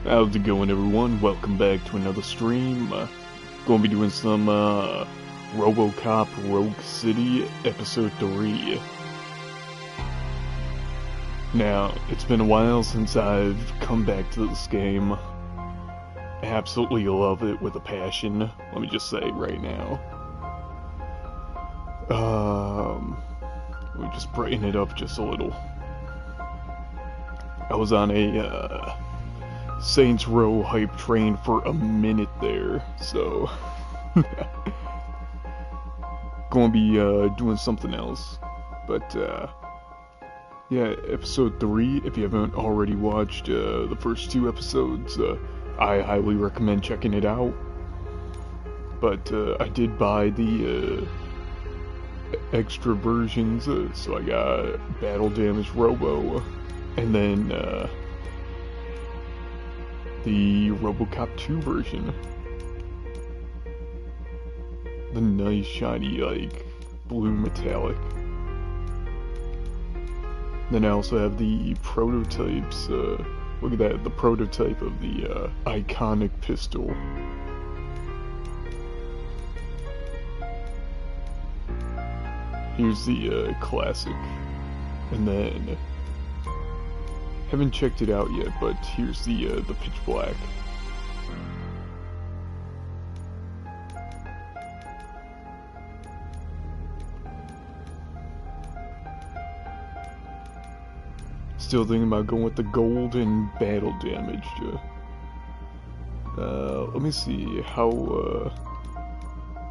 How's it going, everyone? Welcome back to another stream. Gonna be doing some RoboCop Rogue City Episode 3. Now, it's been a while since I've come back to this game. I absolutely love it with a passion, let me just say right now. Let me just brighten it up just a little. I was on a Saints Row hype train for a minute there, so gonna be doing something else. But yeah, episode 3, if you haven't already watched the first 2 episodes, I highly recommend checking it out. But I did buy the extra versions, so I got Battle Damage Robo, and then the RoboCop 2 version. The nice shiny, like, blue metallic. Then I also have the prototypes, look at that, the prototype of the iconic pistol. Here's the classic. And then haven't checked it out yet, but here's the pitch black. Still thinking about going with the gold and battle damage. Let me see how.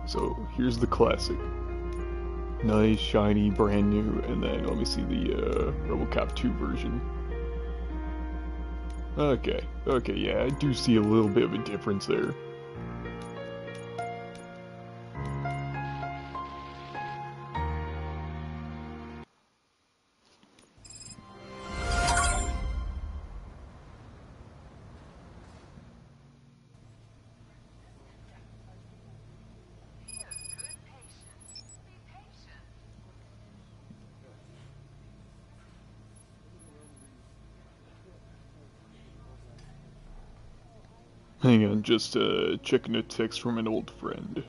So here's the classic. Nice, shiny, brand new, and then let me see the RoboCop 2 version. Okay, yeah, I do see a little bit of a difference there. Hang on, just checking a text from an old friend.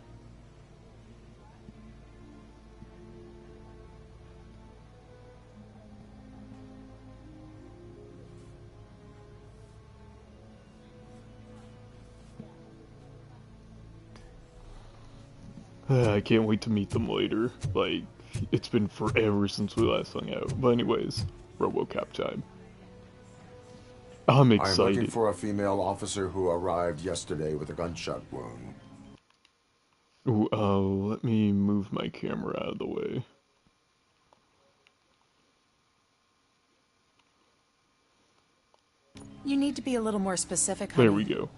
I can't wait to meet them later. Like, it's been forever since we last hung out. But anyways, RoboCop time. I'm excited. I'm looking for a female officer who arrived yesterday with a gunshot wound. Ooh, let me move my camera out of the way. You need to be a little more specific, honey. There we go.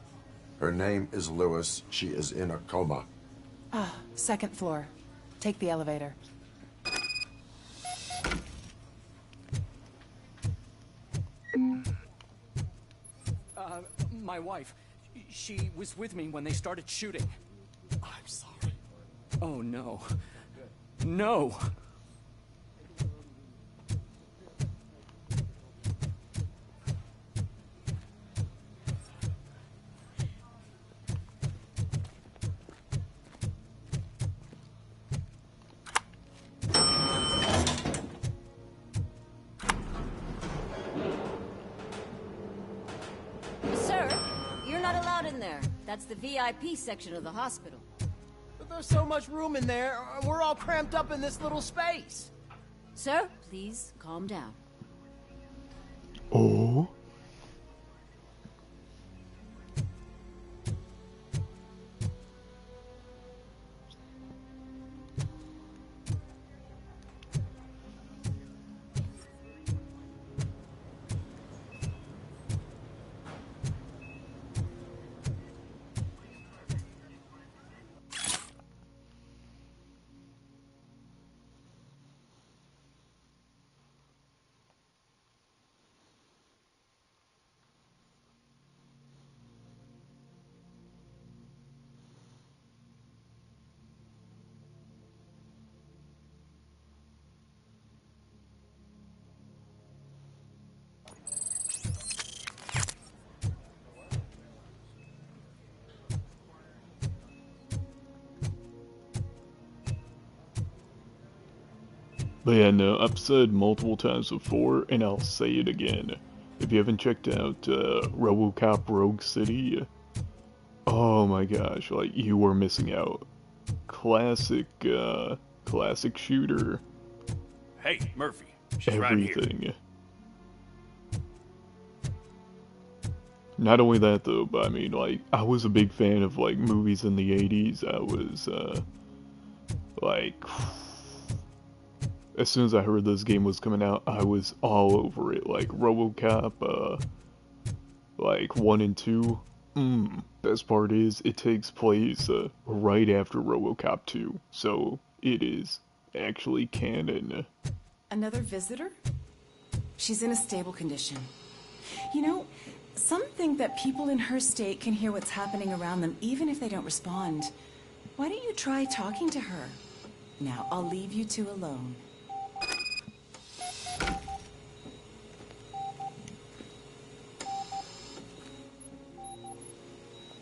Her name is Lewis. She is in a coma. Ah, second floor. Take the elevator. My wife, she was with me when they started shooting. I'm sorry. Oh, no. No! That's the VIP section of the hospital. But there's so much room in there, we're all cramped up in this little space. Sir, please calm down. Oh? But yeah, no, I've said multiple times before, and I'll say it again. If you haven't checked out RoboCop Rogue City, oh my gosh, like, you are missing out. Classic, classic shooter. Hey, Murphy. She's right here. Everything. Not only that though, but I mean, like, I was a big fan of, like, movies in the 80s. I was, like, as soon as I heard this game was coming out, I was all over it. Like, RoboCop, like, 1 and 2. Best part is, it takes place, right after RoboCop 2. So, it is actually canon. Another visitor? She's in a stable condition. You know, some think that people in her state can hear what's happening around them even if they don't respond. Why don't you try talking to her? Now, I'll leave you two alone.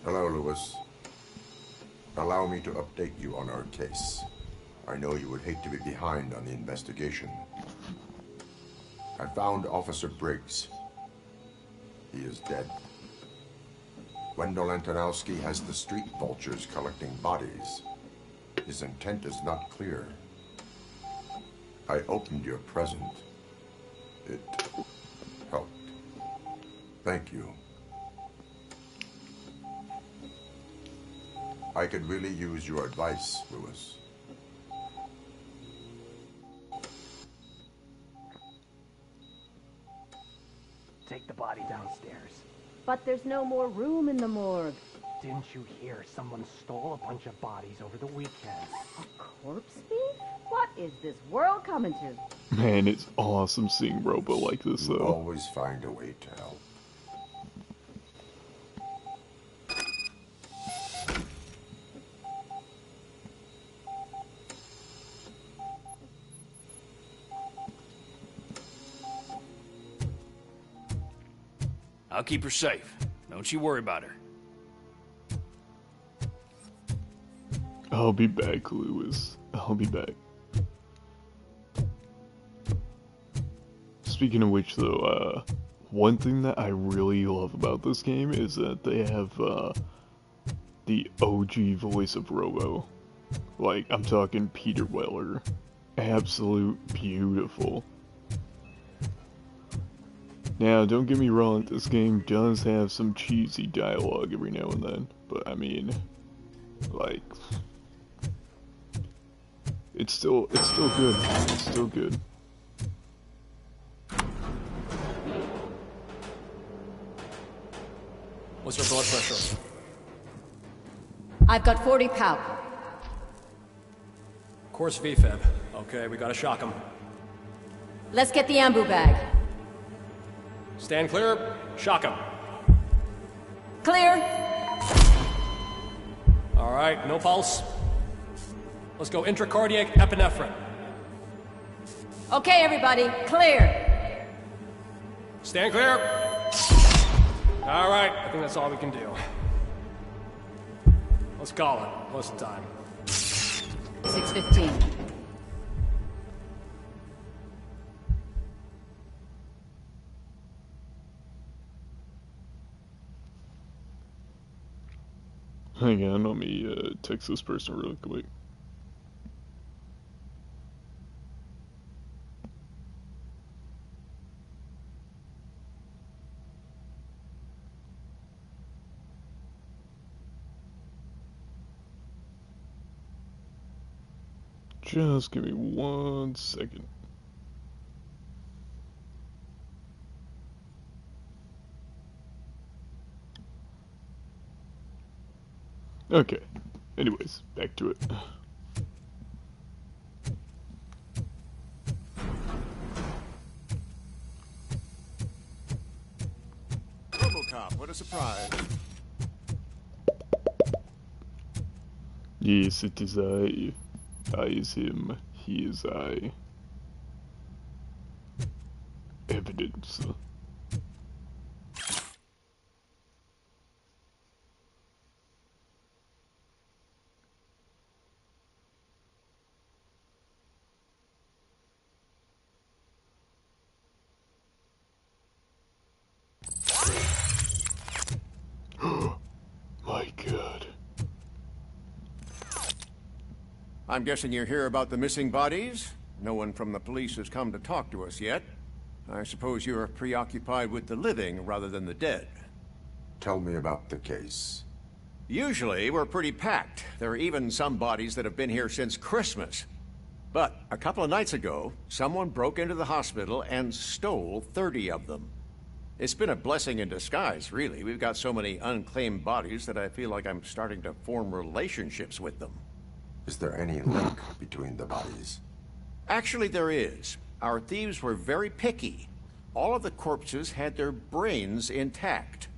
Hello, Lewis. Allow me to update you on our case. I know you would hate to be behind on the investigation. I found Officer Briggs. He is dead. Wendell Antonowski has the street vultures collecting bodies. His intent is not clear. I opened your present. It helped. Thank you. I could really use your advice, Lewis. Take the body downstairs. But there's no more room in the morgue. Didn't you hear someone stole a bunch of bodies over the weekend? A corpse thief? What is this world coming to? Man, it's awesome seeing Robo like this, You though. always find a way to help. I'll keep her safe. Don't you worry about her. I'll be back, Lewis. I'll be back. Speaking of which, though, one thing that I really love about this game is that they have, the OG voice of Robo. Like, I'm talking Peter Weller. Absolute beautiful. Now, don't get me wrong, this game does have some cheesy dialogue every now and then, but I mean, like, it's still good. It's still good. What's her blood pressure? I've got 40 power. Course VFib. Okay, we gotta shock him. Let's get the ambu bag. Stand clear. Shock him. Clear. All right, no pulse. Let's go intracardiac epinephrine. Okay, everybody, clear. Stand clear. All right, I think that's all we can do. Let's call it. What's the time? 6:15. Hang on, let me text this person real quick. Just give me 1 second. Okay. Anyways, back to it. RoboCop, what a surprise. Yes, it is I. I is him. He is I. Evidence. I'm guessing you're here about the missing bodies? No one from the police has come to talk to us yet. I suppose you're preoccupied with the living rather than the dead. Tell me about the case. Usually, we're pretty packed. There are even some bodies that have been here since Christmas. But a couple of nights ago, someone broke into the hospital and stole 30 of them. It's been a blessing in disguise, really. We've got so many unclaimed bodies that I feel like I'm starting to form relationships with them. Is there any link between the bodies? Actually, there is. Our thieves were very picky. All of the corpses had their brains intact.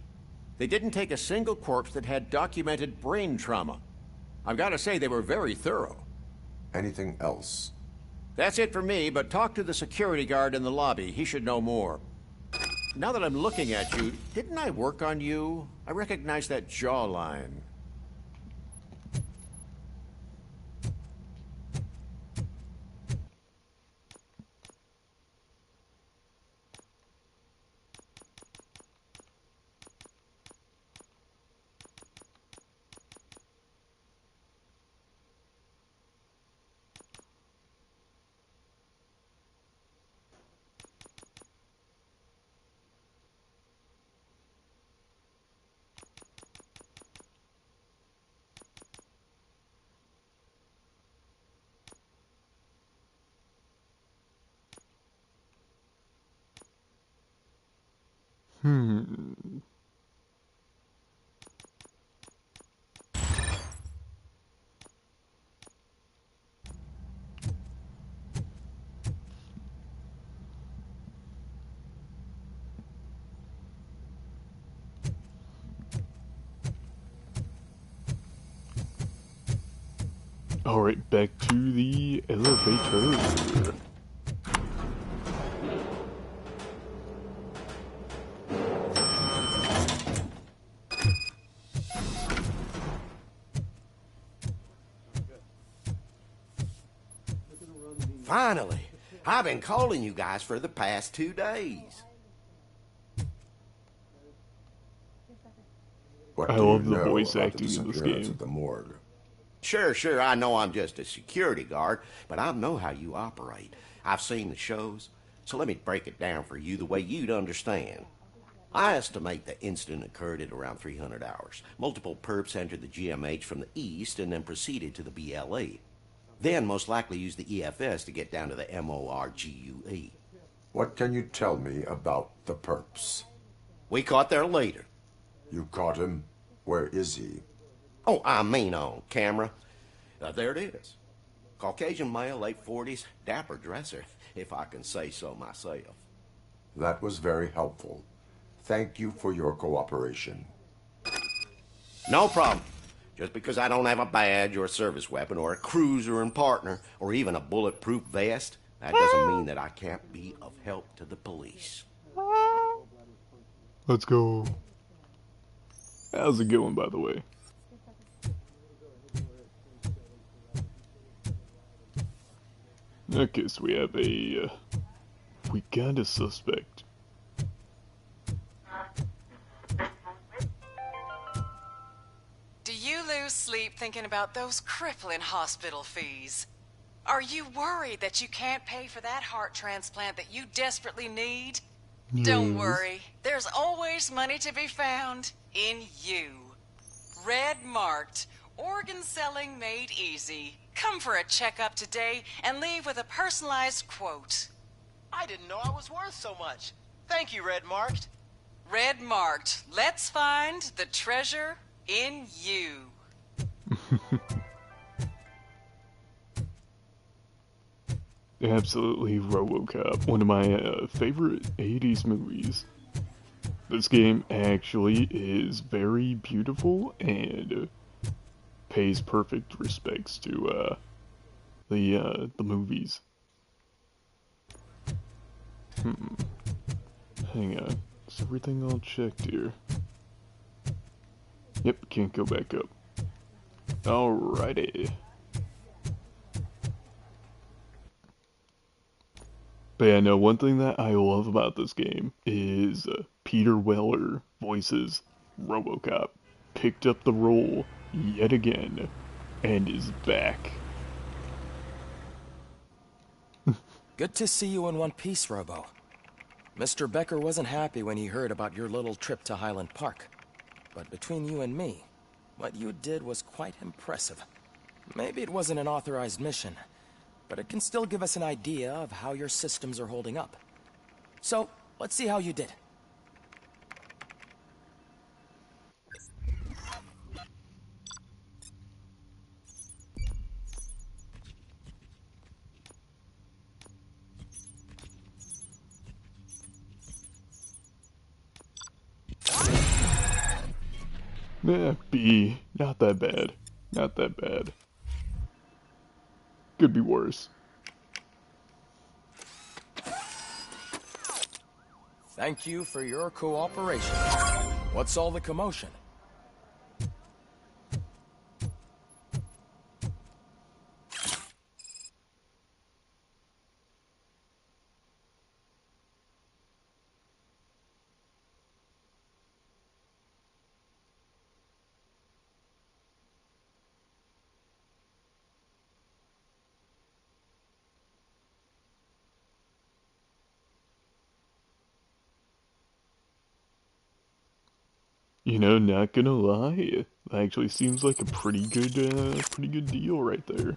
They didn't take a single corpse that had documented brain trauma. I've got to say, they were very thorough. Anything else? That's it for me, but talk to the security guard in the lobby. He should know more. Now that I'm looking at you, didn't I work on you? I recognize that jawline. Alright, back to the elevator. Finally! I've been calling you guys for the past 2 days. What I do love you the know voice about acting the in this disappearance game. of the morgue? Sure, I know I'm just a security guard, but I know how you operate. I've seen the shows, so let me break it down for you the way you'd understand. I estimate the incident occurred at around 300 hours. Multiple perps entered the GMH from the east and then proceeded to the BLE. Then most likely used the EFS to get down to the MORGUE. What can you tell me about the perps? We caught their leader. You caught him? Where is he? Oh, I mean on camera. There it is. Caucasian male, late 40s, dapper dresser, if I can say so myself. That was very helpful. Thank you for your cooperation. No problem. Just because I don't have a badge or a service weapon or a cruiser and partner or even a bulletproof vest, that doesn't mean that I can't be of help to the police. Let's go. How's it going, by the way? Okay, so we have we got a suspect. Do you lose sleep thinking about those crippling hospital fees? Are you worried that you can't pay for that heart transplant that you desperately need? Don't worry. There's always money to be found in you. Red marked. Organ selling made easy. Come for a checkup today and leave with a personalized quote. I didn't know I was worth so much. Thank you, Red Marked. Red marked. Let's find the treasure in you. Absolutely RoboCop, one of my favorite 80s movies. This game actually is very beautiful and pays perfect respects to the movies. Hang on, is everything all checked here? Yep, can't go back up. Alrighty. But yeah, no, one thing that I love about this game is Peter Weller voices RoboCop. Picked up the role yet again and is back. Good to see you in one piece, Robo. Mr. Becker wasn't happy when he heard about your little trip to Highland Park. But between you and me, what you did was quite impressive. Maybe it wasn't an authorized mission, but it can still give us an idea of how your systems are holding up. So, let's see how you did. B. Not that bad. Not that bad. Could be worse. Thank you for your cooperation. What's all the commotion? You know, not gonna lie, it actually seems like a pretty good deal right there.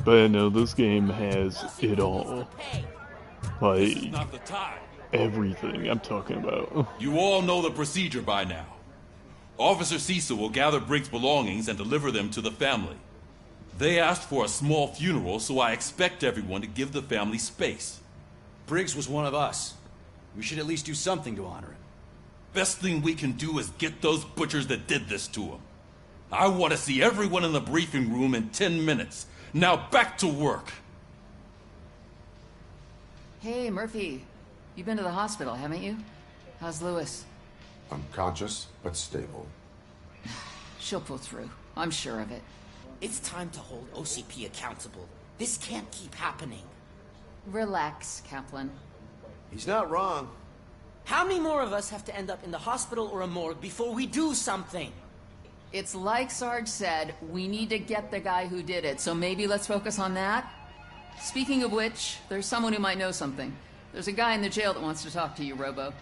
But no, this game has it all. Like, Not the time. everything I'm talking about. You all know the procedure by now. Officer Cecil will gather Briggs' belongings and deliver them to the family. They asked for a small funeral, so I expect everyone to give the family space. Briggs was one of us. We should at least do something to honor him. Best thing we can do is get those butchers that did this to him. I want to see everyone in the briefing room in 10 minutes. Now back to work. Hey, Murphy. You've been to the hospital, haven't you? How's Lewis? Unconscious, but stable. She'll pull through. I'm sure of it. It's time to hold OCP accountable. This can't keep happening. Relax, Kaplan. He's not wrong. How many more of us have to end up in the hospital or a morgue before we do something? It's like Sarge said, we need to get the guy who did it, so maybe let's focus on that? Speaking of which, there's someone who might know something. There's a guy in the jail that wants to talk to you, Robo.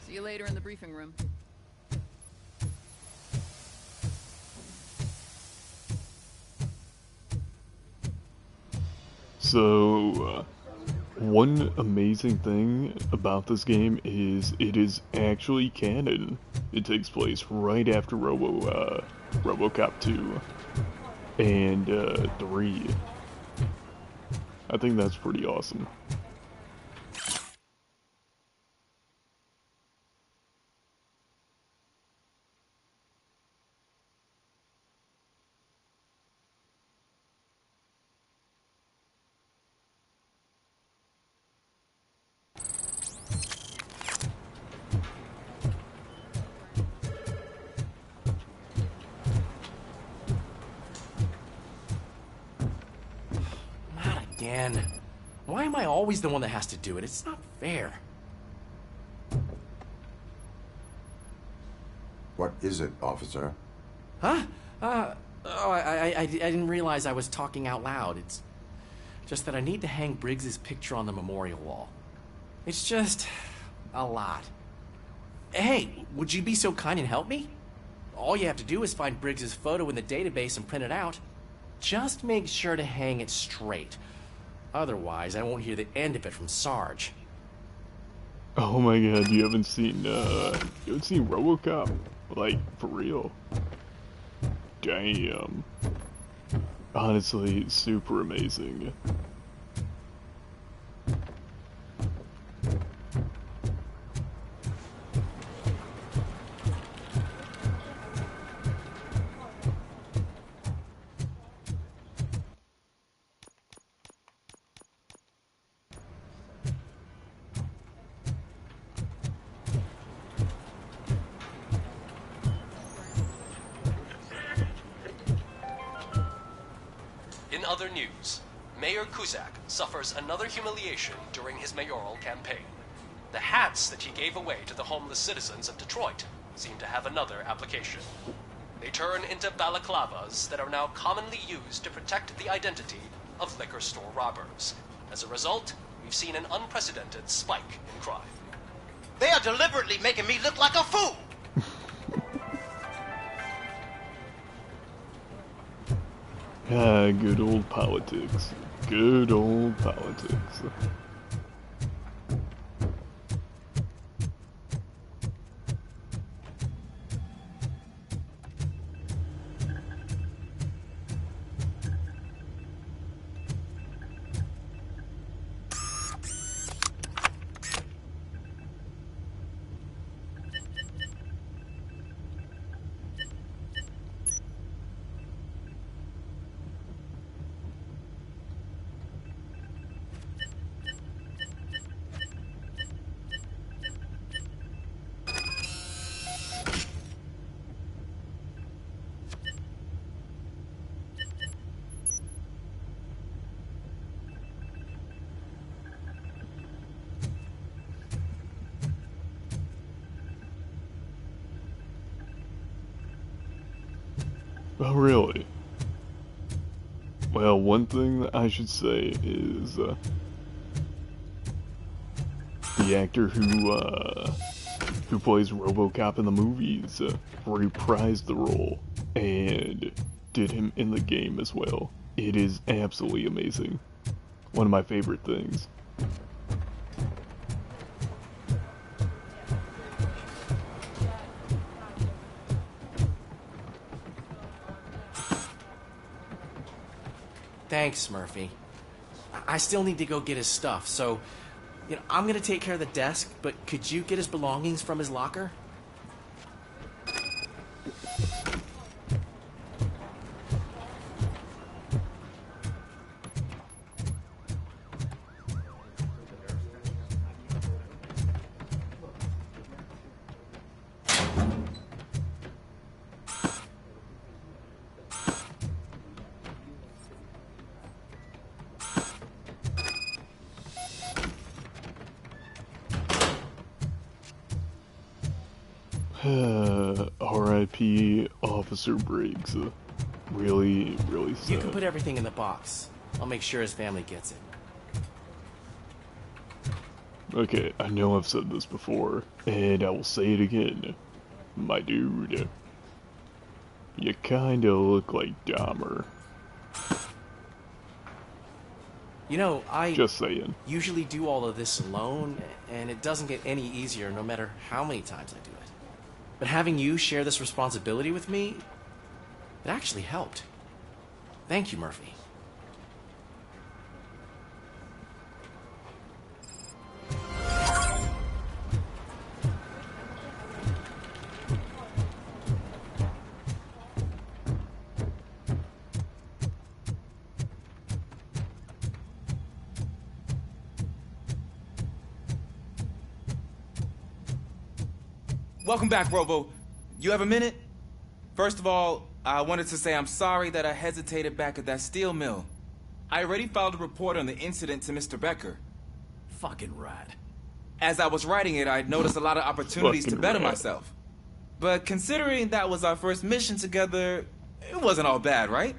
See you later in the briefing room. So, one amazing thing about this game is it is actually canon. It takes place right after RoboCop 2 and 3. I think that's pretty awesome. Again. Why am I always the one that has to do it? It's not fair. What is it, officer? Huh? I didn't realize I was talking out loud. It's just that I need to hang Briggs's picture on the memorial wall. It's just a lot. Hey, would you be so kind and help me? All you have to do is find Briggs's photo in the database and print it out. Just make sure to hang it straight. Otherwise, I won't hear the end of it from Sarge. Oh my god, you haven't seen RoboCop? Like, for real. Damn. Honestly, super amazing. other news, Mayor Kuzak suffers another humiliation during his mayoral campaign. The hats that he gave away to the homeless citizens of Detroit seem to have another application. They turn into balaclavas that are now commonly used to protect the identity of liquor store robbers. As a result, we've seen an unprecedented spike in crime. They are deliberately making me look like a fool! Ah, good old politics. Good old politics. Oh, really? Well, one thing that I should say is, the actor who plays RoboCop in the movies, reprised the role, and did him in the game as well. It is absolutely amazing. One of my favorite things. Thanks, Murphy. I still need to go get his stuff, so, I'm gonna take care of the desk, but could you get his belongings from his locker? R.I.P. Officer Briggs. Really, really sad. You can put everything in the box. I'll make sure his family gets it. Okay, I know I've said this before, and I will say it again. My dude, you kinda look like Dahmer. I just saying. Usually do all of this alone, and it doesn't get any easier no matter how many times I do it. But having you share this responsibility with me, it actually helped. Thank you, Murphy. Welcome back, Robo. You have a minute? First of all, I wanted to say I'm sorry that I hesitated back at that steel mill. I already filed a report on the incident to Mr. Becker. Fucking rat. As I was writing it, I'd noticed a lot of opportunities to better myself. But considering that was our first mission together, it wasn't all bad, right?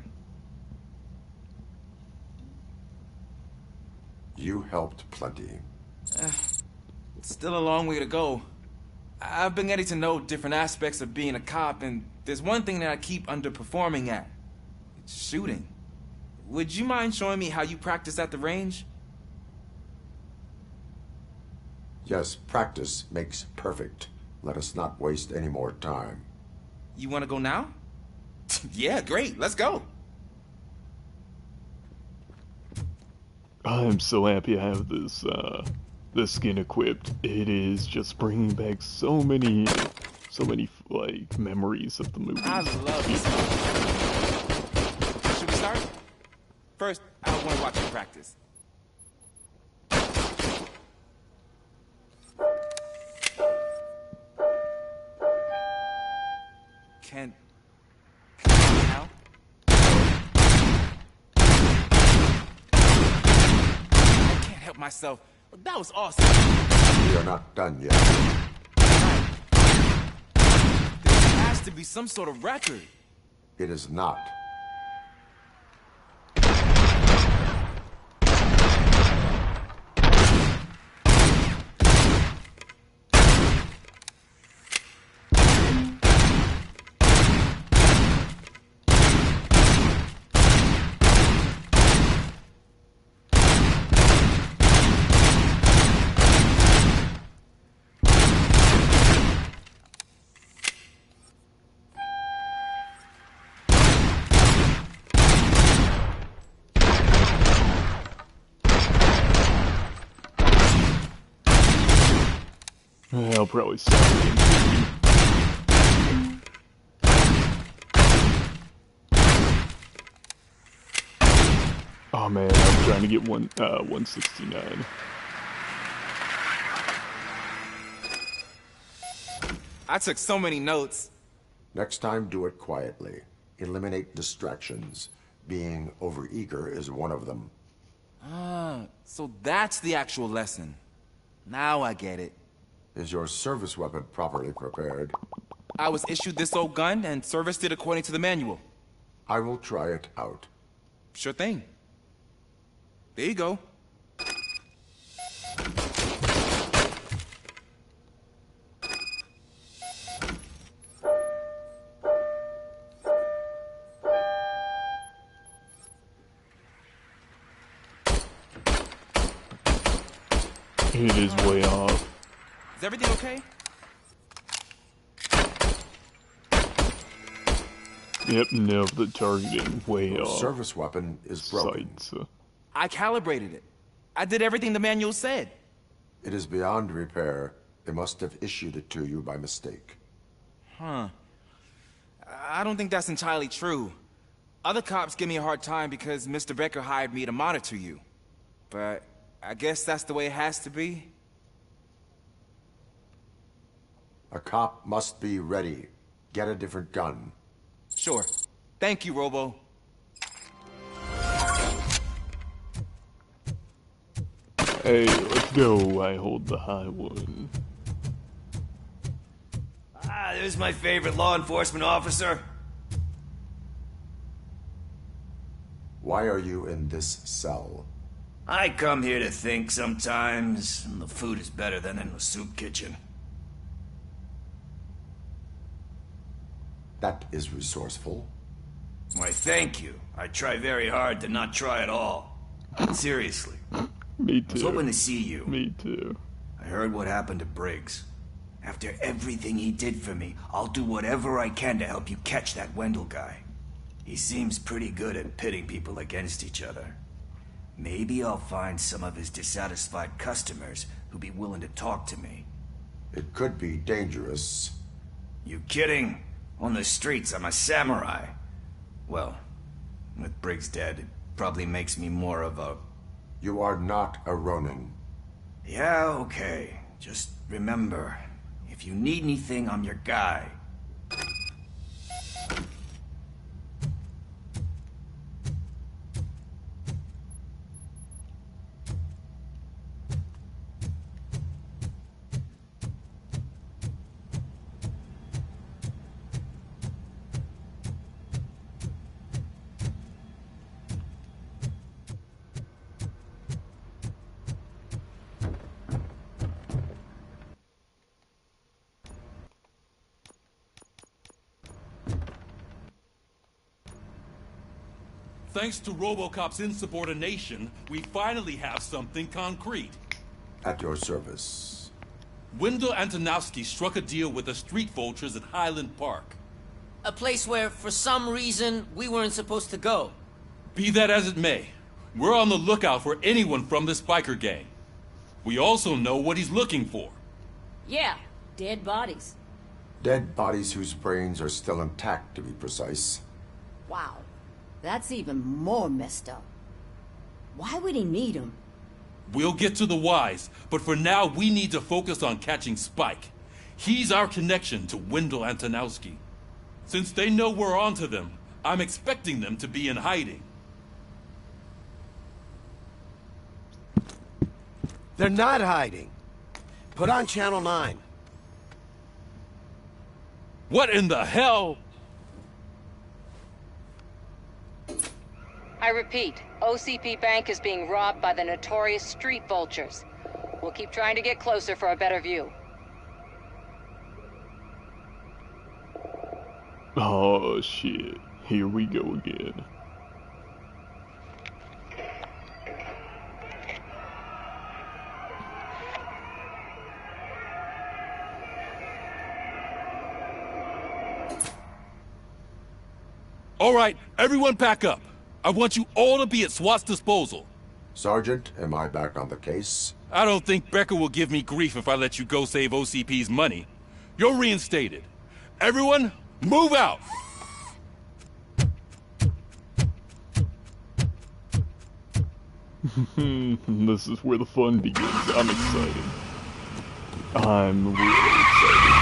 You helped plenty. Still a long way to go. I've been getting to know different aspects of being a cop, and there's one thing that I keep underperforming at. It's shooting. Would you mind showing me how you practice at the range? Yes, practice makes perfect. Let us not waste any more time. You want to go now? Yeah, great. Let's go. I'm so happy I have this skin equipped. It is just bringing back so many like memories of the movie. I love this. Should we start? First, I want to watch you practice. Can now? myself. That was awesome. We are not done yet. There has to be some sort of record. It is not. I'll probably stop again. Oh man, I'm trying to get 169. I took so many notes. Next time, do it quietly. Eliminate distractions. Being overeager is one of them. Ah, so that's the actual lesson. Now I get it. Is your service weapon properly prepared? I was issued this old gun and serviced it according to the manual. I will try it out. Sure thing. There you go. It is way off. Is everything okay? Yep, no, the targeting way Your off. service weapon is broken. Sights. I calibrated it. I did everything the manual said. It is beyond repair. They must have issued it to you by mistake. Huh. I don't think that's entirely true. Other cops give me a hard time because Mr. Becker hired me to monitor you. But I guess that's the way it has to be. A cop must be ready. Get a different gun. Sure. Thank you, Robo. Hey, let's go. I hold the high one. Ah, there's my favorite law enforcement officer. Why are you in this cell? I come here to think sometimes, and the food is better than in the soup kitchen. That is resourceful. Why, thank you. I try very hard to not try at all. Seriously. Me too. I was hoping to see you. Me too. I heard what happened to Briggs. After everything he did for me, I'll do whatever I can to help you catch that Wendell guy. He seems pretty good at pitting people against each other. Maybe I'll find some of his dissatisfied customers who'd be willing to talk to me. It could be dangerous. You kidding? On the streets, I'm a samurai. Well, with Briggs dead, it probably makes me more of a... You are not a Ronin. Yeah, okay. Just remember, if you need anything, I'm your guy. Thanks to RoboCop's insubordination, we finally have something concrete. At your service. Wendell Antonowski struck a deal with the street vultures at Highland Park. A place where, for some reason, we weren't supposed to go. Be that as it may, we're on the lookout for anyone from this biker gang. We also know what he's looking for. Yeah, dead bodies. Dead bodies whose brains are still intact, to be precise. Wow, that's even more messed up. Why would he need them? We'll get to the whys, but for now we need to focus on catching Spike. He's our connection to Wendell Antonowski. Since they know we're onto them, I'm expecting them to be in hiding. They're not hiding. Put on Channel 9. What in the hell? I repeat, OCP Bank is being robbed by the notorious street vultures. We'll keep trying to get closer for a better view. Oh shit, here we go again. All right, everyone pack up. I want you all to be at SWAT's disposal. Sergeant, am I back on the case? I don't think Becker will give me grief if I let you go save OCP's money. You're reinstated. Everyone, move out! This is where the fun begins. I'm excited. I'm really excited.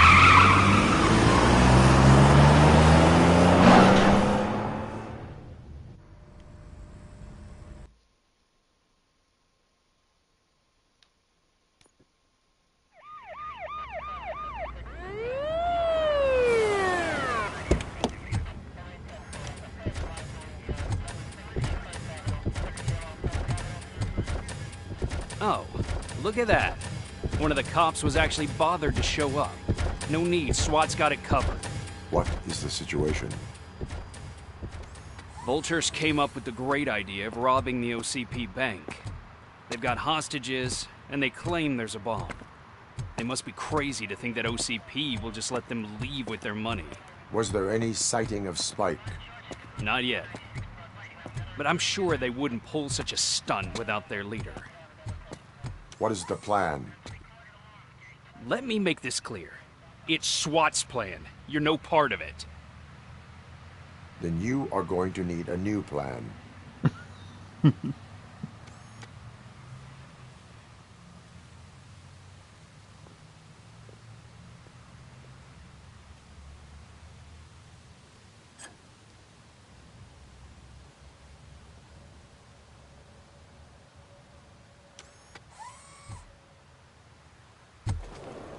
Oh, look at that. One of the cops was actually bothered to show up. No need, SWAT's got it covered. What is the situation? Vultures came up with the great idea of robbing the OCP bank. They've got hostages, and they claim there's a bomb. They must be crazy to think that OCP will just let them leave with their money. Was there any sighting of Spike? Not yet. But I'm sure they wouldn't pull such a stunt without their leader. What is the plan? Let me make this clear. It's SWAT's plan. You're no part of it. Then you are going to need a new plan.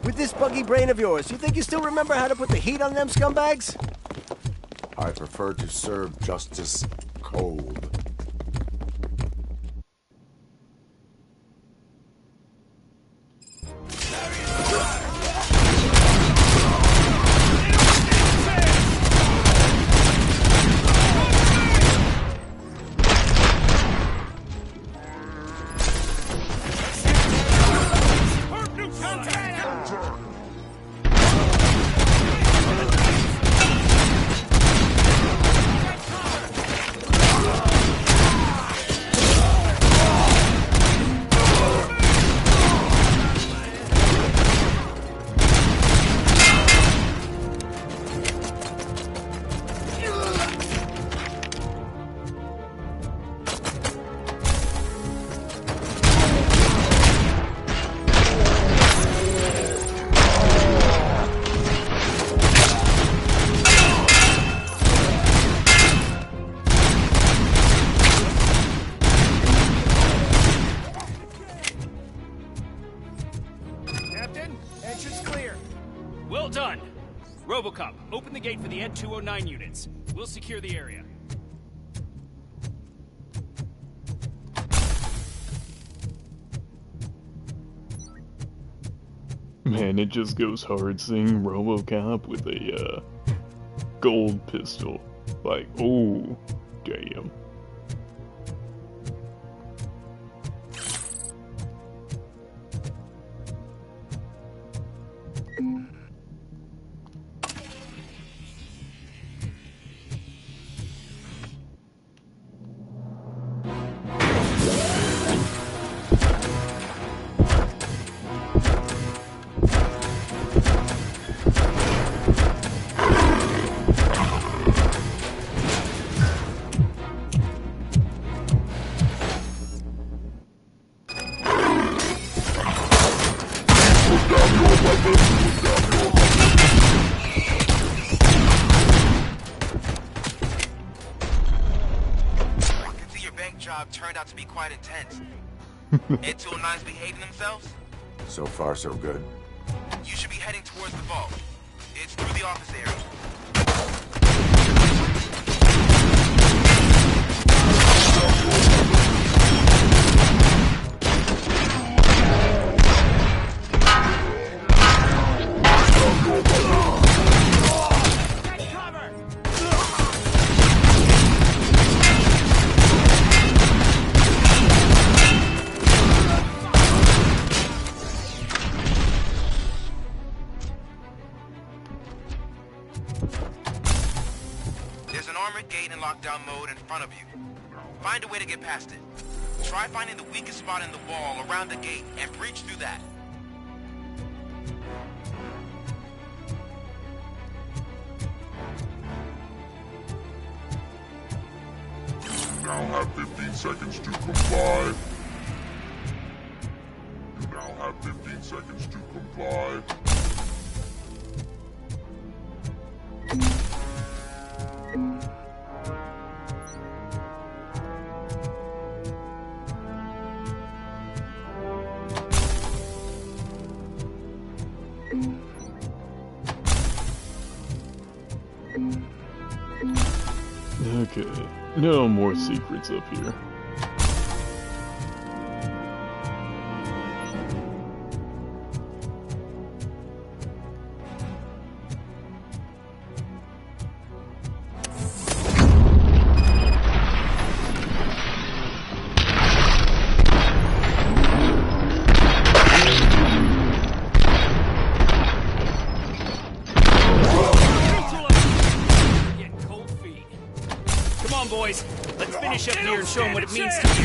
With this buggy brain of yours, you think you still remember how to put the heat on them scumbags? I prefer to serve justice cold. Well done! RoboCop, open the gate for the Ed 209 units. We'll secure the area. Man, it just goes hard seeing RoboCop with a, gold pistol. Like, oh, damn. Turned out to be quite intense. Into and Nine's behaving themselves? So far, so good. You should be heading towards the vault. It's through the office area. There's an armored gate in lockdown mode in front of you. Find a way to get past it. Try finding the weakest spot in the wall around the gate and breach through that. You now have 15 seconds to comply. You now have 15 seconds to comply. Okay, no more secrets up here. Come on, boys. Let's finish up here and show them what it means to be.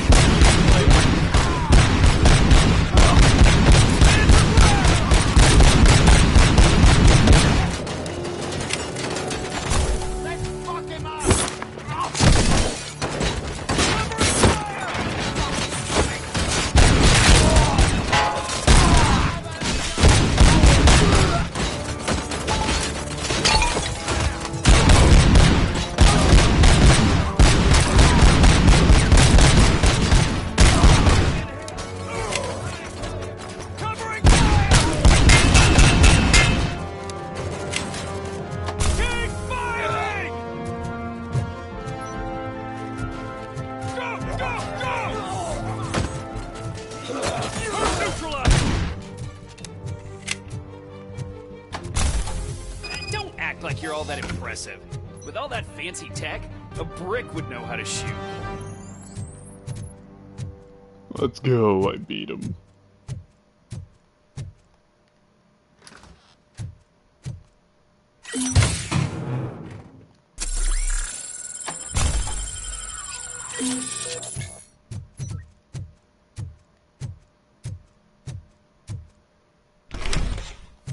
Don't act like you're all that impressive. With all that fancy tech, a brick would know how to shoot. Let's go, I beat him.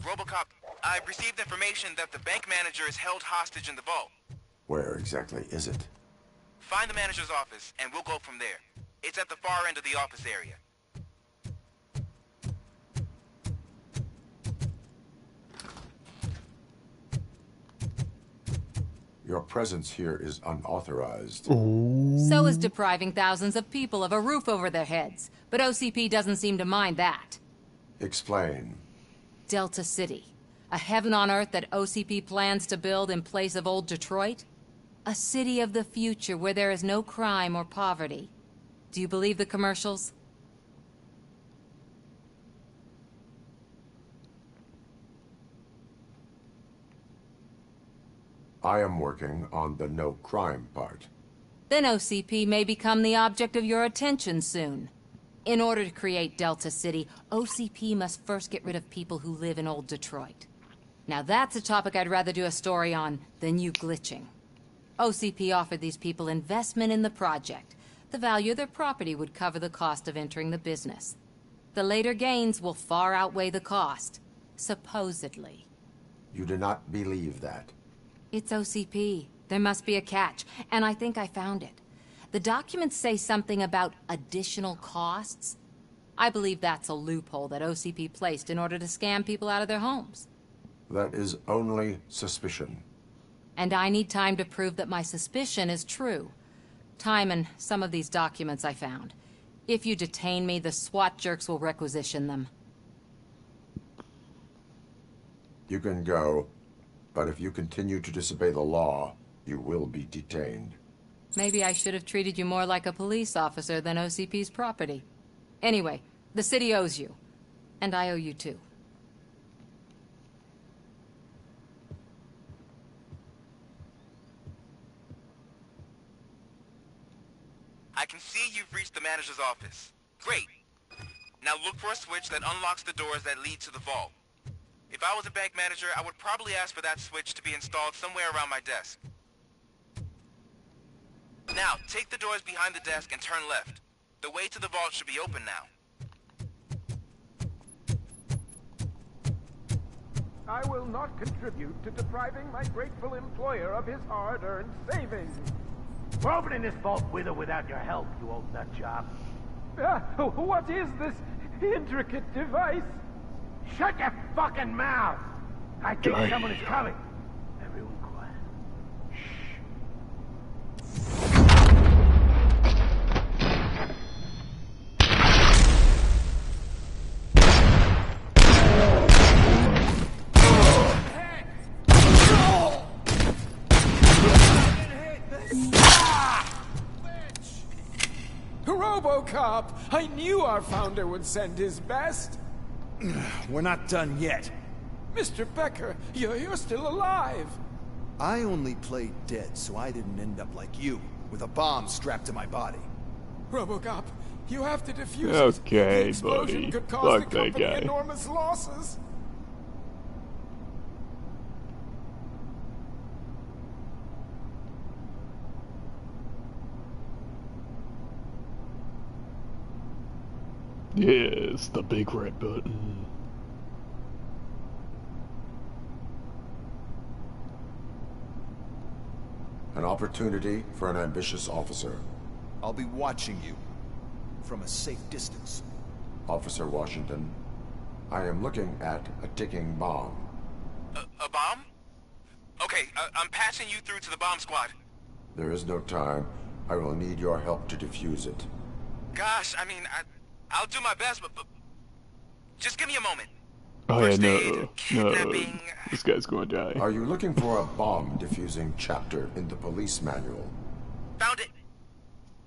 RoboCop, I've received information that the bank manager is held hostage in the vault. Where exactly is it? Find the manager's office, and we'll go from there. It's at the far end of the office area. Your presence here is unauthorized. So is depriving thousands of people of a roof over their heads. But OCP doesn't seem to mind that. Explain. Delta City. A heaven on earth that OCP plans to build in place of old Detroit? A city of the future where there is no crime or poverty. Do you believe the commercials? I am working on the no crime part. Then OCP may become the object of your attention soon. In order to create Delta City, OCP must first get rid of people who live in old Detroit. Now that's a topic I'd rather do a story on than you glitching. OCP offered these people investment in the project. The value of their property would cover the cost of entering the business. The later gains will far outweigh the cost, supposedly. You do not believe that? It's OCP. There must be a catch, and I think I found it. The documents say something about additional costs. I believe that's a loophole that OCP placed in order to scam people out of their homes. That is only suspicion. And I need time to prove that my suspicion is true. Time and some of these documents I found. If you detain me, the SWAT jerks will requisition them. You can go, but if you continue to disobey the law, you will be detained. Maybe I should have treated you more like a police officer than OCP's property. Anyway, the city owes you. And I owe you too. I can see you've reached the manager's office. Great. Now look for a switch that unlocks the doors that lead to the vault. If I was a bank manager, I would probably ask for that switch to be installed somewhere around my desk. Now, take the doors behind the desk and turn left. The way to the vault should be open now. I will not contribute to depriving my grateful employer of his hard-earned savings. We're opening this vault with or without your help, you old nutjob. What is this intricate device? Shut your fucking mouth! I think someone is coming. Everyone quiet. RoboCop! I knew our founder would send his best. We're not done yet. Mr. Becker, you're still alive. I only played dead so I didn't end up like you, with a bomb strapped to my body. RoboCop, you have to defuse it. Okay, The explosion buddy. could cause Fuck the that company guy. enormous losses. Yes, the big red button. An opportunity for an ambitious officer. I'll be watching you from a safe distance. Officer Washington, I am looking at a ticking bomb. A bomb? Okay, I'm passing you through to the bomb squad. There is no time. I will need your help to defuse it. Gosh, I mean, I'll do my best, but just give me a moment. Oh yeah, no. This guy's gonna die. Are you looking for a bomb defusing chapter in the police manual? Found it.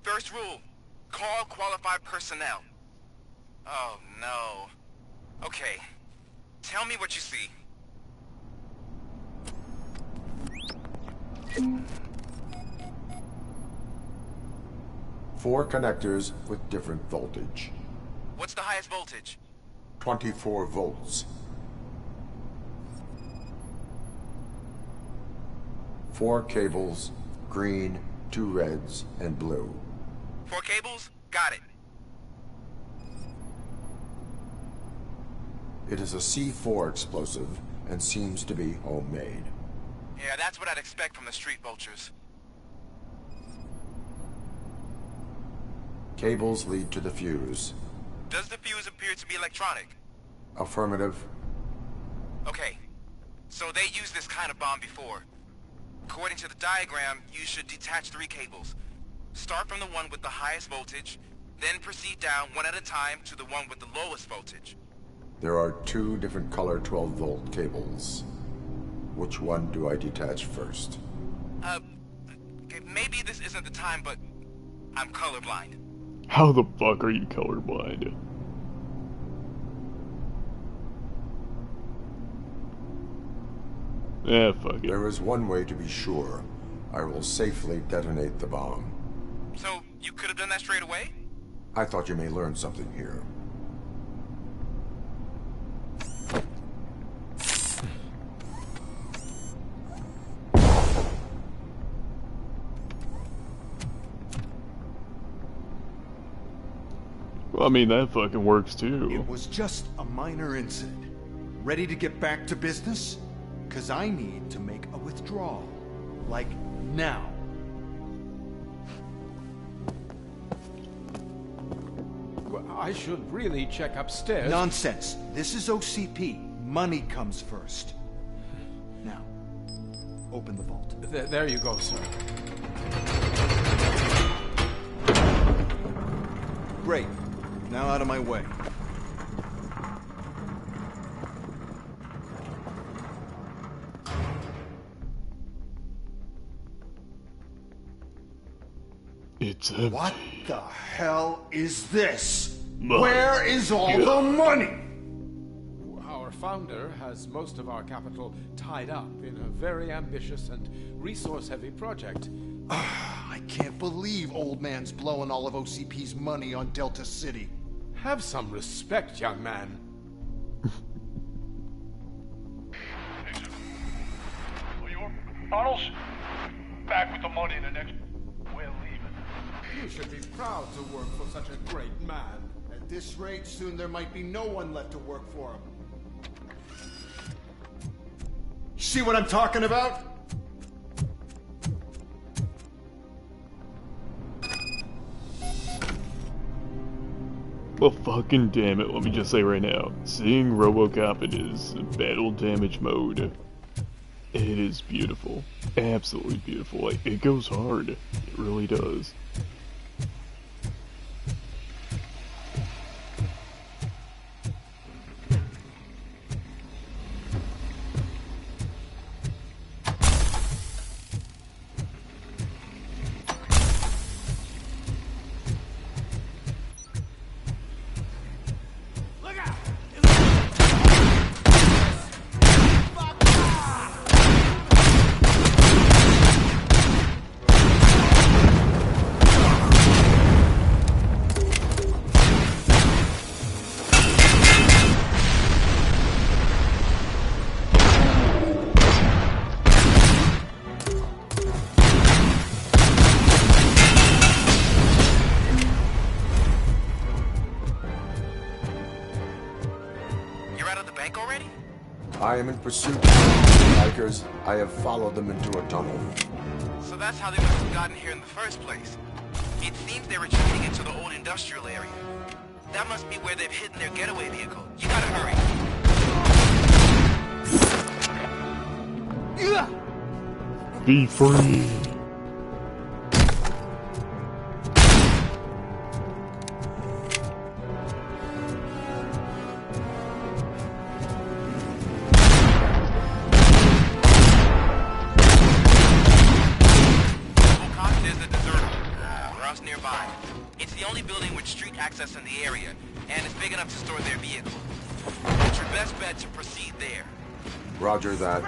First rule, call qualified personnel. Oh no. Okay, tell me what you see. Four connectors with different voltage. What's the highest voltage? 24 volts. 4 cables, green, 2 reds, and blue. 4 cables? Got it. It is a C4 explosive and seems to be homemade. Yeah, that's what I'd expect from the street vultures. Cables lead to the fuse. Does the fuse appear to be electronic? Affirmative. Okay, so they used this kind of bomb before. According to the diagram, you should detach 3 cables. Start from the one with the highest voltage, then proceed down one at a time to the one with the lowest voltage. There are 2 different color 12-volt cables. Which one do I detach first? Maybe this isn't the time, but I'm colorblind. How the fuck are you colorblind? Yeah, fuck it. There is one way to be sure. I will safely detonate the bomb. So, you could have done that straight away? I thought you may learn something here. Well, I mean, that fucking works too. It was just a minor incident. Ready to get back to business? 'Cause I need to make a withdrawal. Like, now. Well, I should really check upstairs. Nonsense. This is OCP. Money comes first. Now, open the vault. There you go, sir. Great. Now out of my way. It's empty. What the hell is this? Money. Where is all the money? Our founder has most of our capital tied up in a very ambitious and resource-heavy project. I can't believe old man's blowing all of OCP's money on Delta City. Have some respect, young man. Arnold's back with the money in the next... We're leaving. You should be proud to work for such a great man. At this rate, soon there might be no one left to work for him. See what I'm talking about? Well, fucking damn it, let me just say right now, seeing RoboCop in his battle damage mode, it is beautiful. Absolutely beautiful. Like, it goes hard. It really does. I am in pursuit of the bikers. I have followed them into a tunnel. So that's how they must have gotten here in the first place. It seems they're retreating into the old industrial area. That must be where they've hidden their getaway vehicle. You gotta hurry. Be free. In the area, and it's big enough to store their vehicle. It's your best bet to proceed there. Roger that.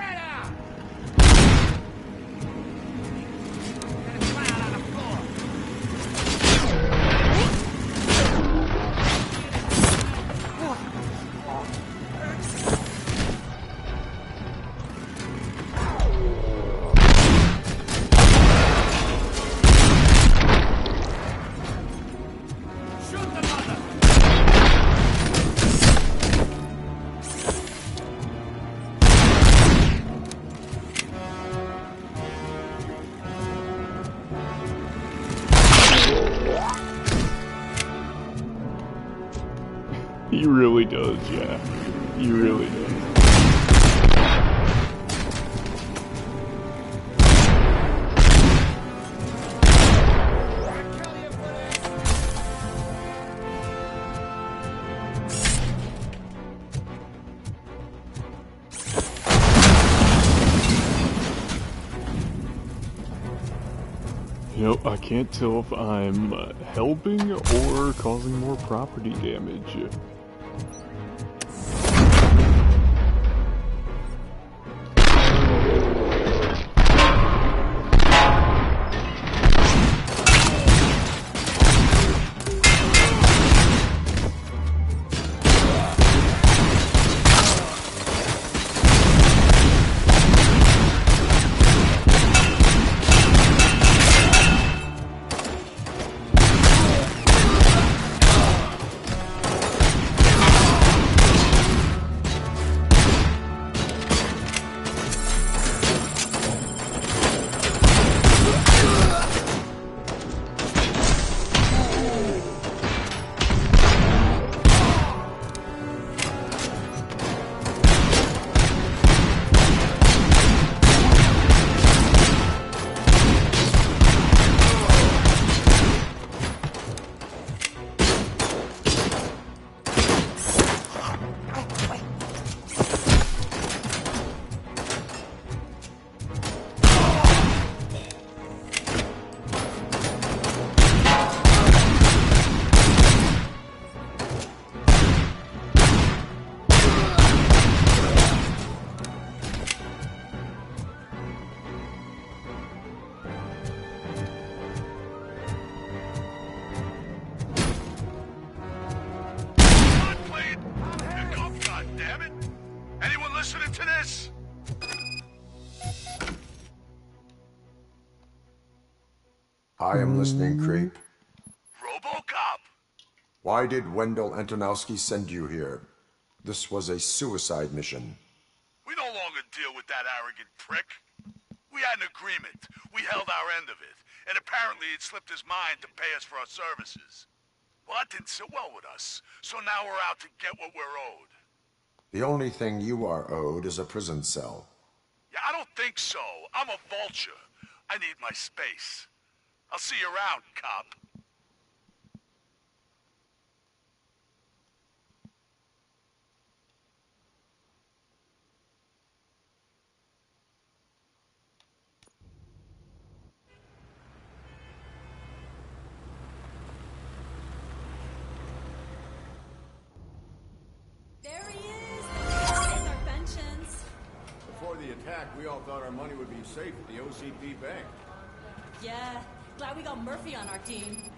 He really does, yeah. He really does. You know, I can't tell if I'm helping or causing more property damage. listening to this? I am listening, Creep. RoboCop! Why did Wendell Antonowski send you here? This was a suicide mission. We no longer deal with that arrogant prick. We had an agreement. We held our end of it. And apparently it slipped his mind to pay us for our services. Well, that didn't sit well with us. So now we're out to get what we're owed. The only thing you are owed is a prison cell. Yeah, I don't think so. I'm a vulture. I need my space. I'll see you around, cop. There he is! There's our pensions. Before the attack, we all thought our money would be safe at the OCP bank. Yeah, glad we got Murphy on our team.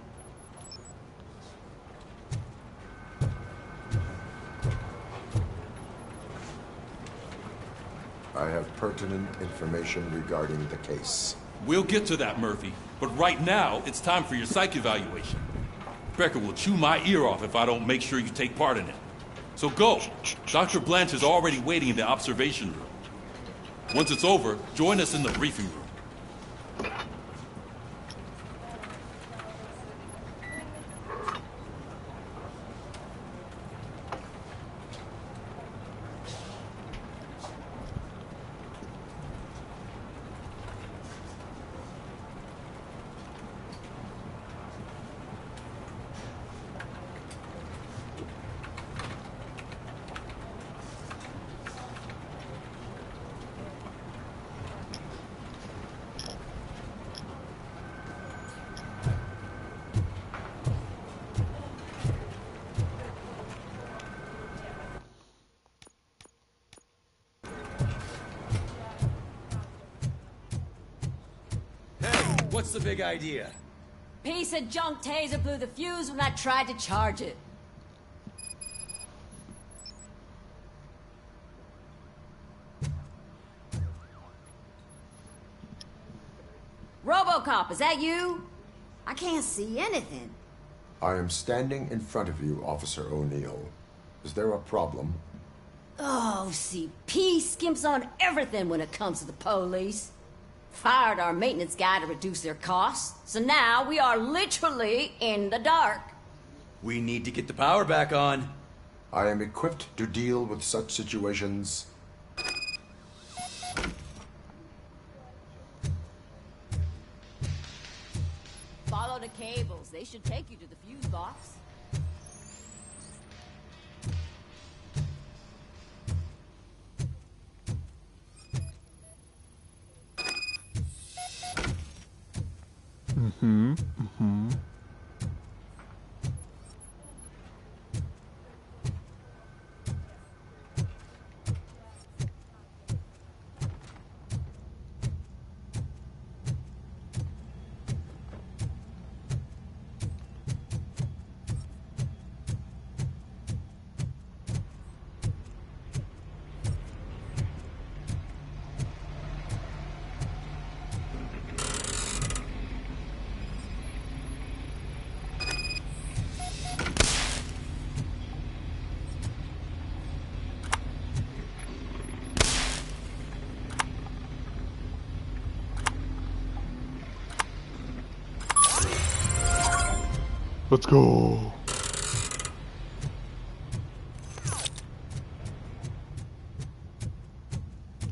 I have pertinent information regarding the case. We'll get to that, Murphy. But right now, it's time for your psych evaluation. Becker will chew my ear off if I don't make sure you take part in it. So go. Dr. Blanche is already waiting in the observation room. Once it's over, join us in the briefing room. What's the big idea? Piece of junk taser blew the fuse when I tried to charge it. RoboCop, is that you? I can't see anything. I am standing in front of you, Officer O'Neill. Is there a problem? Oh, CP skimps on everything when it comes to the police. Fired our maintenance guy to reduce their costs, so now we are literally in the dark. We need to get the power back on. I am equipped to deal with such situations. Follow the cables. They should take you to the fuse box. Mm-hmm. Let's go.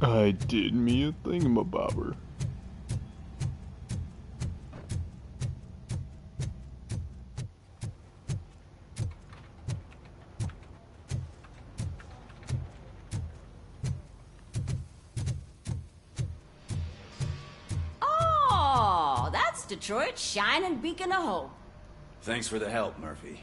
I did me a thingamabobber. Oh, that's Detroit's shining beacon of hope. Thanks for the help, Murphy.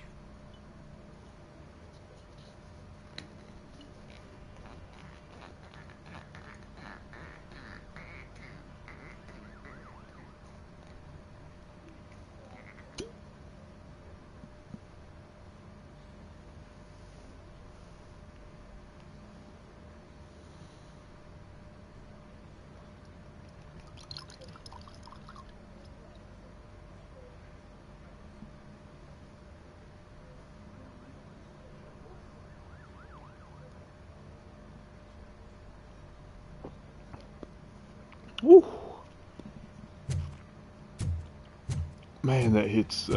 Woo. Man, that hits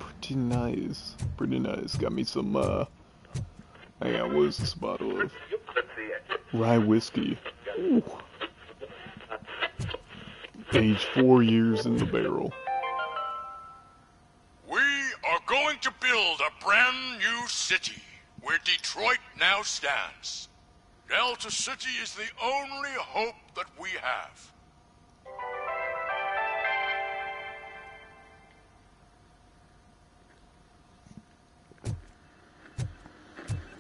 pretty nice. Pretty nice. Got me some, hang on, what is this bottle of? Rye whiskey. Ooh. Aged 4 years in the barrel. We are going to build a brand new city where Detroit now stands. Delta City is the only hope that we have.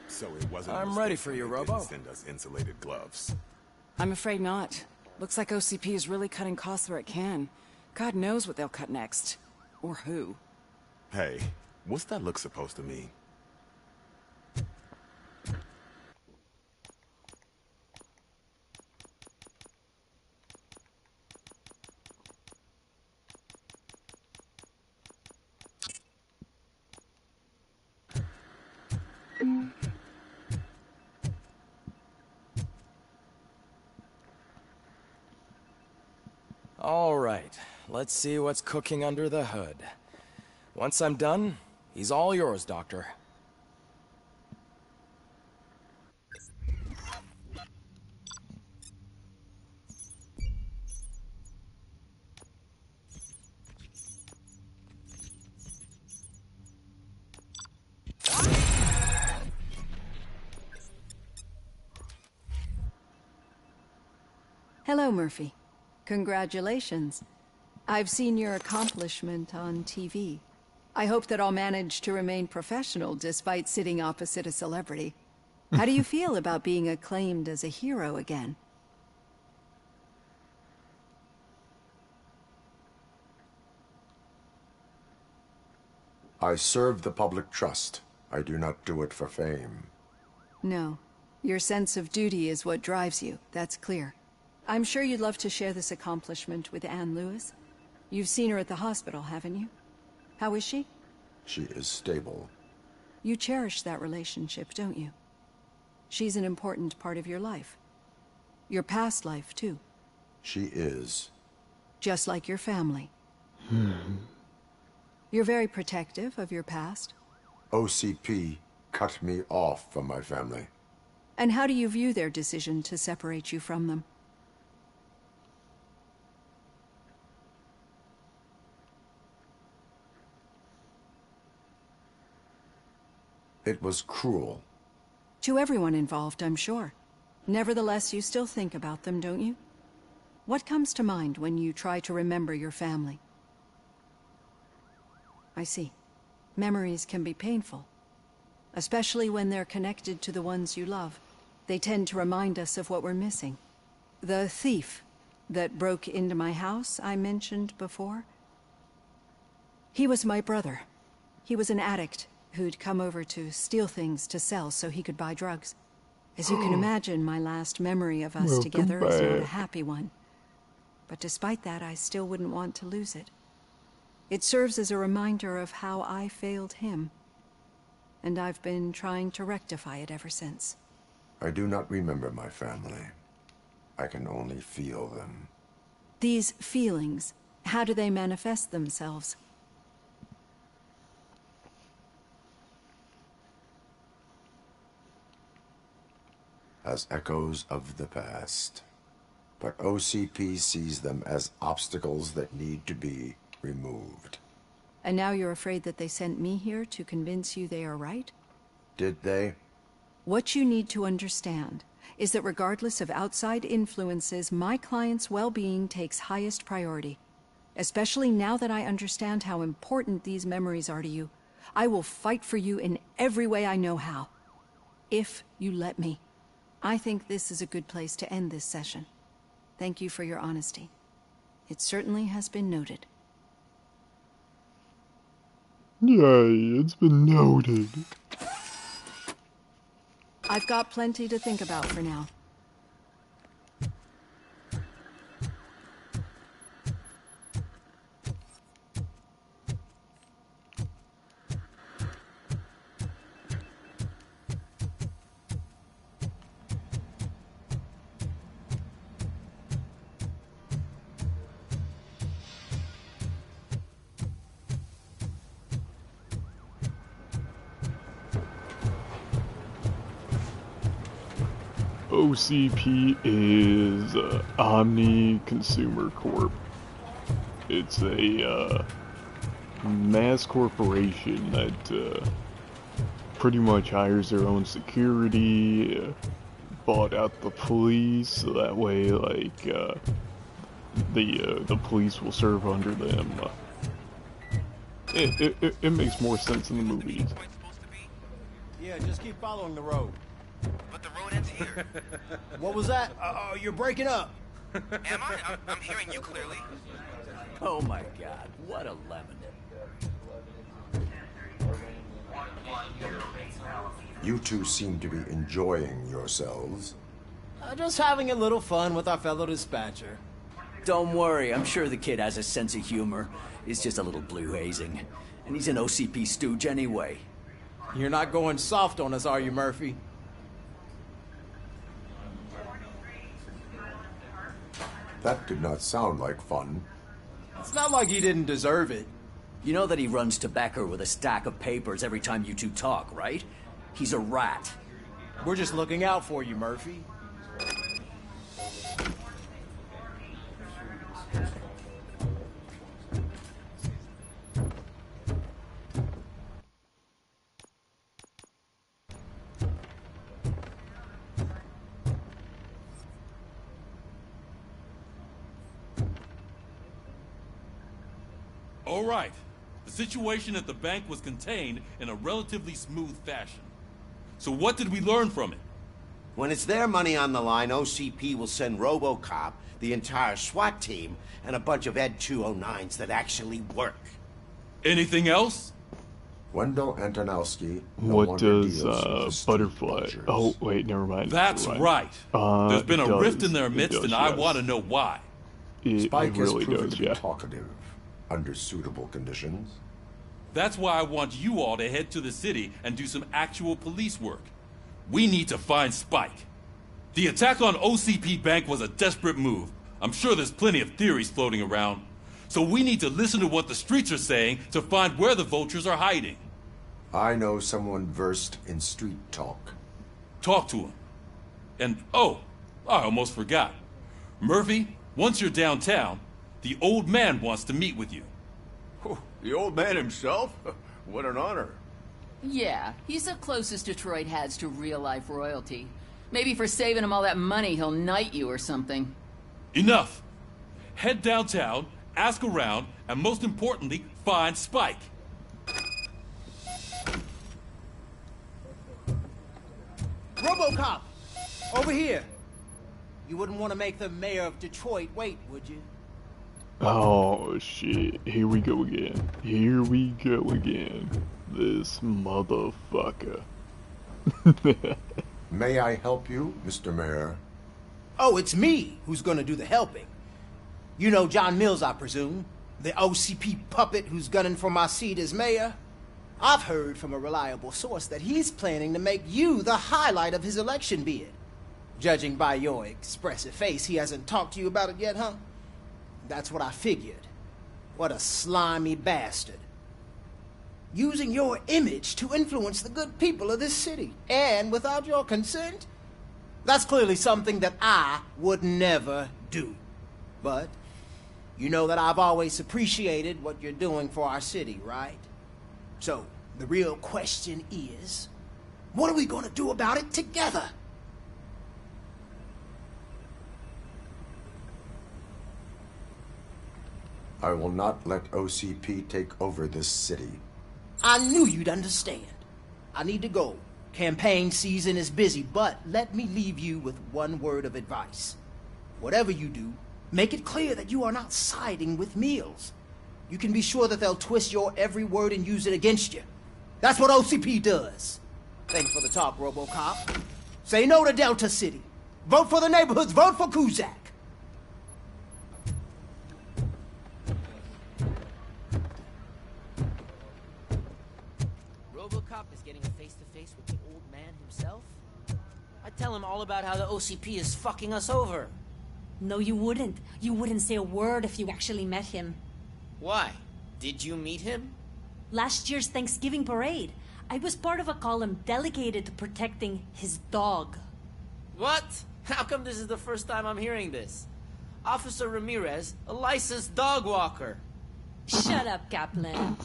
So it wasn't. I'm ready for you, Robo. Send us insulated gloves. I'm afraid not. Looks like OCP is really cutting costs where it can. God knows what they'll cut next. Or who. Hey, what's that look supposed to mean? All right, let's see what's cooking under the hood. Once I'm done, he's all yours, Doctor. Hello, Murphy. Congratulations. I've seen your accomplishment on TV. I hope that I'll manage to remain professional despite sitting opposite a celebrity. How do you feel about being acclaimed as a hero again? I serve the public trust. I do not do it for fame. No. Your sense of duty is what drives you, that's clear. I'm sure you'd love to share this accomplishment with Anne Lewis. You've seen her at the hospital, haven't you? How is she? She is stable. You cherish that relationship, don't you? She's an important part of your life. Your past life, too. She is. Just like your family. You're very protective of your past. OCP cut me off from my family. And how do you view their decision to separate you from them? It was cruel. To everyone involved, I'm sure. Nevertheless, you still think about them, don't you? What comes to mind when you try to remember your family? I see. Memories can be painful. Especially when they're connected to the ones you love. They tend to remind us of what we're missing. The thief that broke into my house I mentioned before. He was my brother. He was an addict who'd come over to steal things to sell so he could buy drugs. As you can imagine, my last memory of us together is not a happy one. But despite that, I still wouldn't want to lose it. It serves as a reminder of how I failed him. And I've been trying to rectify it ever since. I do not remember my family. I can only feel them. These feelings, how do they manifest themselves? As echoes of the past. But OCP sees them as obstacles that need to be removed. And now you're afraid that they sent me here to convince you they are right? Did they? What you need to understand is that regardless of outside influences, my client's well-being takes highest priority. Especially now that I understand how important these memories are to you. I will fight for you in every way I know how. If you let me. I think this is a good place to end this session. Thank you for your honesty. It certainly has been noted. Yay, it's been noted. I've got plenty to think about for now. OCP is Omni Consumer Corp. It's a mass corporation that pretty much hires their own security, bought out the police, so that way, like, the police will serve under them. It makes more sense in the movies. Yeah, just keep following the road. But the road ends here. What was that? Oh, you're breaking up. Am I? I'm hearing you clearly. Oh my god, what a lemon. You two seem to be enjoying yourselves. Just having a little fun with our fellow dispatcher. Don't worry, I'm sure the kid has a sense of humor. It's just a little blue hazing. And he's an OCP stooge anyway. You're not going soft on us, are you, Murphy? That did not sound like fun. It's not like he didn't deserve it. You know that he runs tobacco with a stack of papers every time you two talk, right? He's a rat. We're just looking out for you, Murphy. All right. The situation at the bank was contained in a relatively smooth fashion. So what did we learn from it? When it's their money on the line, OCP will send RoboCop, the entire SWAT team, and a bunch of Ed 209s that actually work. Anything else? Wendell Antonowski no What longer does deals with Butterfly? vultures. Oh wait, never mind. That's never mind. right. There's been it a rift does. in their It midst, does, and I yes. want to know why. It Spike really has proven does, to be yeah. talkative under suitable conditions. That's why I want you all to head to the city and do some actual police work. We need to find Spike. The attack on OCP Bank was a desperate move. I'm sure there's plenty of theories floating around. So we need to listen to what the streets are saying to find where the vultures are hiding. I know someone versed in street talk. Talk to him. And, oh, I almost forgot. Murphy, once you're downtown, the old man wants to meet with you. Oh, the old man himself? What an honor. Yeah, he's the closest Detroit has to real-life royalty. Maybe for saving him all that money, he'll knight you or something. Enough. Head downtown, ask around, and most importantly, find Spike. RoboCop! Over here! You wouldn't want to make the mayor of Detroit wait, would you? Oh shit, here we go again. Here we go again. This motherfucker. May I help you, Mr. Mayor? Oh, it's me who's gonna do the helping. You know John Mills, I presume? The OCP puppet who's gunning for my seat as mayor? I've heard from a reliable source that he's planning to make you the highlight of his election bid. Judging by your expressive face, he hasn't talked to you about it yet, huh? That's what I figured. What a slimy bastard. Using your image to influence the good people of this city, and without your consent? That's clearly something that I would never do. But you know that I've always appreciated what you're doing for our city, right? So, the real question is, what are we gonna do about it together? I will not let OCP take over this city. I knew you'd understand. I need to go. Campaign season is busy, but let me leave you with one word of advice. Whatever you do, make it clear that you are not siding with Mills. You can be sure that they'll twist your every word and use it against you. That's what OCP does. Thanks for the talk, RoboCop. Say no to Delta City. Vote for the neighborhoods. Vote for Kuzak. RoboCop is getting a face-to-face with the old man himself? I'd tell him all about how the OCP is fucking us over. No, you wouldn't. You wouldn't say a word if you actually met him. Why? Did you meet him? Last year's Thanksgiving parade, I was part of a column delegated to protecting his dog. What? How come this is the first time I'm hearing this? Officer Ramirez, a licensed dog walker. Shut up, Kaplan.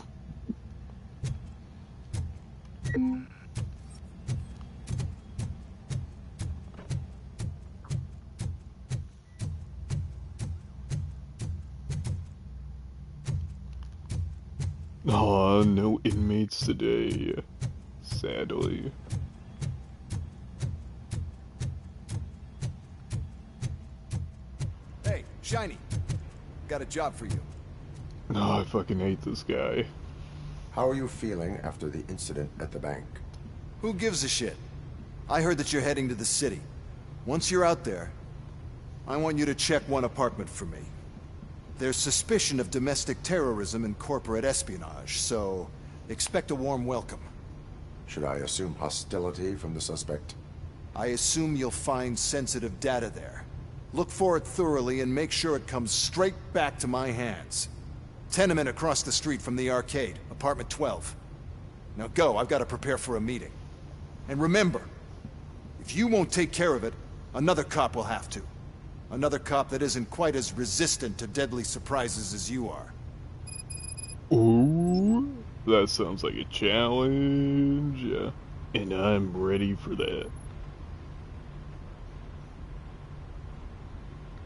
Aw, no inmates today. Sadly. Hey, Shiny. Got a job for you. Oh, I fucking hate this guy. How are you feeling after the incident at the bank? Who gives a shit? I heard that you're heading to the city. Once you're out there, I want you to check one apartment for me. There's suspicion of domestic terrorism and corporate espionage, so expect a warm welcome. Should I assume hostility from the suspect? I assume you'll find sensitive data there. Look for it thoroughly and make sure it comes straight back to my hands. Tenement across the street from the arcade, apartment 12. Now go, I've got to prepare for a meeting. And remember, if you won't take care of it, another cop will have to. Another cop that isn't quite as resistant to deadly surprises as you are. Ooh, that sounds like a challenge. And I'm ready for that.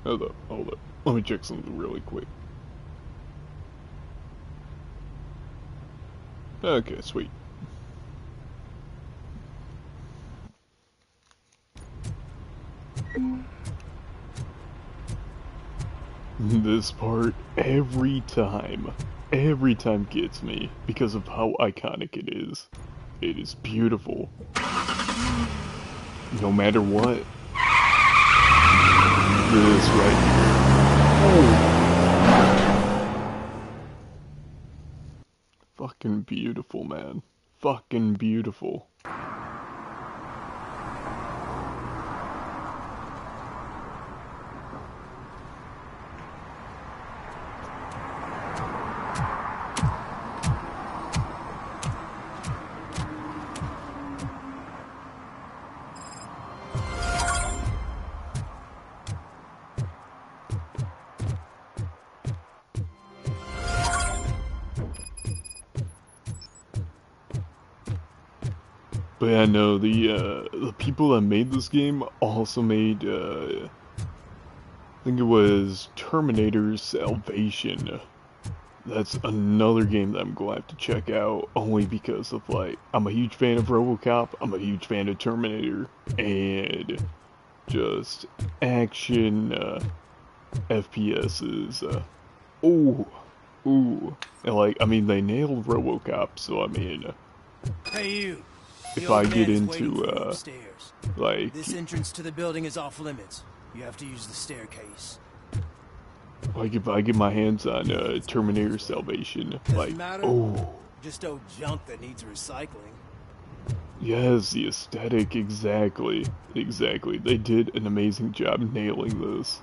Hold up. Let me check something really quick. Okay, sweet. This part, every time gets me because of how iconic it is. It is beautiful. No matter what. This right here. Oh. Fucking beautiful, man. Fucking beautiful. But yeah, no, the people that made this game also made, I think it was Terminator Salvation. That's another game that I'm going to have to check out, only because of, like, I'm a huge fan of RoboCop, I'm a huge fan of Terminator, and just action, FPS's, ooh, and like, I mean, they nailed RoboCop, so I mean, Hey you. if I get into, like... This entrance to the building is off limits. You have to use the staircase. Like, if I get my hands on, Terminator Salvation, like, oh... Just old junk that needs recycling. Yes, the aesthetic, exactly. They did an amazing job nailing this.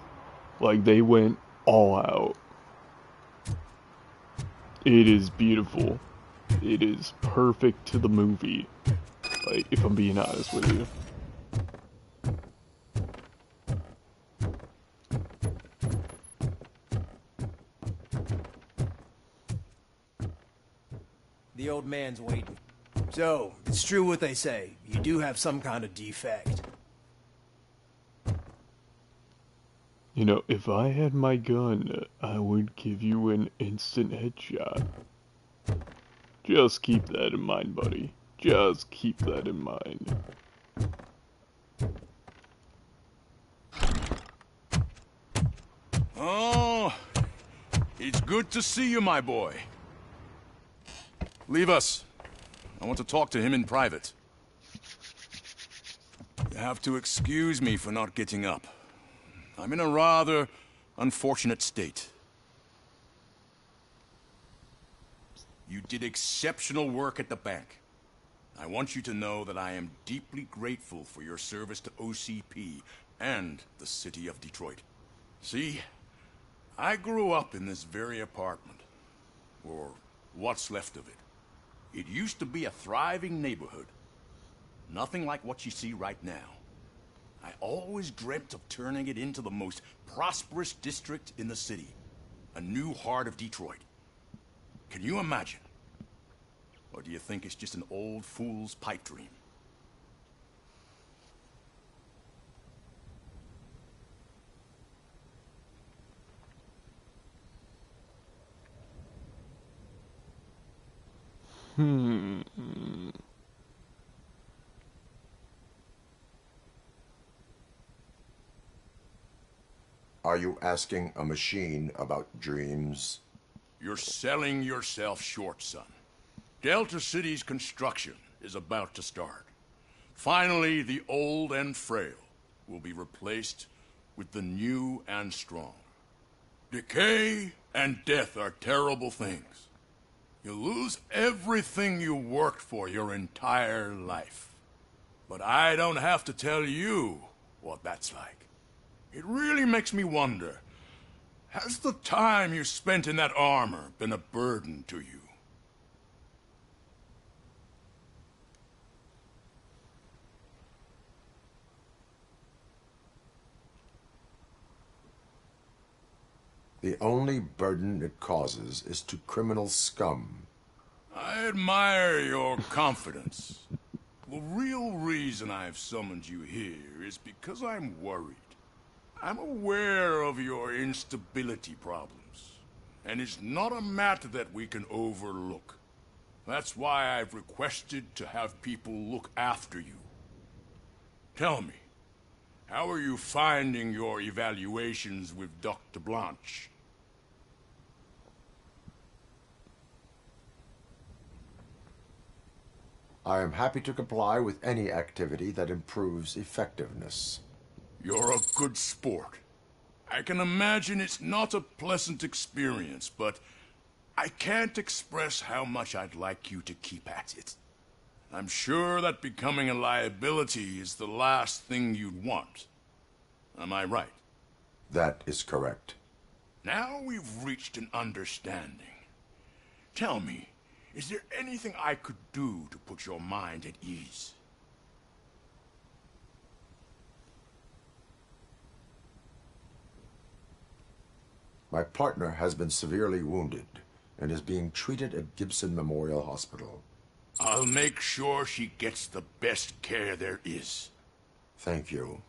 Like, they went all out. It is beautiful. It is perfect to the movie. Like, if I'm being honest with you. The old man's waiting. So, it's true what they say. You do have some kind of defect. You know, if I had my gun, I would give you an instant headshot. Just keep that in mind, buddy. Just keep that in mind. Oh, it's good to see you, my boy. Leave us. I want to talk to him in private. You have to excuse me for not getting up. I'm in a rather unfortunate state. You did exceptional work at the bank. I want you to know that I am deeply grateful for your service to OCP and the city of Detroit. See, I grew up in this very apartment, or what's left of it. It used to be a thriving neighborhood. Nothing like what you see right now. I always dreamt of turning it into the most prosperous district in the city. A new heart of Detroit. Can you imagine? Or do you think it's just an old fool's pipe dream? Are you asking a machine about dreams? You're selling yourself short, son. Delta City's construction is about to start. Finally, the old and frail will be replaced with the new and strong. Decay and death are terrible things. You lose everything you worked for your entire life. But I don't have to tell you what that's like. It really makes me wonder, has the time you spent in that armor been a burden to you? The only burden it causes is to criminal scum. I admire your confidence. The real reason I've summoned you here is because I'm worried. I'm aware of your instability problems, and it's not a matter that we can overlook. That's why I've requested to have people look after you. Tell me, how are you finding your evaluations with Dr. Blanche? I am happy to comply with any activity that improves effectiveness. You're a good sport. I can imagine it's not a pleasant experience, but I can't express how much I'd like you to keep at it. I'm sure that becoming a liability is the last thing you'd want. Am I right? That is correct. Now we've reached an understanding. Tell me, is there anything I could do to put your mind at ease? My partner has been severely wounded and is being treated at Gibson Memorial Hospital. I'll make sure she gets the best care there is. Thank you.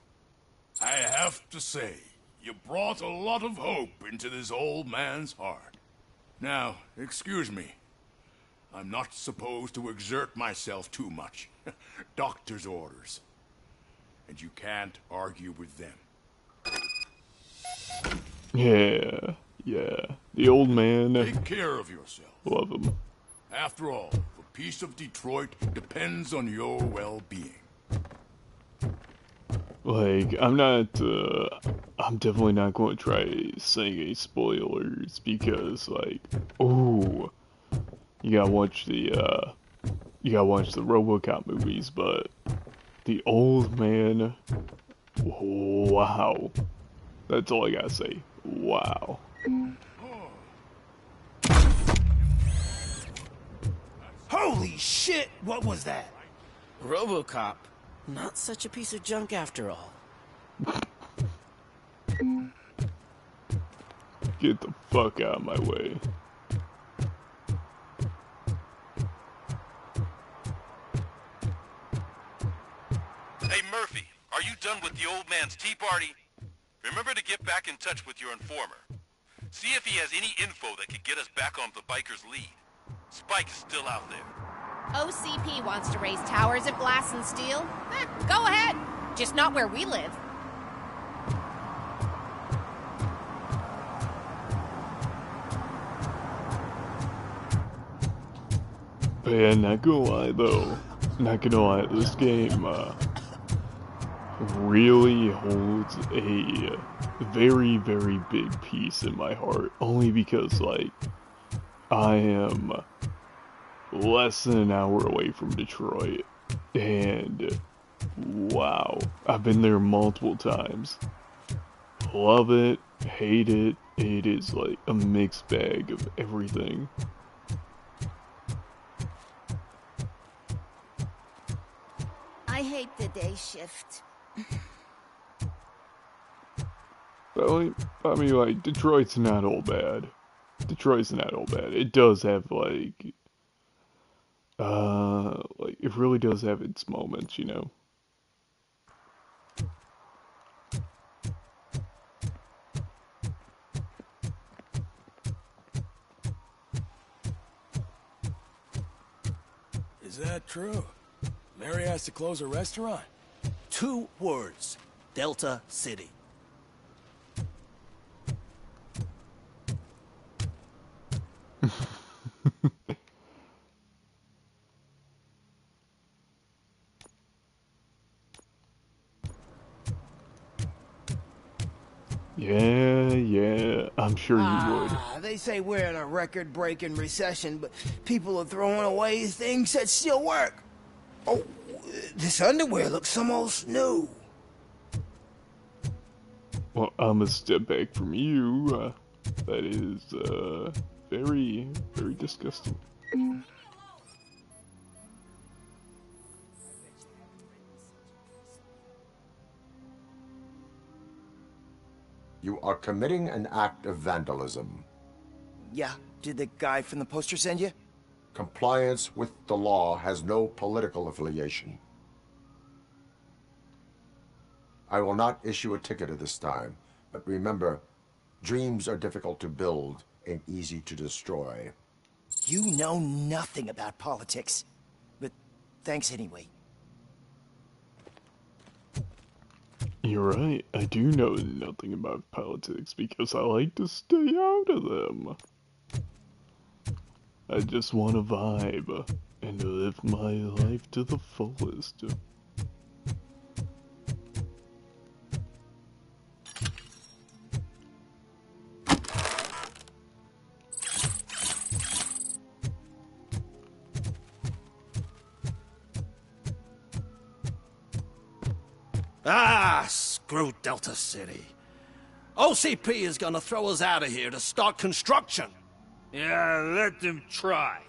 I have to say, you brought a lot of hope into this old man's heart. Now, excuse me. I'm not supposed to exert myself too much. Doctor's orders. And you can't argue with them. Yeah. The old man. Take care of yourself. Love him. After all, the peace of Detroit depends on your well-being. Like, I'm definitely not going to try saying any spoilers because, like, ooh, you gotta watch the RoboCop movies, but the old man, wow. That's all I gotta say. Wow. Holy shit! What was that? RoboCop. Not such a piece of junk after all. Get the fuck out of my way. Hey, Murphy, are you done with the old man's tea party? Remember to get back in touch with your informer. See if he has any info that could get us back on the biker's lead. Spike is still out there. OCP wants to raise towers at Glass and Steel. Go ahead. Just not where we live. Yeah, not gonna lie though. Not gonna lie, this game really holds a very, very big piece in my heart. Only because, like, I am less than an hour away from Detroit. And, wow, I've been there multiple times. Love it, hate it. It is like a mixed bag of everything. I hate the day shift. I mean, like, Detroit's not all bad. Detroit's not all bad. It does have, like, it really does have its moments, you know? Is that true? Mary has to close her restaurant? 2 words. Delta City. Yeah, I'm sure you would. They say we're in a record-breaking recession, but people are throwing away things that still work. Oh, this underwear looks almost new. Well, I'm a step back from you. That is, very, very disgusting. You are committing an act of vandalism. Yeah, did the guy from the poster send you? Compliance with the law has no political affiliation. I will not issue a ticket at this time, but remember, dreams are difficult to build and easy to destroy. You know nothing about politics, but thanks anyway. You're right, I do know nothing about politics because I like to stay out of them. I just want to vibe and live my life to the fullest. Ah, screw Delta City. OCP is gonna throw us out of here to start construction. Yeah, let them try.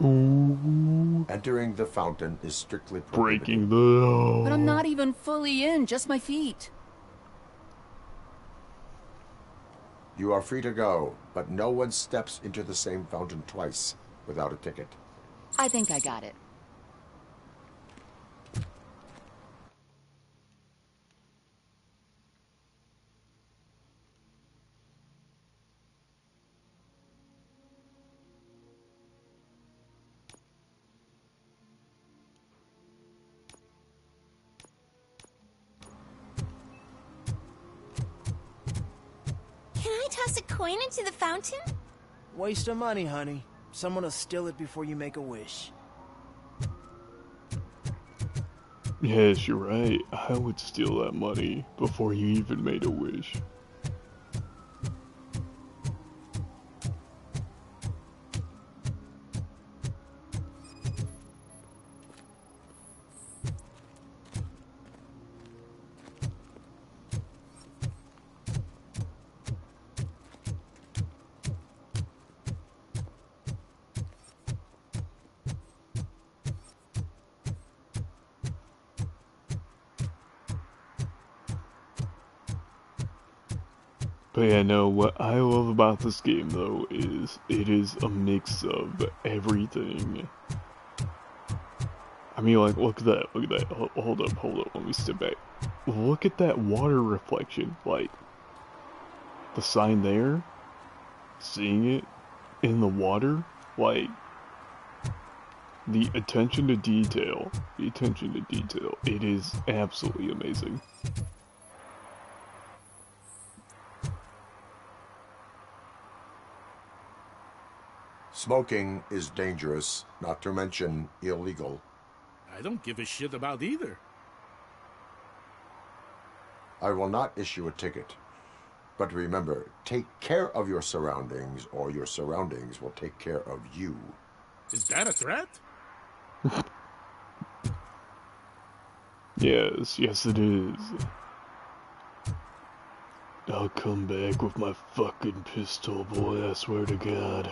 Ooh. Entering the fountain is strictly breaking the law. But I'm not even fully in, just my feet. You are free to go, but no one steps into the same fountain twice without a ticket. I think I got it. Can I toss a coin into the fountain? Waste of money, honey. Someone will steal it before you make a wish. Yes, you're right. I would steal that money before you even made a wish. But yeah, no, what I love about this game, though, is it is a mix of everything. I mean, like, look at that, look at that. Hold up, let me step back. Look at that water reflection, like, the sign there, seeing it in the water, like, the attention to detail, it is absolutely amazing. Smoking is dangerous, not to mention illegal. I don't give a shit about either. I will not issue a ticket. But remember, take care of your surroundings, or your surroundings will take care of you. Is that a threat? Yes, it is. I'll come back with my fucking pistol, boy, I swear to God.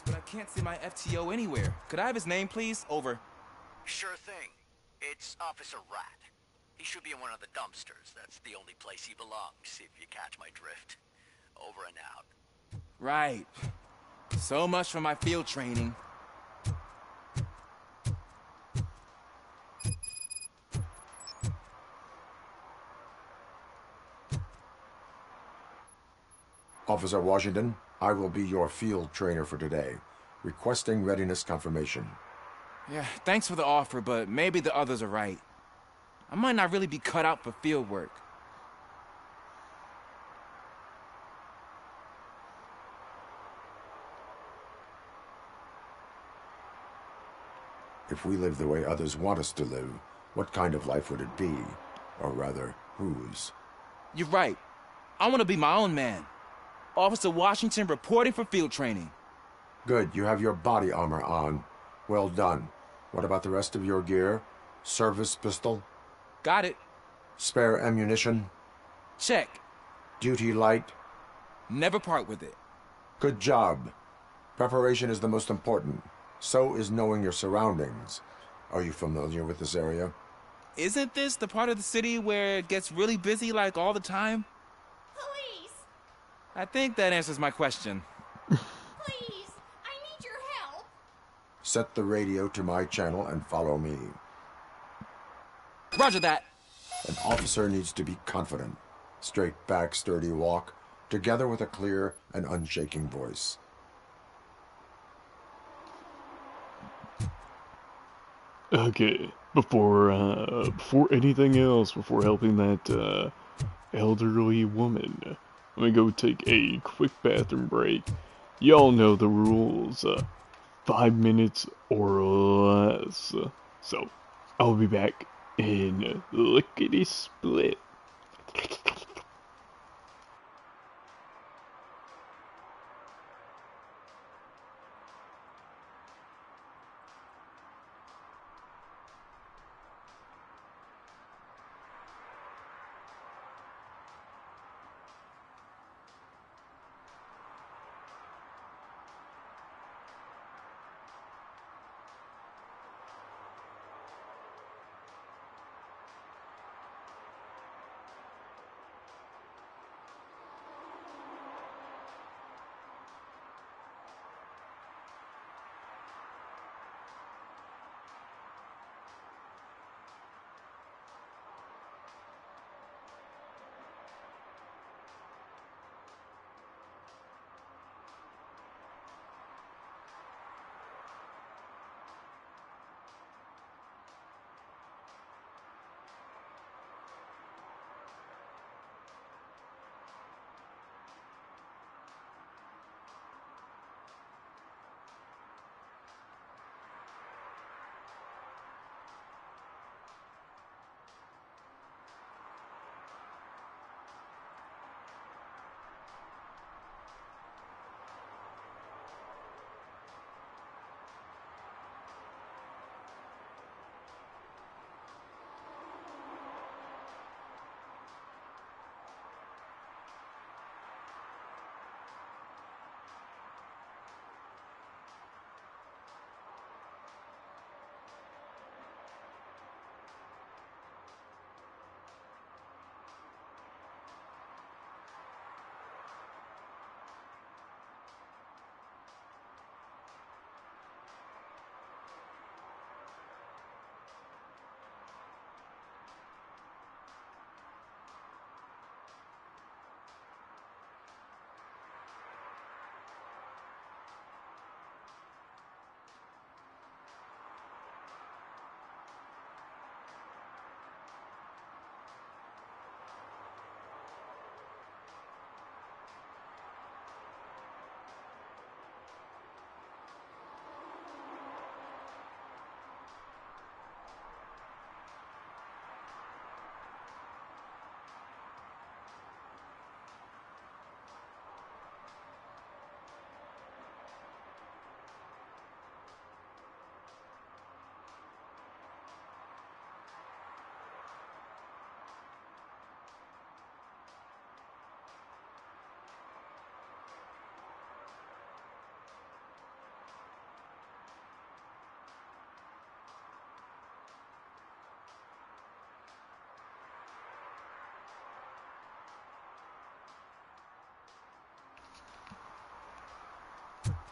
But I can't see my FTO anywhere. Could I have his name, please? Over. Sure thing. It's Officer Rat. He should be in one of the dumpsters. That's the only place he belongs, if you catch my drift. Over and out. Right. So much for my field training. Officer Washington, I will be your field trainer for today. Requesting readiness confirmation. Yeah, thanks for the offer, but maybe the others are right. I might not really be cut out for field work. If we live the way others want us to live, what kind of life would it be? Or rather, whose? You're right. I want to be my own man. Officer Washington reporting for field training. Good, you have your body armor on. Well done. What about the rest of your gear? Service pistol? Got it. Spare ammunition? Check. Duty light? Never part with it. Good job. Preparation is the most important. So is knowing your surroundings. Are you familiar with this area? Isn't this the part of the city where it gets really busy like all the time? Police! I think that answers my question. Please! I need your help! Set the radio to my channel and follow me. Roger that. An officer needs to be confident. Straight back, sturdy walk, together with a clear and unshaking voice. Okay, before anything else, before helping that elderly woman, let me go take a quick bathroom break. Y'all know the rules, 5 minutes or less. So, I'll be back in lickety-split.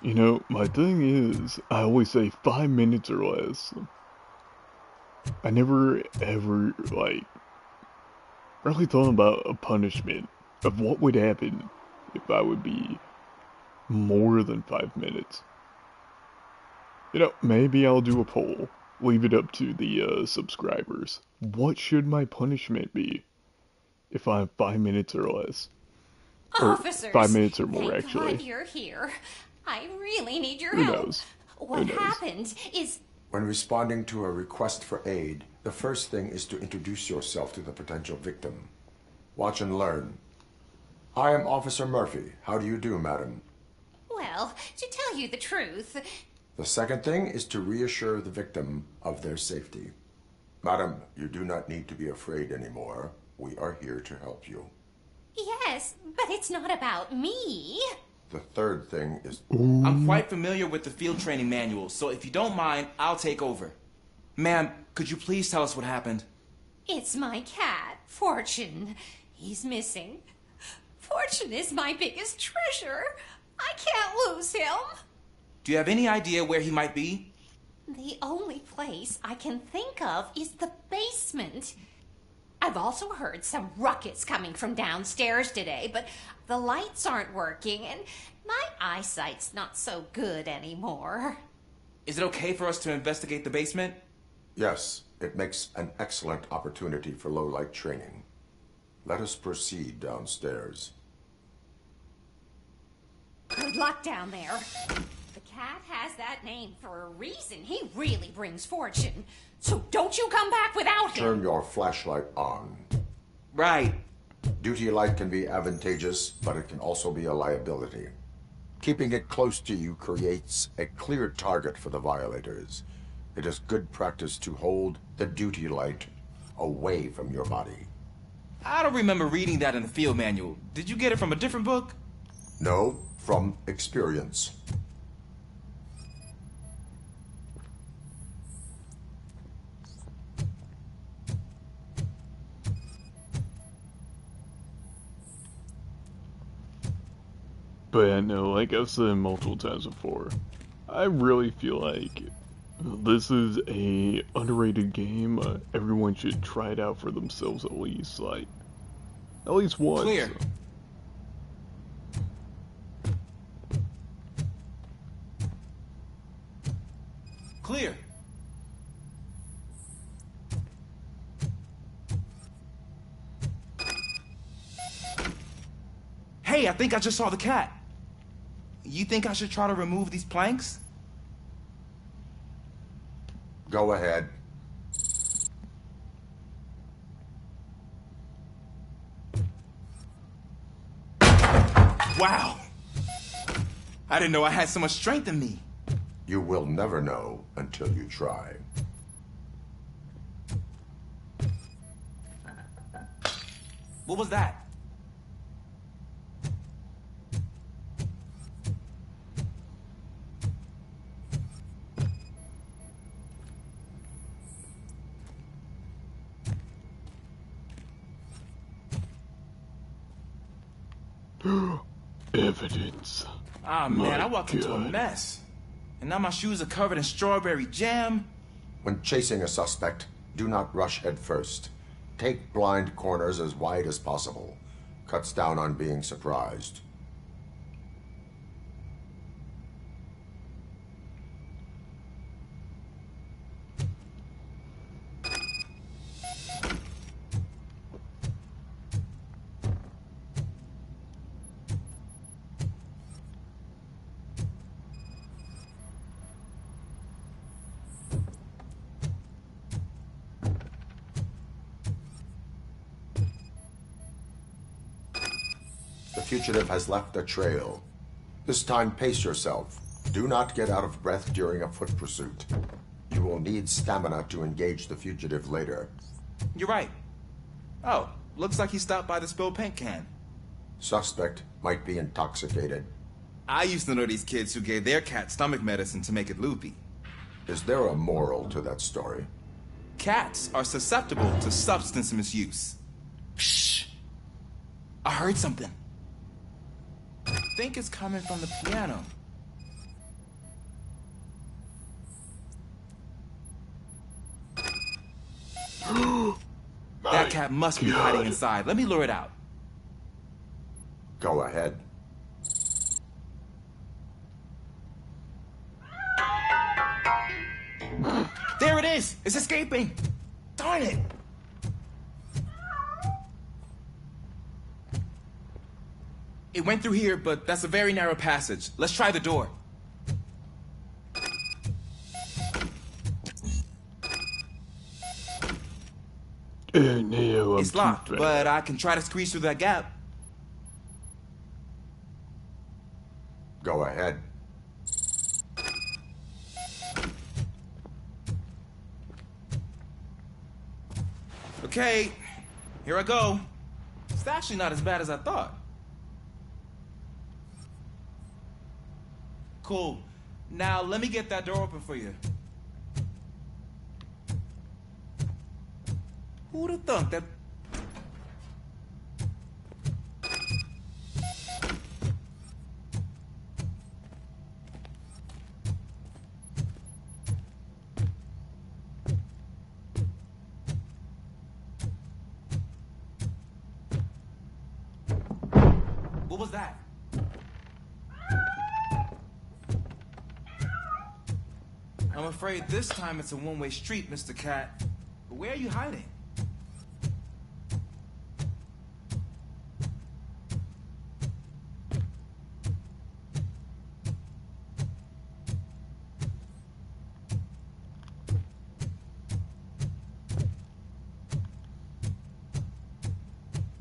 You know, my thing is, I always say 5 minutes or less. I never ever, like, really thought about a punishment of what would happen if I would be more than 5 minutes. You know, maybe I'll do a poll. Leave it up to the subscribers. What should my punishment be if I'm 5 minutes or less? Or Officers, 5 minutes or more, thank actually. God you're here. I really need your Who help. knows? What Who knows? happened is... When responding to a request for aid, the first thing is to introduce yourself to the potential victim. Watch and learn. I am Officer Murphy. How do you do, madam? Well, to tell you the truth... The second thing is to reassure the victim of their safety. Madam, you do not need to be afraid anymore. We are here to help you. Yes, but it's not about me. The third thing is... I'm quite familiar with the field training manual, so if you don't mind, I'll take over. Ma'am, could you please tell us what happened? It's my cat, Fortune. He's missing. Fortune is my biggest treasure. I can't lose him. Do you have any idea where he might be? The only place I can think of is the basement. I've also heard some ruckus coming from downstairs today, but the lights aren't working and my eyesight's not so good anymore. Is it okay for us to investigate the basement? Yes, it makes an excellent opportunity for low-light training. Let us proceed downstairs. Good luck down there. The cat has that name for a reason. He really brings fortune. So don't you come back without him. Turn your flashlight on. Right. Duty light can be advantageous, but it can also be a liability. Keeping it close to you creates a clear target for the violators. It is good practice to hold the duty light away from your body. I don't remember reading that in the field manual. Did you get it from a different book? No, from experience. But no, like I've said multiple times before, I really feel like this is a underrated game. Everyone should try it out for themselves at least, like, at least once. Clear. Clear. Hey, I think I just saw the cat. You think I should try to remove these planks? Go ahead. Wow. I didn't know I had so much strength in me. You will never know until you try. What was that? Evidence. Ah, man, I walked into a mess. And now my shoes are covered in strawberry jam. When chasing a suspect, do not rush head first. Take blind corners as wide as possible. Cuts down on being surprised. The fugitive has left a trail. This time, pace yourself. Do not get out of breath during a foot pursuit. You will need stamina to engage the fugitive later. You're right. Oh, looks like he stopped by the spilled paint can. Suspect might be intoxicated. I used to know these kids who gave their cat stomach medicine to make it loopy. Is there a moral to that story? Cats are susceptible to substance misuse. Shh. I heard something. I think it's coming from the piano. That cat must be hiding inside. Let me lure it out. Go ahead. There it is! It's escaping! Darn it! It went through here, but that's a very narrow passage. Let's try the door. It's locked, but I can try to squeeze through that gap. Go ahead. Okay, here I go. It's actually not as bad as I thought. Cool. Now let me get that door open for you. Who'd have thunk that? What was that? I'm afraid this time it's a one-way street, Mr. Cat. But where are you hiding?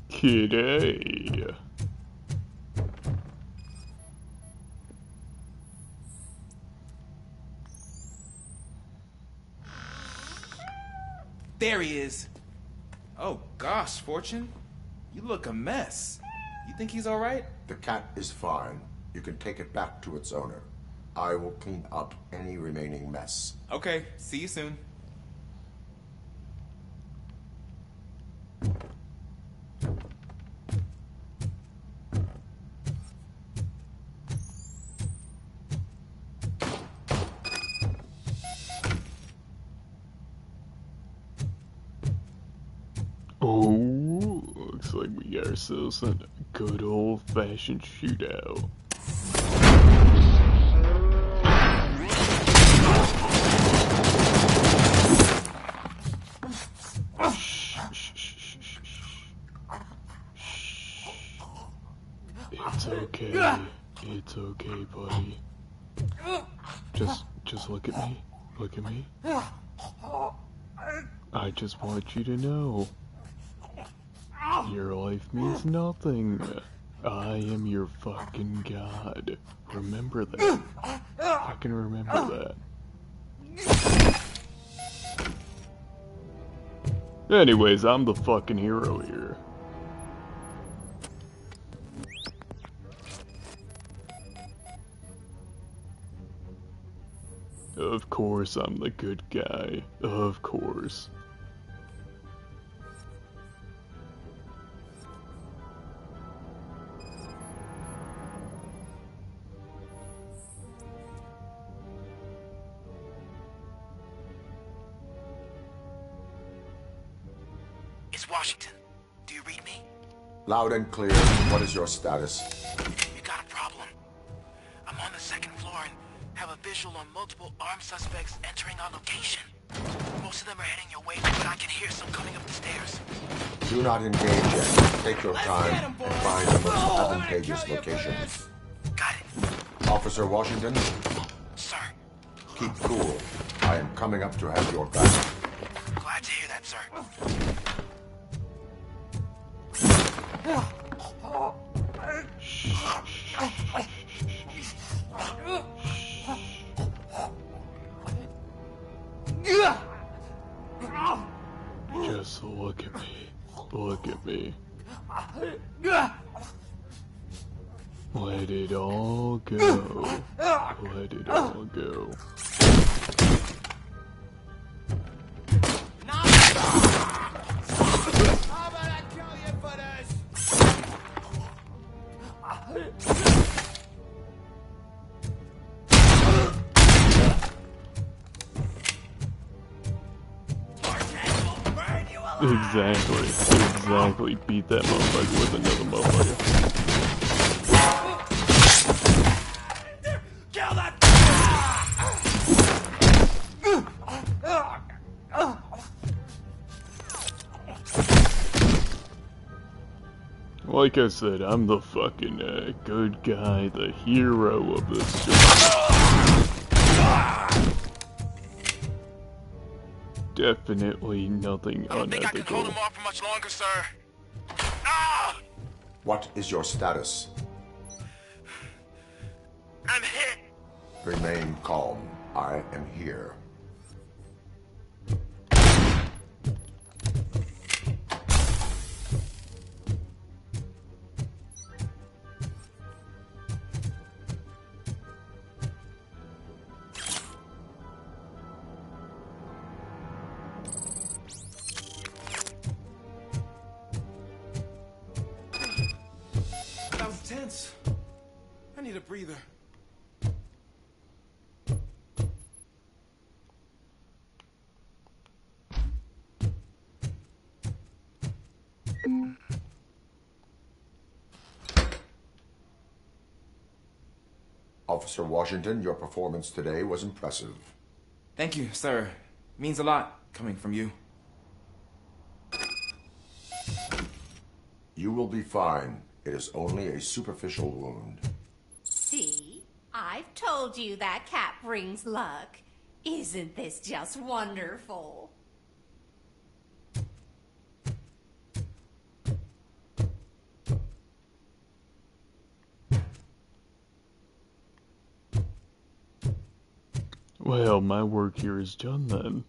Kitty. There he is. Oh gosh, Fortune. You look a mess. You think he's all right? The cat is fine. You can take it back to its owner. I will clean up any remaining mess. Okay, see you soon. Oh, looks like we got ourselves a good old-fashioned shootout. It's okay. It's okay, buddy. Just look at me. Look at me. I just want you to know. Your life means nothing. I am your fucking god. Remember that. Fucking remember that. Anyways, I'm the fucking hero here. Of course I'm the good guy. Of course. It's Washington. Do you read me? Loud and clear. What is your status? You got a problem. I'm on the second floor and have a visual on multiple armed suspects entering our location. Most of them are heading your way, but I can hear some coming up the stairs. Do not engage yet. Take your time and find the most advantageous location. Got it. Officer Washington? Sir. Keep cool. I am coming up to have your back. Glad to hear that, sir. Just look at me. Look at me. Let it all go. Let it all go. How about I kill you for this? Exactly. Beat that motherfucker with another motherfucker. Kill that! Like I said, I'm the fucking good guy, the hero of this story. Definitely nothing unethical. I don't think I can hold him off for much longer, sir. What is your status? I'm hit. Remain calm. I am here. That was tense. I need a breather. Officer Washington, your performance today was impressive. Thank you, sir. Means a lot coming from you. You will be fine. It is only a superficial wound. See? I've told you that cap brings luck. Isn't this just wonderful? Well, my work here is done then.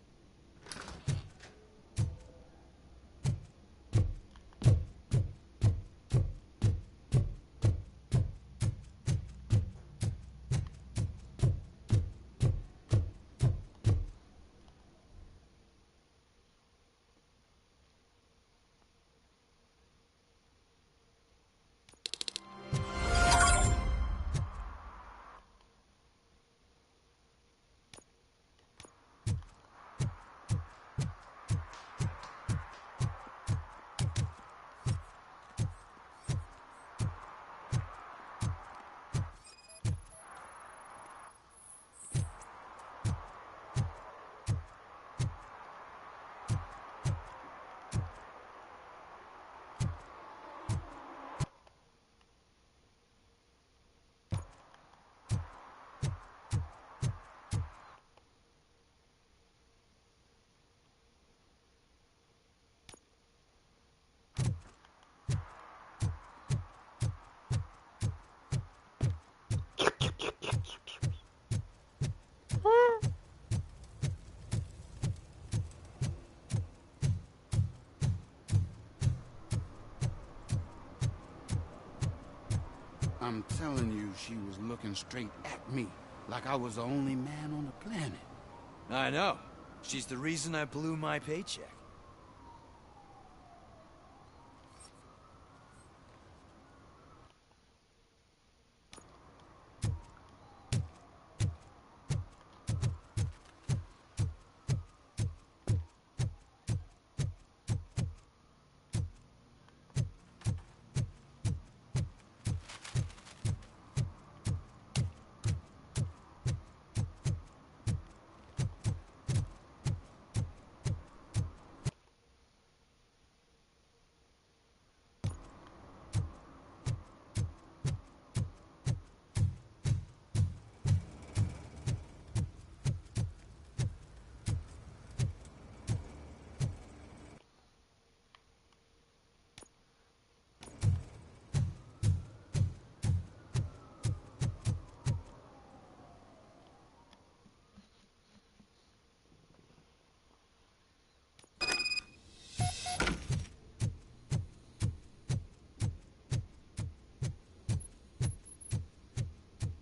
I'm telling you, she was looking straight at me, like I was the only man on the planet. I know. She's the reason I blew my paycheck.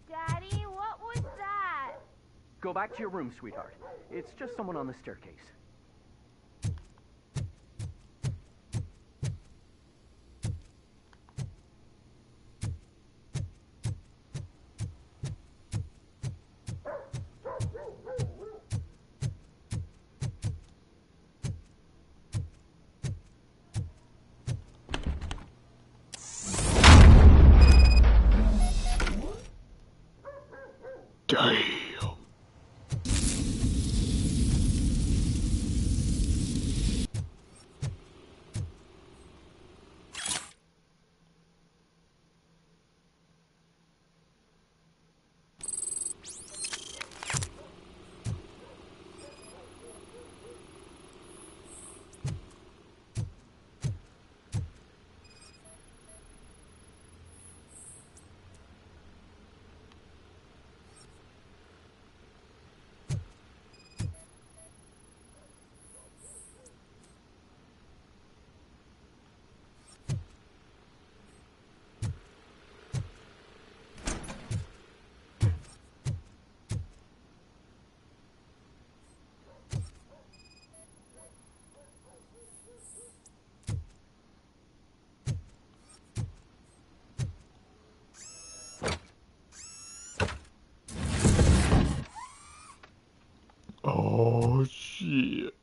Daddy, what was that? Go back to your room, sweetheart. It's just someone on the staircase. Shit.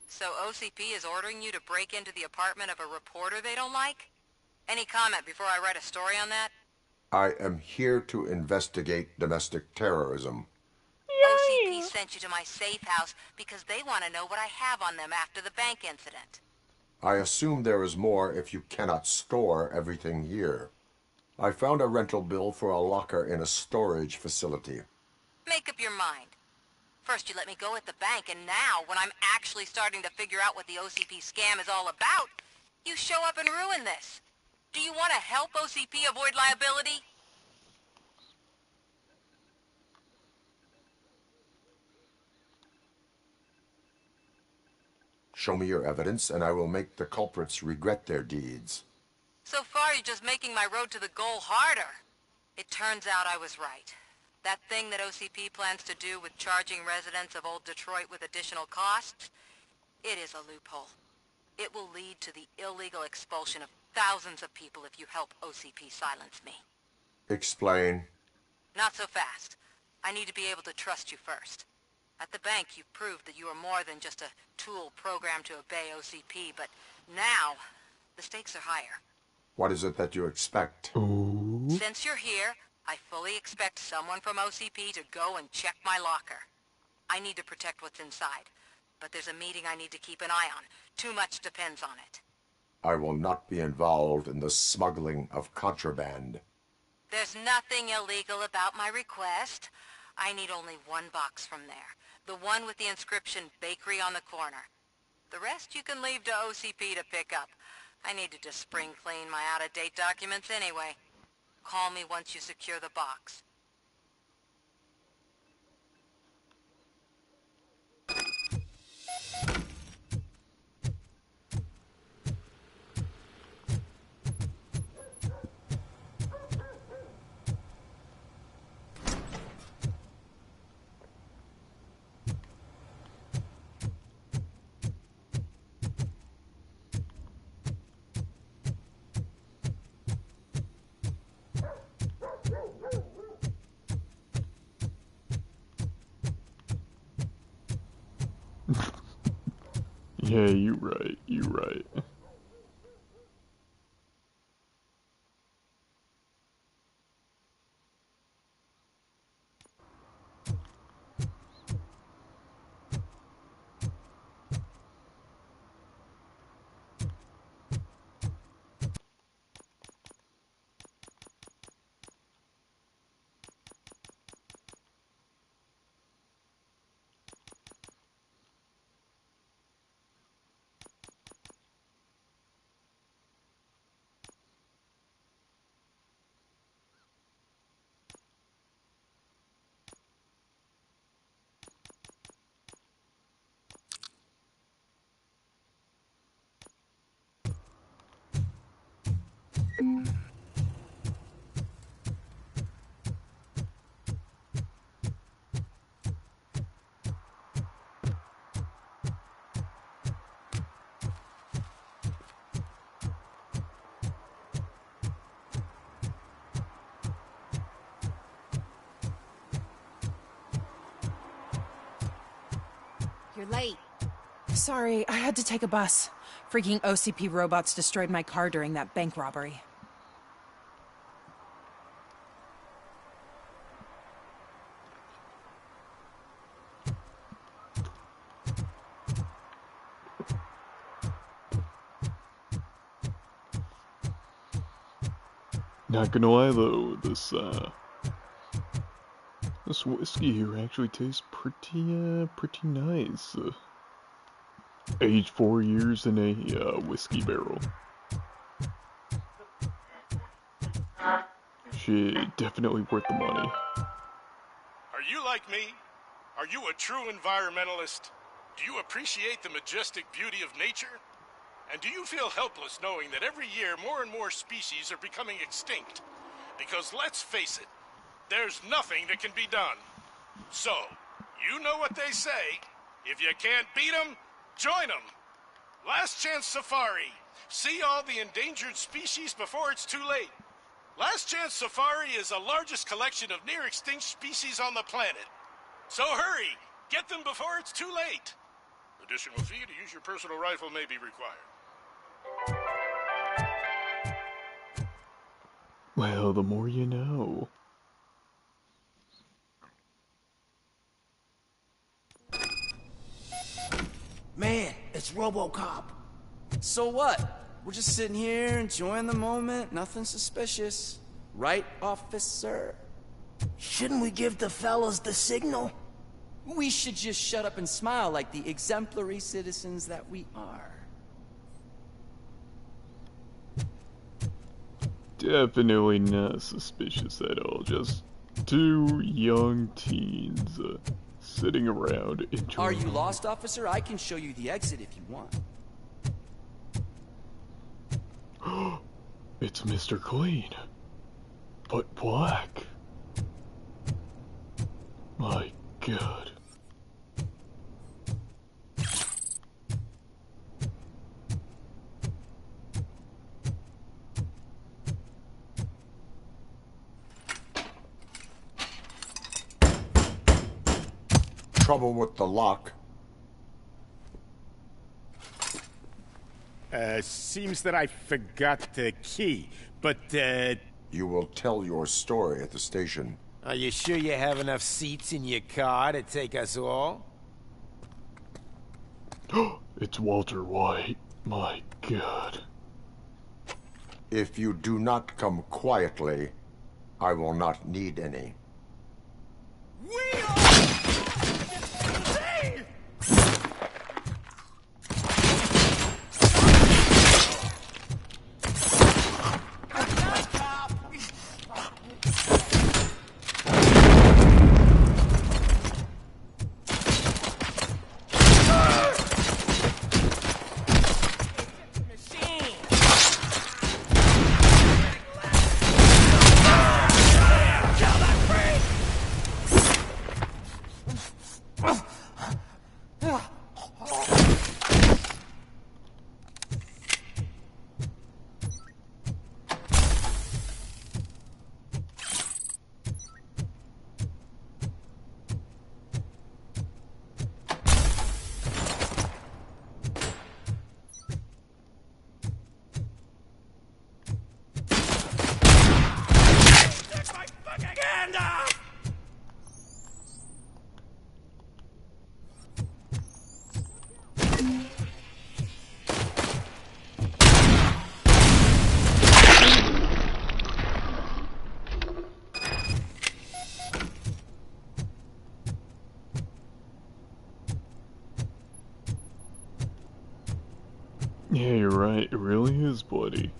So OCP is ordering you to break into the apartment of a reporter they don't like? Any comment before I write a story on that? I am here to investigate domestic terrorism. OCP sent you to my safe house because they want to know what I have on them after the bank incident. I assume there is more if you cannot store everything here. I found a rental bill for a locker in a storage facility. Make up your mind. First you let me go at the bank, and now, when I'm actually starting to figure out what the OCP scam is all about, you show up and ruin this. Do you want to help OCP avoid liability? Show me your evidence, and I will make the culprits regret their deeds. So far, you're just making my road to the goal harder. It turns out I was right. That thing that OCP plans to do with charging residents of Old Detroit with additional costs, it is a loophole. It will lead to the illegal expulsion of thousands of people if you help OCP silence me. Explain. Not so fast. I need to be able to trust you first. At the bank, you've proved that you are more than just a tool programmed to obey OCP, but now, the stakes are higher. What is it that you expect? Since you're here, I fully expect someone from OCP to go and check my locker. I need to protect what's inside, but there's a meeting I need to keep an eye on. Too much depends on it. I will not be involved in the smuggling of contraband. There's nothing illegal about my request. I need only one box from there. The one with the inscription Bakery on the corner. The rest you can leave to OCP to pick up. I needed to spring clean my out-of-date documents anyway. Call me once you secure the box. Yeah, you right, you right. You're late. Sorry, I had to take a bus. Freaking OCP robots destroyed my car during that bank robbery. Not gonna lie though, this whiskey here actually tastes pretty nice. Aged 4 years in a whiskey barrel. shit, definitely worth the money. Are you like me? Are you a true environmentalist? Do you appreciate the majestic beauty of nature? And do you feel helpless knowing that every year more and more species are becoming extinct? Because let's face it, there's nothing that can be done. So, you know what they say. If you can't beat 'em, join 'em. Last Chance Safari. See all the endangered species before it's too late. Last Chance Safari is the largest collection of near-extinct species on the planet. So hurry, get them before it's too late. Additional fee to use your personal rifle may be required. Well, the more you know. Man, it's RoboCop. So what? We're just sitting here enjoying the moment, nothing suspicious. Right, officer? Shouldn't we give the fellas the signal? We should just shut up and smile like the exemplary citizens that we are. Definitely not suspicious at all. Just two young teens sitting around enjoying. Are you lost, officer? I can show you the exit if you want. It's Mr. Clean, but black. My God. Trouble with the lock. Seems that I forgot the key, but, You will tell your story at the station. Are you sure you have enough seats in your car to take us all? It's Walter White. My God. If you do not come quietly, I will not need any. Yeah, you're right. It really is bloody.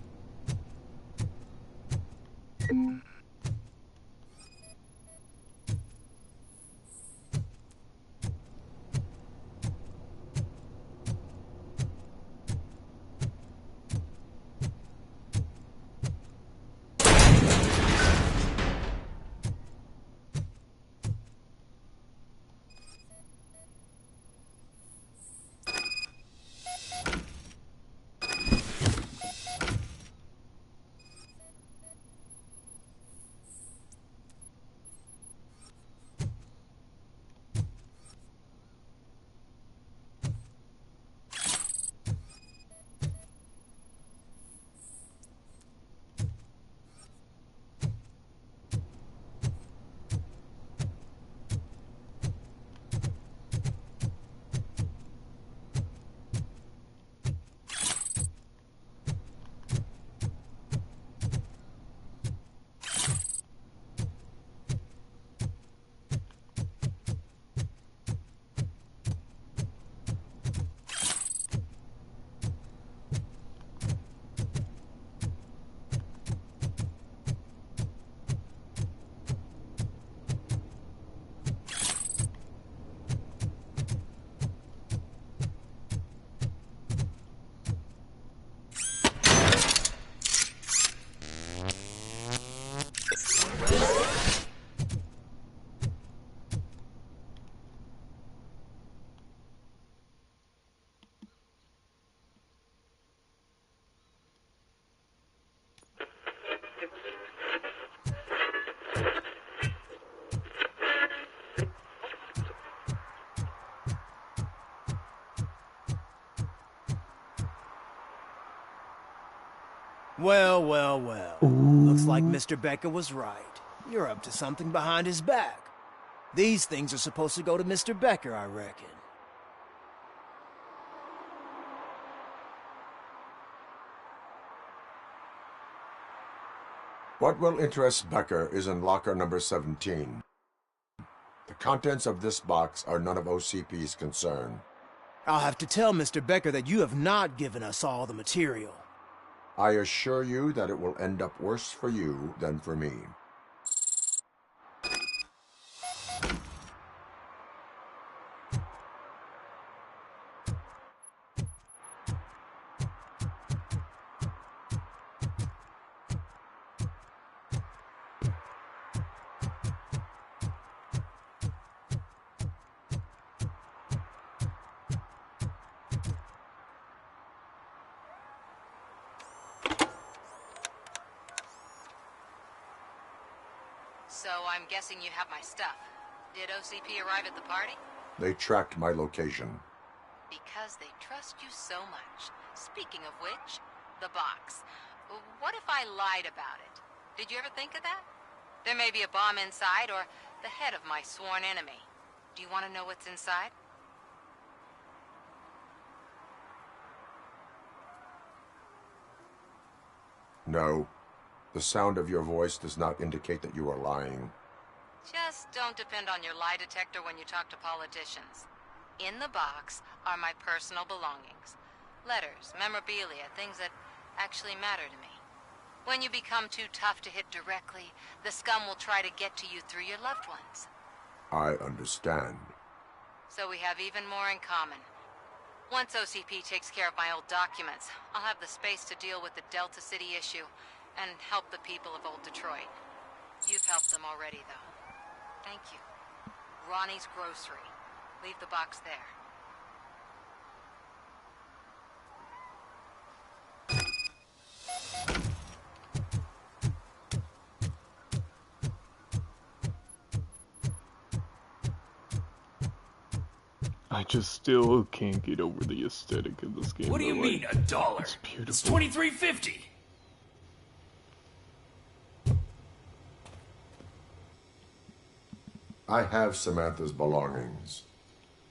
Well, well, well. Looks like Mr. Becker was right. You're up to something behind his back. These things are supposed to go to Mr. Becker, I reckon. What will interest Becker is in locker number 17. The contents of this box are none of OCP's concern. I'll have to tell Mr. Becker that you have not given us all the material. I assure you that it will end up worse for you than for me. So I'm guessing you have my stuff. Did OCP arrive at the party? They tracked my location. Because they trust you so much. Speaking of which, the box. What if I lied about it? Did you ever think of that? There may be a bomb inside or the head of my sworn enemy. Do you want to know what's inside? No. The sound of your voice does not indicate that you are lying. Just don't depend on your lie detector when you talk to politicians. In the box are my personal belongings. Letters, memorabilia, things that actually matter to me. When you become too tough to hit directly, the scum will try to get to you through your loved ones. I understand. So we have even more in common. Once OCP takes care of my old documents, I'll have the space to deal with the Delta City issue and help the people of Old Detroit. You've helped them already, though. Thank you. Ronnie's Grocery. Leave the box there. I just still can't get over the aesthetic of this game. What do you mean, $1? It's beautiful. It's $23.50. I have Samantha's belongings.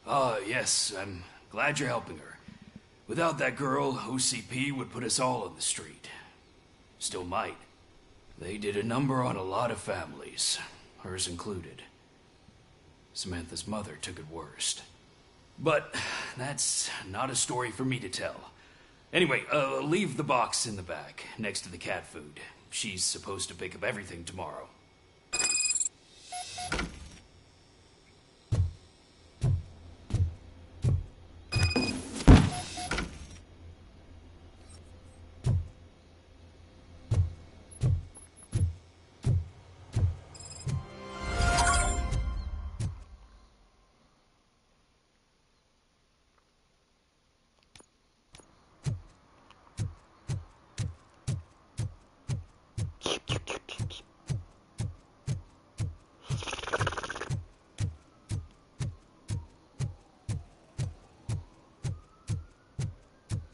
Yes, I'm glad you're helping her. Without that girl, OCP would put us all on the street. Still might. They did a number on a lot of families, hers included. Samantha's mother took it worst. But that's not a story for me to tell. Anyway, leave the box in the back, next to the cat food. She's supposed to pick up everything tomorrow.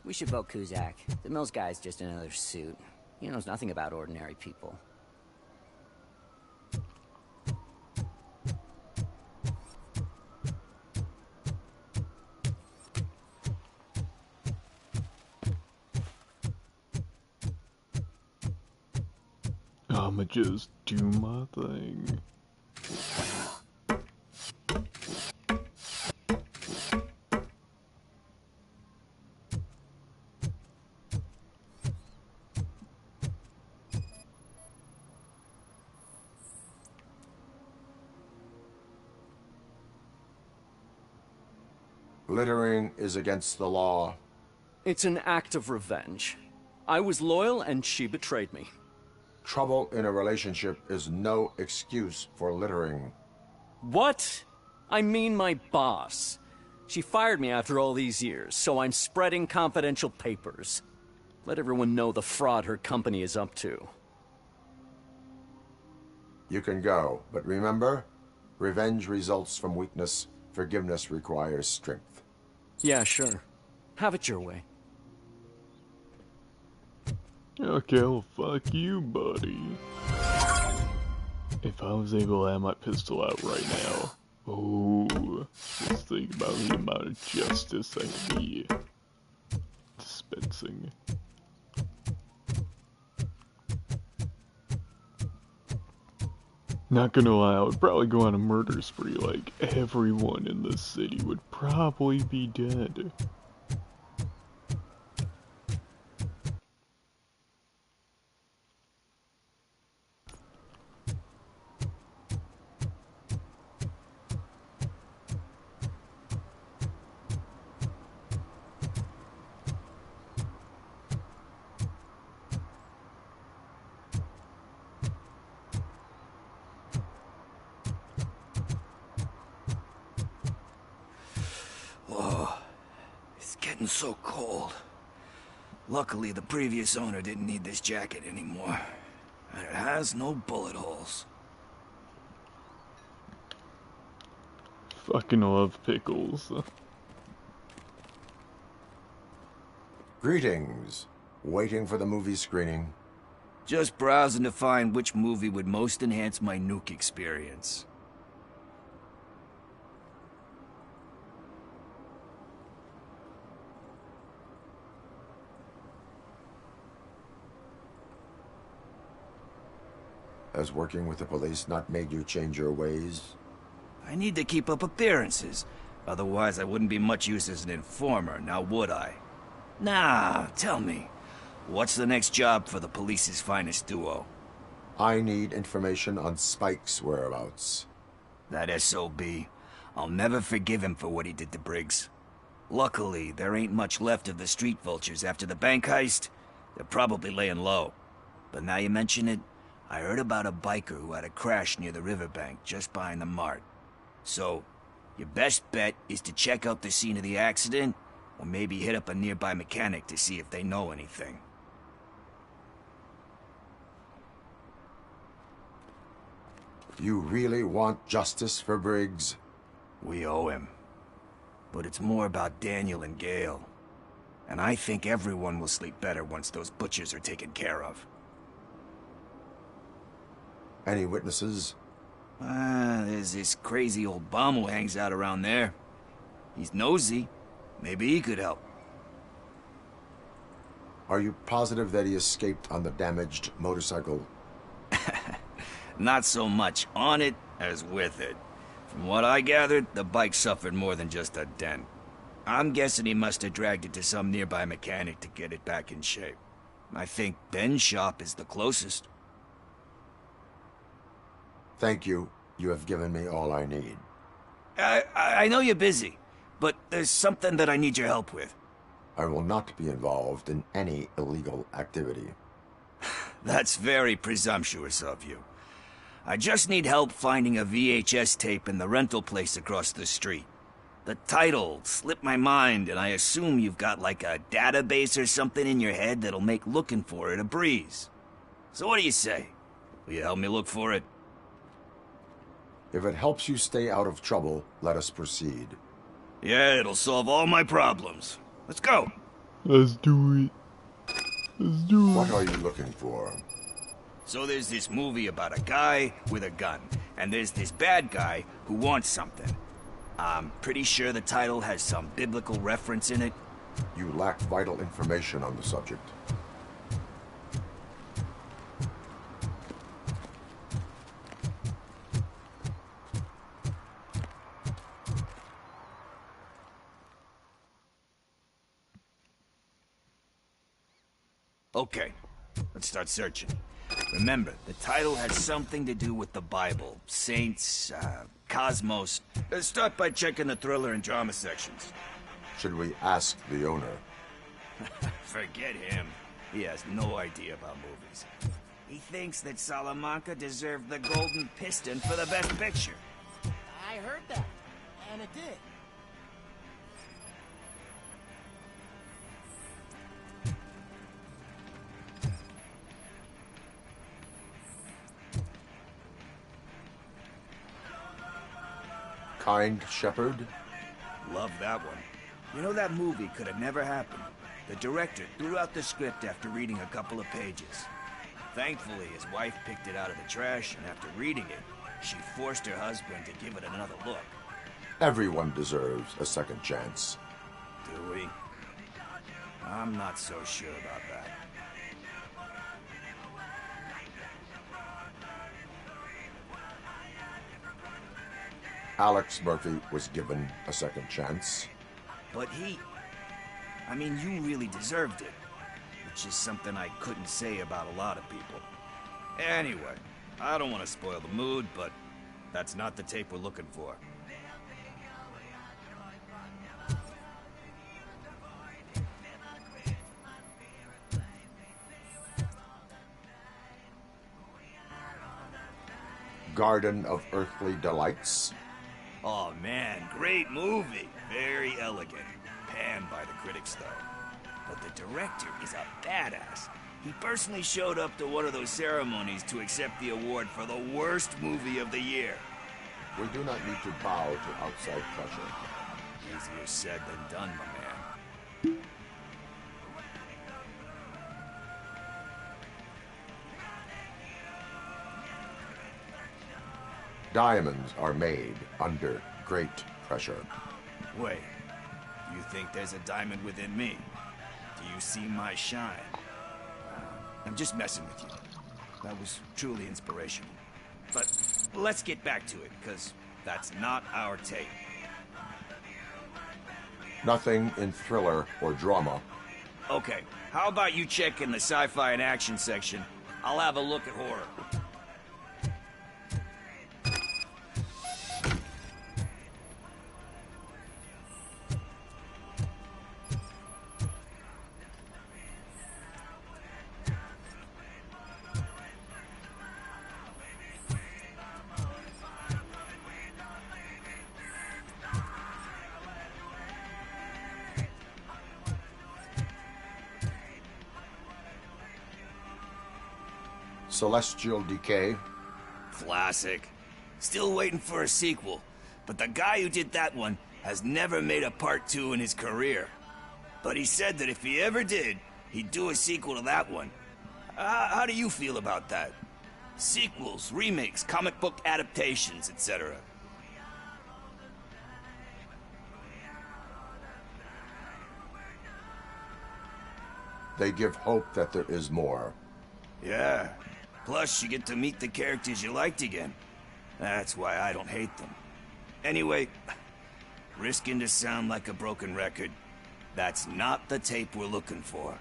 We should vote Kuzak. The Mills guy's just another suit. He knows nothing about ordinary people. I'ma just do my thing. Littering is against the law. It's an act of revenge. I was loyal and she betrayed me. Trouble in a relationship is no excuse for littering. What? I mean my boss. She fired me after all these years, so I'm spreading confidential papers. Let everyone know the fraud her company is up to. You can go, but remember, revenge results from weakness. Forgiveness requires strength. Yeah, sure. Have it your way. Okay, well, fuck you, buddy. If I was able to have my pistol out right now, oh, just think about the amount of justice I could be dispensing. Not gonna lie, I would probably go on a murder spree, like, everyone in this city would probably be dead. Whoa, it's getting so cold. Luckily, the previous owner didn't need this jacket anymore. And it has no bullet holes. Fucking love pickles. Greetings. Waiting for the movie screening. Just browsing to find which movie would most enhance my nuke experience. Has working with the police not made you change your ways? I need to keep up appearances. Otherwise, I wouldn't be much use as an informer, now would I? Nah, tell me. What's the next job for the police's finest duo? I need information on Spike's whereabouts. That SOB. I'll never forgive him for what he did to Briggs. Luckily, there ain't much left of the street vultures after the bank heist. They're probably laying low. But now you mention it, I heard about a biker who had a crash near the riverbank just behind the mart. So, your best bet is to check out the scene of the accident, or maybe hit up a nearby mechanic to see if they know anything. You really want justice for Briggs? We owe him. But it's more about Daniel and Gale. And I think everyone will sleep better once those butchers are taken care of. Any witnesses? There's this crazy old bum who hangs out around there. He's nosy. Maybe he could help. Are you positive that he escaped on the damaged motorcycle? Not so much on it as with it. From what I gathered, the bike suffered more than just a dent. I'm guessing he must have dragged it to some nearby mechanic to get it back in shape. I think Ben's shop is the closest. Thank you. You have given me all I need. I know you're busy, but there's something that I need your help with. I will not be involved in any illegal activity. That's very presumptuous of you. I just need help finding a VHS tape in the rental place across the street. The title slipped my mind, and I assume you've got like a database or something in your head that'll make looking for it a breeze. So what do you say? Will you help me look for it? If it helps you stay out of trouble, let us proceed. Yeah, it'll solve all my problems. Let's go. Let's do it. Let's do it. What are you looking for? So there's this movie about a guy with a gun, and there's this bad guy who wants something. I'm pretty sure the title has some biblical reference in it. You lack vital information on the subject. Okay, let's start searching. Remember, the title has something to do with the Bible, saints, cosmos. Start by checking the thriller and drama sections. Should we ask the owner? Forget him. He has no idea about movies. He thinks that Salamanca deserved the Golden Piston for the best picture. I heard that, and it did. kind shepherd? Love that one. You know, that movie could have never happened. The director threw out the script after reading a couple of pages. Thankfully, his wife picked it out of the trash, and after reading it, she forced her husband to give it another look. Everyone deserves a second chance. Do we? I'm not so sure about that. Alex Murphy was given a second chance. But I mean, you really deserved it. Which is something I couldn't say about a lot of people. Anyway, I don't want to spoil the mood, but that's not the tape we're looking for. Garden of Earthly Delights. Oh man, great movie. Very elegant. Panned by the critics, though. But the director is a badass. He personally showed up to one of those ceremonies to accept the award for the worst movie of the year. We do not need to bow to outside pressure. Easier said than done, my man. Diamonds are made under great pressure. Wait, you think there's a diamond within me? Do you see my shine? I'm just messing with you. That was truly inspirational. But let's get back to it, because that's not our tape. Nothing in thriller or drama. Okay, how about you check in the sci-fi and action section? I'll have a look at horror. Celestial Decay. Classic. Still waiting for a sequel, but the guy who did that one has never made a part 2 in his career. But he said that if he ever did, he'd do a sequel to that one. How do you feel about that? Sequels, remakes, comic book adaptations, etc. They give hope that there is more. Yeah. Plus, you get to meet the characters you liked again. That's why I don't hate them. Anyway, risking to sound like a broken record, that's not the tape we're looking for.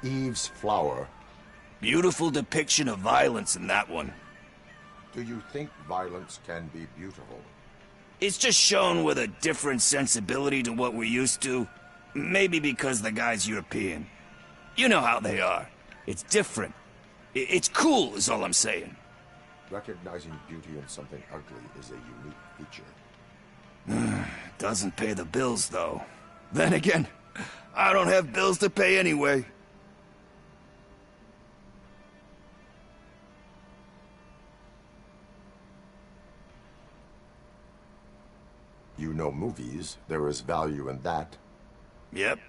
Eve's Flower. Beautiful depiction of violence in that one. Do you think violence can be beautiful? It's just shown with a different sensibility to what we're used to. Maybe because the guy's European. You know how they are. It's different. It's cool, is all I'm saying. Recognizing beauty in something ugly is a unique feature. Doesn't pay the bills, though. Then again, I don't have bills to pay anyway. You know movies. There is value in that. Yep.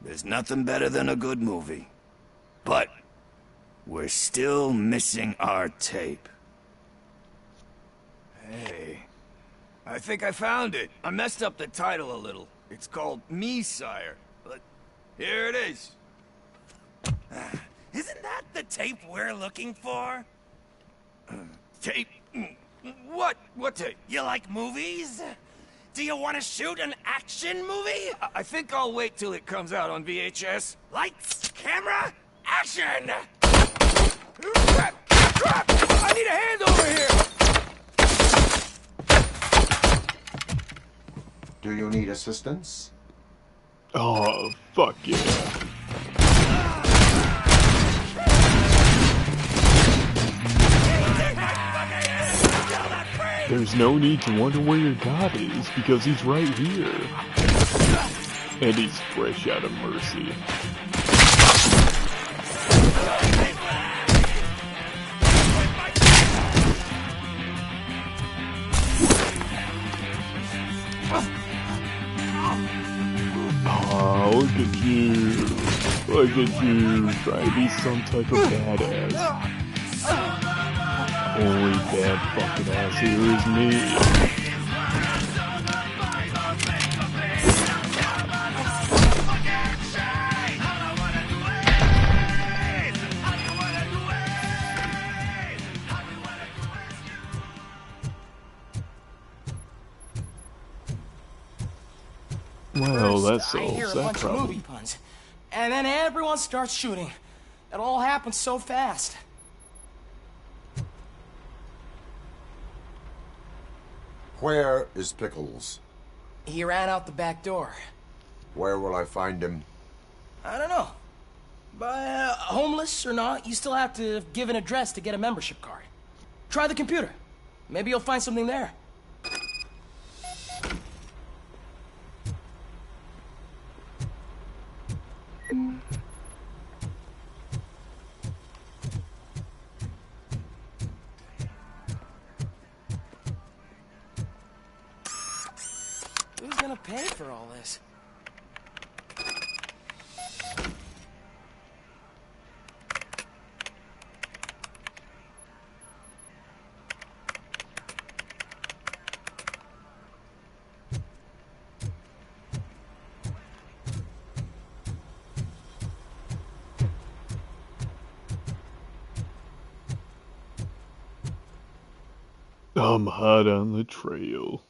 There's nothing better than a good movie. But we're still missing our tape. Hey, I think I found it. I messed up the title a little. It's called Me, Sire. But here it is. Isn't that the tape we're looking for? Tape? What? What tape? You like movies? Do you want to shoot an action movie? I think I'll wait till it comes out on VHS. Lights, camera, action! Crap! Crap! I need a hand over here! Do you need assistance? Oh, fuck yeah. There's no need to wonder where your god is, because he's right here. And he's fresh out of mercy. look at you. Look at you, trying to be some type of badass. Only bad fucking ass here is me. Well, that First, I hear solves a that bunch of movie problem. puns, and then everyone starts shooting. It all happens so fast. Where is Pickles? He ran out the back door. Where will I find him? I don't know. But homeless or not, you still have to give an address to get a membership card. Try the computer. Maybe you'll find something there. Who's gonna pay for all this? I'm hot on the trail.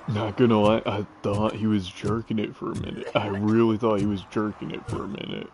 Not gonna lie, I thought he was jerking it for a minute. I really thought he was jerking it for a minute.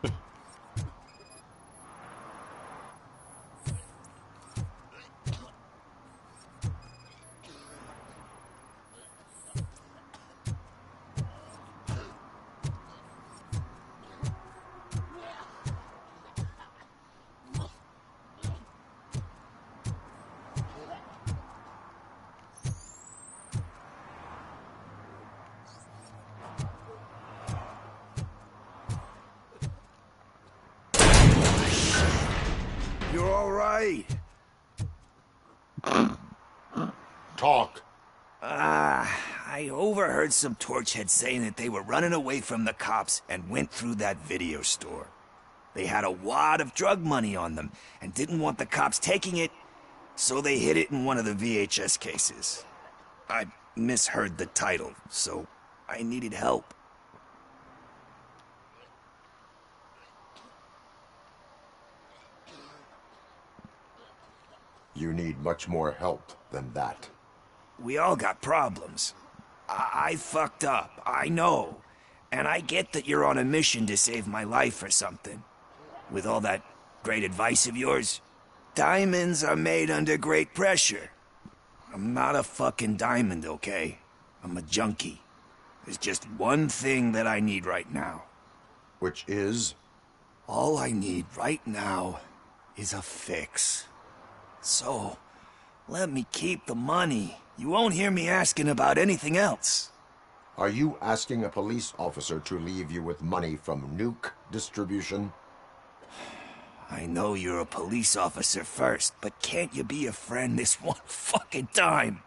You're all right. Talk. I overheard some torchheads saying that they were running away from the cops and went through that video store. They had a wad of drug money on them and didn't want the cops taking it, so they hid it in one of the VHS cases. I misheard the title, so I needed help. You need much more help than that. We all got problems. I fucked up, I know. And I get that you're on a mission to save my life or something. With all that great advice of yours, diamonds are made under great pressure. I'm not a fucking diamond, okay? I'm a junkie. There's just one thing that I need right now. Which is? All I need right now is a fix. So, let me keep the money. You won't hear me asking about anything else. Are you asking a police officer to leave you with money from nuke distribution? I know you're a police officer first, but can't you be a friend this one fucking time?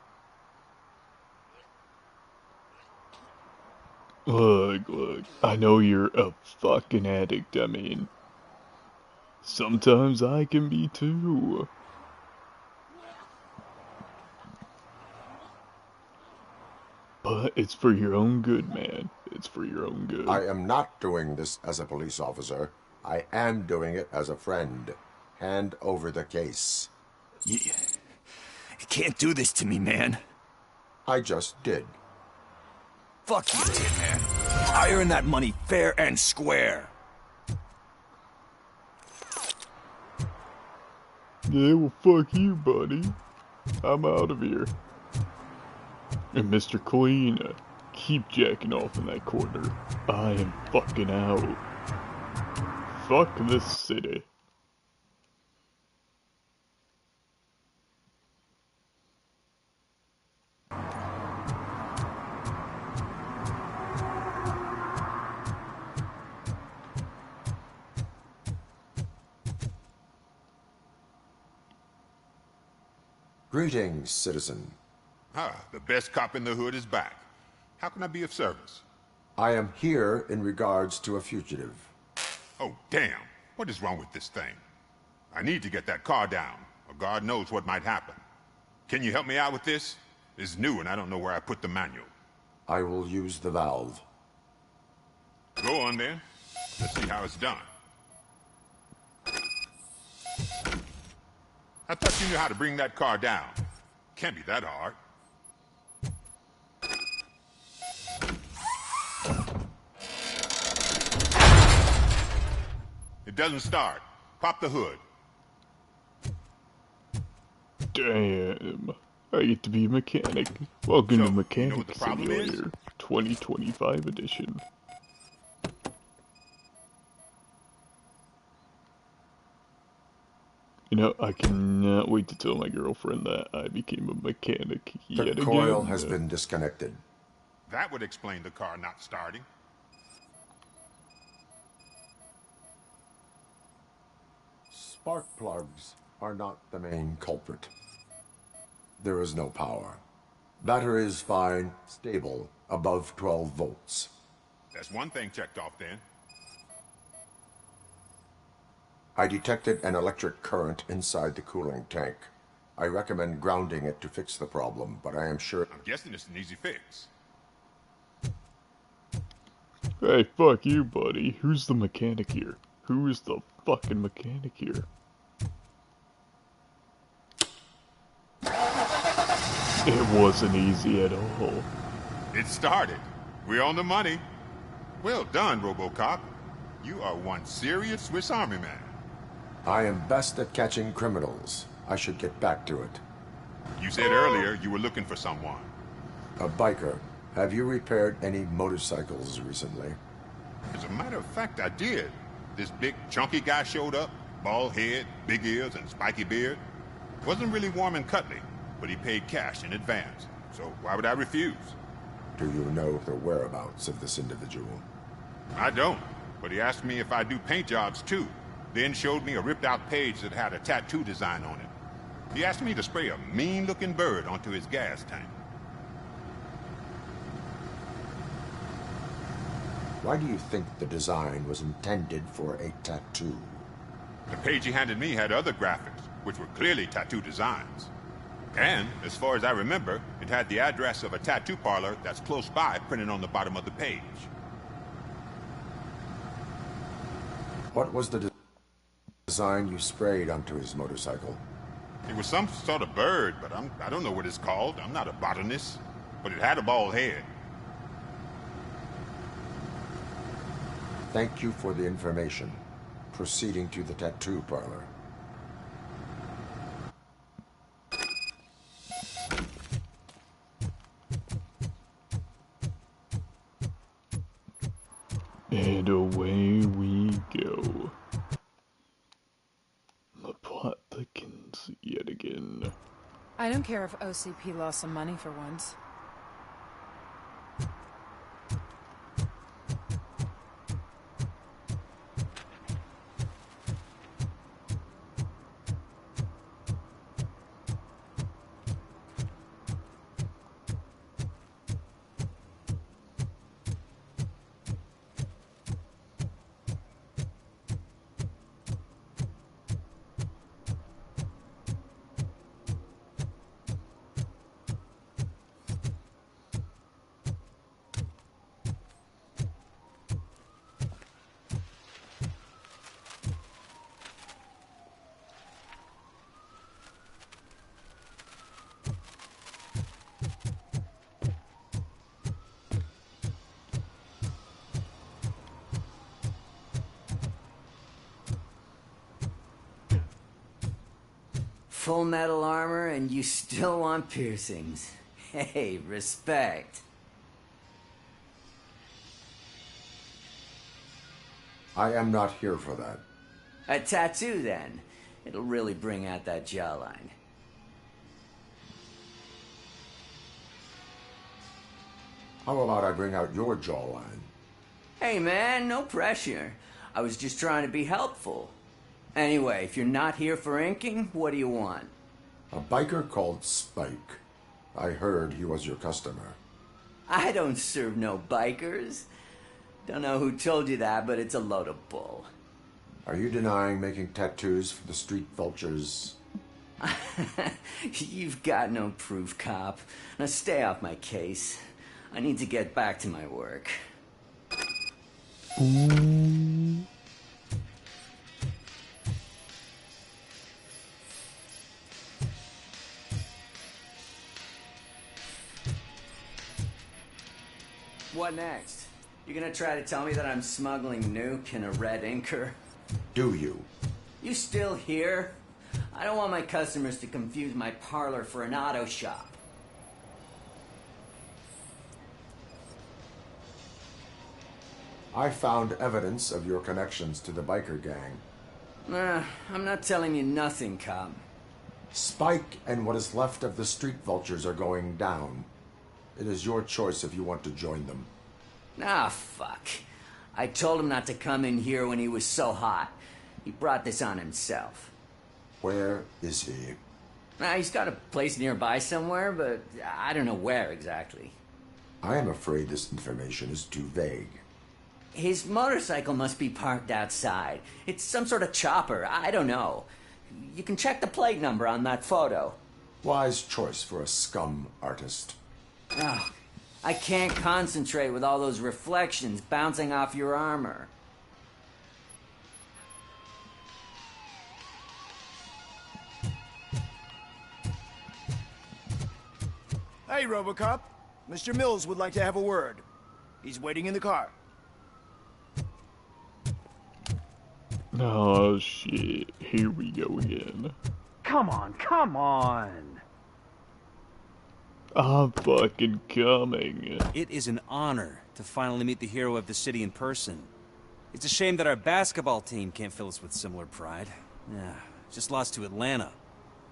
Look, I know you're a fucking addict, I mean. Sometimes I can be too. But it's for your own good, man. It's for your own good. I am not doing this as a police officer. I am doing it as a friend. Hand over the case. You can't do this to me, man. I just did. Fuck you, Tin Man. I earned that money fair and square. Yeah, well, fuck you, buddy. I'm out of here. And Mr. Clean, keep jacking off in that corner. I am fucking out. fuck this city. Greetings, citizen. Ah, the best cop in the hood is back. How can I be of service? I am here in regards to a fugitive. Oh, damn. What is wrong with this thing? I need to get that car down, or God knows what might happen. Can you help me out with this? It's new and I don't know where I put the manual. I will use the valve. Go on then. Let's see how it's done. I thought you knew how to bring that car down. Can't be that hard. It doesn't start. Pop the hood. Damn. I get to be a mechanic. Welcome to Mechanic what the problem is? Simulator 2025 edition. You know, I cannot wait to tell my girlfriend that I became a mechanic yet again. The coil has been disconnected. That would explain the car not starting. Spark plugs are not the main culprit. There is no power. Battery is fine, stable, above 12 volts. That's one thing checked off then. I detected an electric current inside the cooling tank. I recommend grounding it to fix the problem, but I am sure... I'm guessing it's an easy fix. Hey, fuck you, buddy. Who's the mechanic here? Who is the fucking mechanic here? It wasn't easy at all. It started. We're on the money. Well done, RoboCop. You are one serious Swiss Army man. I am best at catching criminals. I should get back to it. You said earlier you were looking for someone. A biker. Have you repaired any motorcycles recently? As a matter of fact, I did. This big, chunky guy showed up. Bald head, big ears, and spiky beard. Wasn't really warm and cuddly, but he paid cash in advance. So why would I refuse? Do you know the whereabouts of this individual? I don't, but he asked me if I do paint jobs too. Then showed me a ripped-out page that had a tattoo design on it. He asked me to spray a mean-looking bird onto his gas tank. Why do you think the design was intended for a tattoo? The page he handed me had other graphics, which were clearly tattoo designs. And, as far as I remember, it had the address of a tattoo parlor that's close by printed on the bottom of the page. What was the design you sprayed onto his motorcycle? It was some sort of bird, but I don't know what it's called. I'm not a botanist. But it had a bald head. Thank you for the information. Proceeding to the tattoo parlor. And away we go. The plot thickens yet again. I don't care if OCP lost some money for once. Full metal armor and you still want piercings. Hey, respect. I am not here for that. A tattoo, then. It'll really bring out that jawline. How about I bring out your jawline? Hey, man, no pressure. I was just trying to be helpful. Anyway, if you're not here for inking, what do you want? A biker called Spike. I heard he was your customer. I don't serve no bikers. Don't know who told you that, but it's a load of bull. Are you denying making tattoos for the street vultures? You've got no proof, cop. Now stay off my case. I need to get back to my work. What next? You gonna try to tell me that I'm smuggling nuke in a red inker? Do you? You still here? I don't want my customers to confuse my parlor for an auto shop. I found evidence of your connections to the biker gang. I'm not telling you nothing, cop. Spike and what is left of the street vultures are going down. It is your choice if you want to join them. Ah, fuck. I told him not to come in here when he was so hot. He brought this on himself. Where is he? He's got a place nearby somewhere, but I don't know where exactly. I am afraid this information is too vague. His motorcycle must be parked outside. It's some sort of chopper. I don't know. You can check the plate number on that photo. Wise choice for a scum artist. Oh, I can't concentrate with all those reflections bouncing off your armor. Hey, RoboCop. Mr. Mills would like to have a word. He's waiting in the car. Oh shit, here we go again. Come on, come on! I'm fucking coming. It is an honor to finally meet the hero of the city in person. It's a shame that our basketball team can't fill us with similar pride. Yeah, just lost to Atlanta.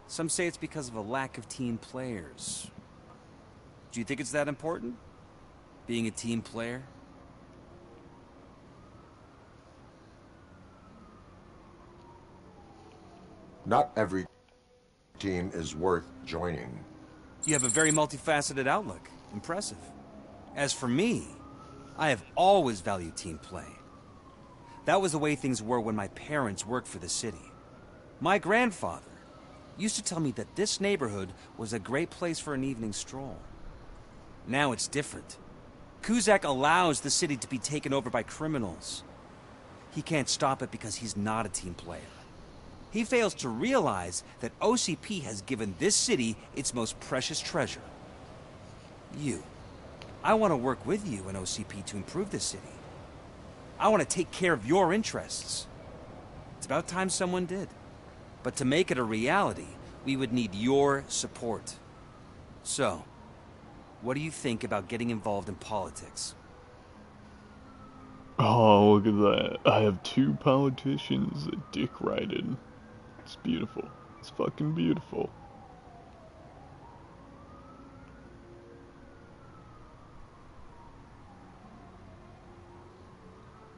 Some say it's because of a lack of team players. Do you think it's that important? Being a team player? Not every team is worth joining. You have a very multifaceted outlook. Impressive. As for me, I have always valued team play. That was the way things were when my parents worked for the city. My grandfather used to tell me that this neighborhood was a great place for an evening stroll. Now it's different. Cusack allows the city to be taken over by criminals. He can't stop it because he's not a team player. He fails to realize that OCP has given this city its most precious treasure. You. I want to work with you and OCP to improve this city. I want to take care of your interests. It's about time someone did. But to make it a reality, we would need your support. So, what do you think about getting involved in politics? Oh, look at that. I have two politicians that dick riding. It's beautiful. It's fucking beautiful.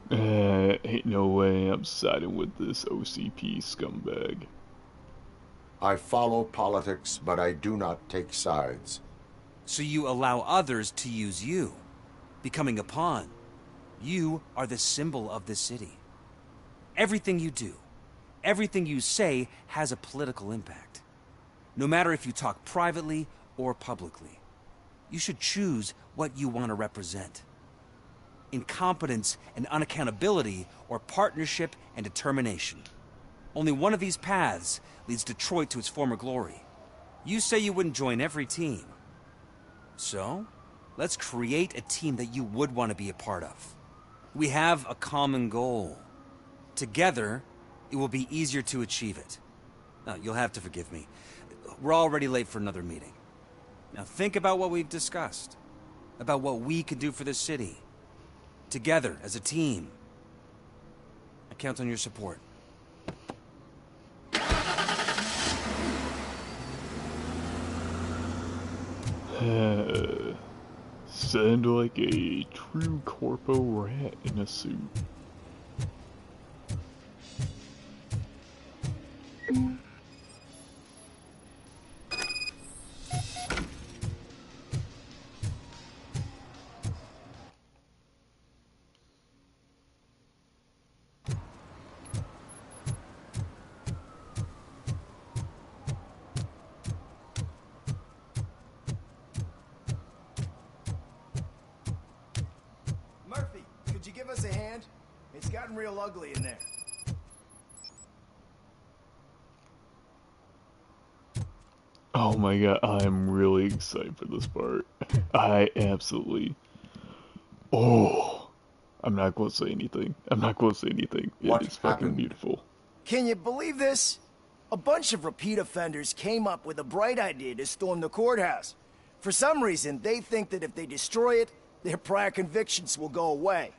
Ain't no way I'm siding with this OCP scumbag. I follow politics, but I do not take sides. So you allow others to use you, becoming a pawn. You are the symbol of the city. Everything you do, everything you say has a political impact. No matter if you talk privately or publicly. You should choose what you want to represent. Incompetence and unaccountability, or partnership and determination. Only one of these paths leads Detroit to its former glory. You say you wouldn't join every team. So, let's create a team that you would want to be a part of. We have a common goal. Together, it will be easier to achieve it. Now, you'll have to forgive me. We're already late for another meeting. Now think about what we've discussed. About what we could do for the city. Together, as a team. count on your support. Sound like a true corpo rat in a suit. Murphy, could you give us a hand? It's gotten real ugly in there. Oh my god, I'm really excited for this part. I absolutely... Oh! I'm not gonna say anything. I'm not gonna say anything. What It is fucking happened? beautiful. Can you believe this? A bunch of repeat offenders came up with a bright idea to storm the courthouse. For some reason, they think that if they destroy it, their prior convictions will go away.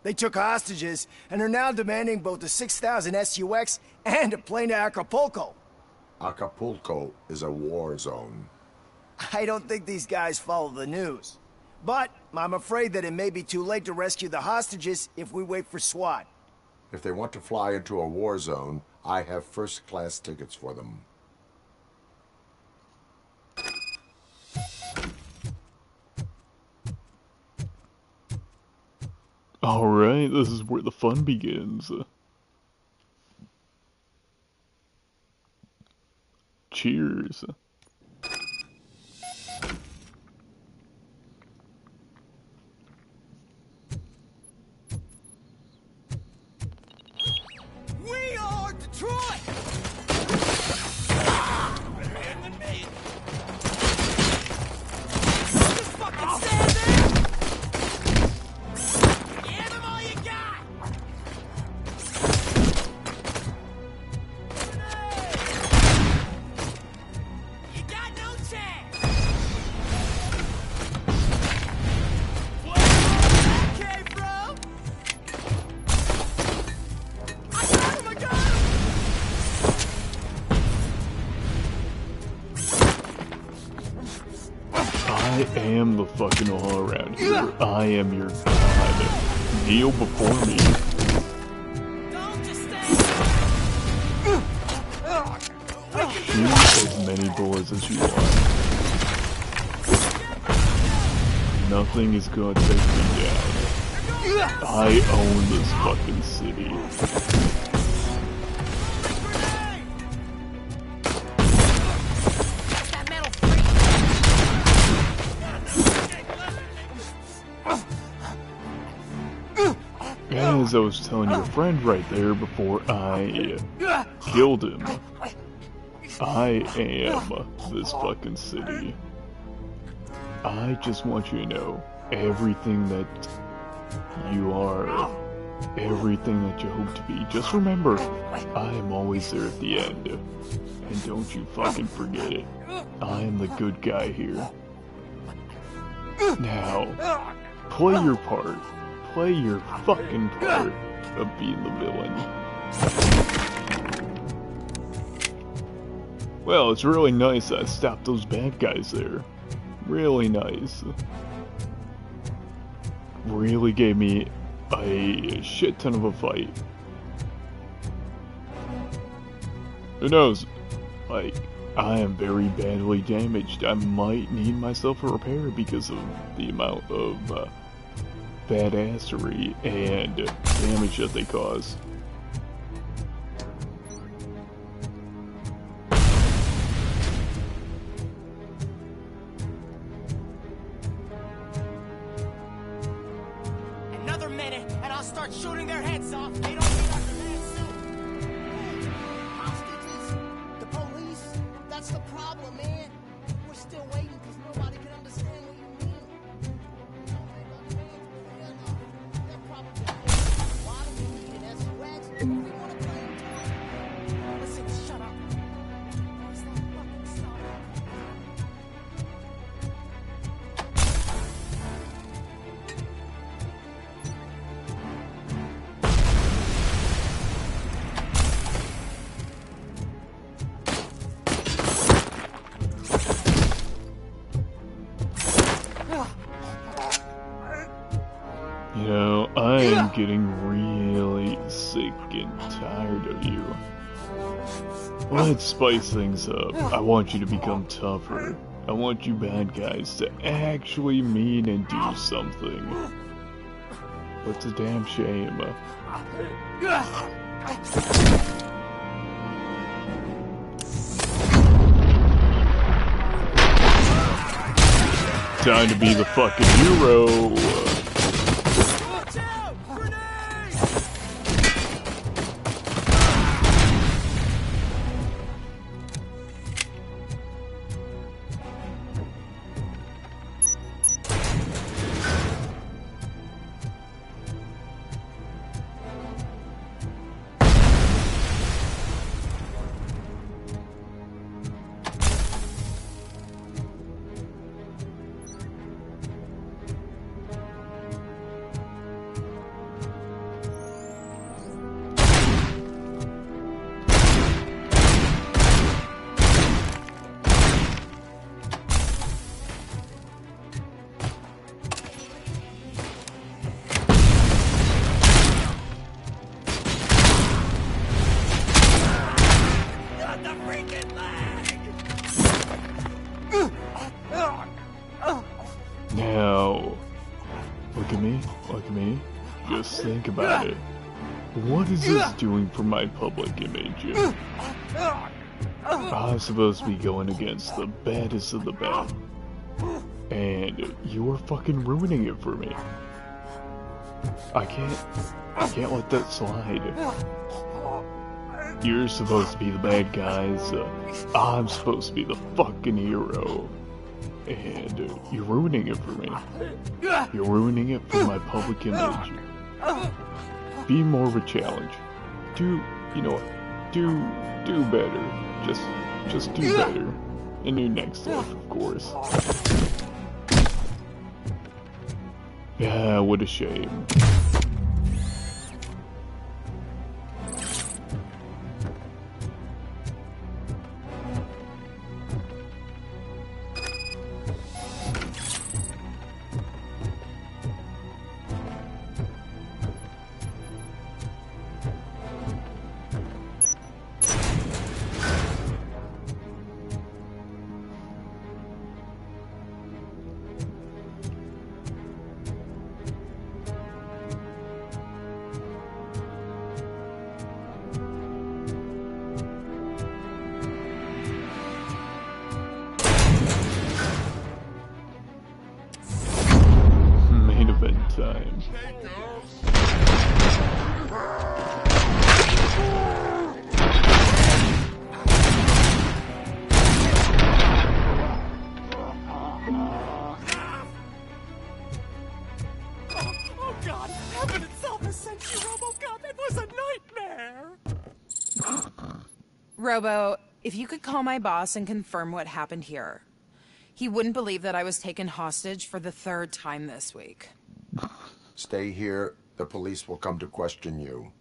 They took hostages and are now demanding both a 6,000 SUX and a plane to Acapulco. Acapulco is a war zone. I don't think these guys follow the news. But I'm afraid that it may be too late to rescue the hostages if we wait for SWAT. If they want to fly into a war zone, I have first-class tickets for them. Alright, this is where the fun begins. Cheers. We are Detroit! Better than me. Just fucking stand there! Give them all you got! You got no chance! Okay, bro! I got him! I am the fucking all around here. I am your god. Kneel before me. Shoot as many bullets as you want. Nothing is gonna take me down. I own this fucking city. As I was telling your friend right there before I killed him, I am this fucking city. I just want you to know everything that you are, everything that you hope to be. Just remember, I am always there at the end. And don't you fucking forget it. I am the good guy here. Now, play your part. Play your fucking part of being the villain. Well, it's really nice that I stopped those bad guys there. Really nice. Really gave me a shit ton of a fight. Who knows? Like, I am very badly damaged. I might need myself a repair because of the amount of badassery and damage that they cause. Another minute, and I'll start shooting their heads off. They don't need our command soon. Hostages? The police? That's the problem, man. We're still waiting because nobody can understand what you mean. They're probably why do we need an SOX if we want to play in time? Listen, shut up. It's not fucking stop. tired of you. Let's spice things up. I want you to become tougher. I want you bad guys to actually mean and do something. What's a damn shame? Time to be the fucking hero. Now, look at me, just think about it. What is this doing for my public image? I'm supposed to be going against the baddest of the bad, and you're fucking ruining it for me. I can't let that slide. You're supposed to be the bad guys, I'm supposed to be the fucking hero. And you're ruining it for me. You're ruining it for my public image. Be more of a challenge. Do better. Just do better. In your next life, of course. Yeah, what a shame. Time. Oh God, heaven itself has sent you, RoboCop. It was a nightmare. Robo, if you could call my boss and confirm what happened here. He wouldn't believe that I was taken hostage for the 3rd time this week. Stay here. The police will come to question you.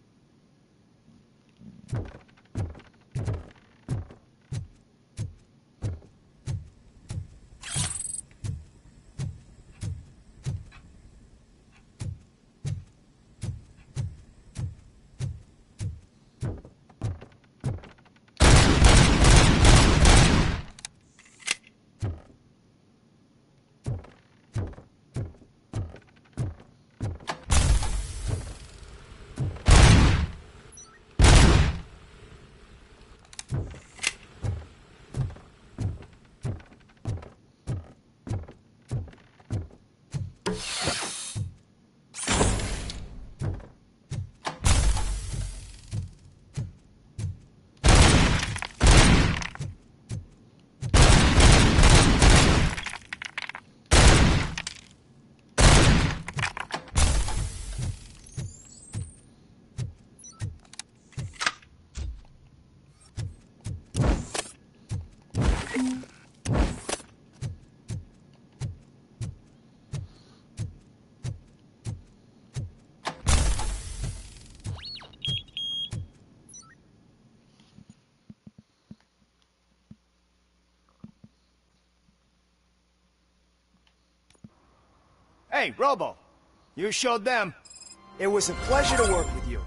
Hey, Robo. You showed them. It was a pleasure to work with you.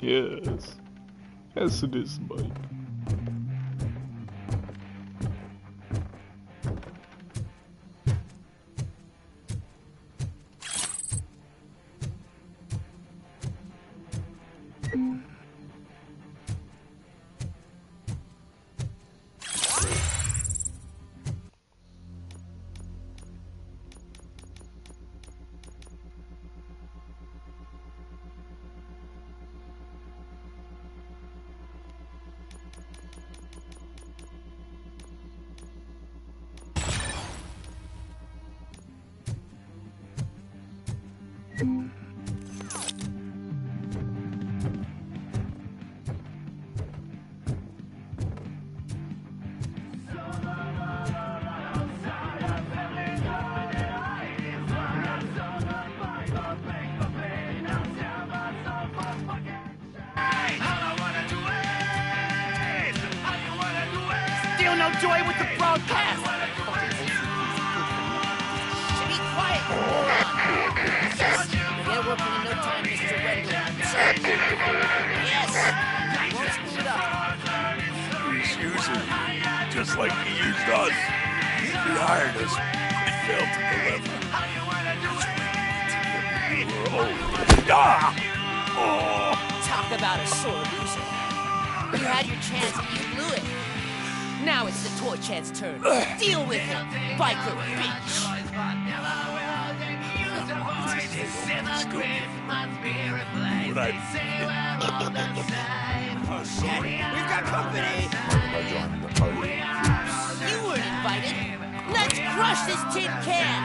Yes. Yes, it is, Mike. Still no joy with the broadcast! Be quiet! Yes, get working in no time, Mr. Wendell. Yes! Won't screw it up. He's using you, just like he used us. He hired us. He failed to deliver. Talk about a sore loser. You had your chance and you blew it. Now it's the toy chance turn. Deal with it, biker bitch. Daddy, we've got company. You weren't invited. Let's crush this tin can.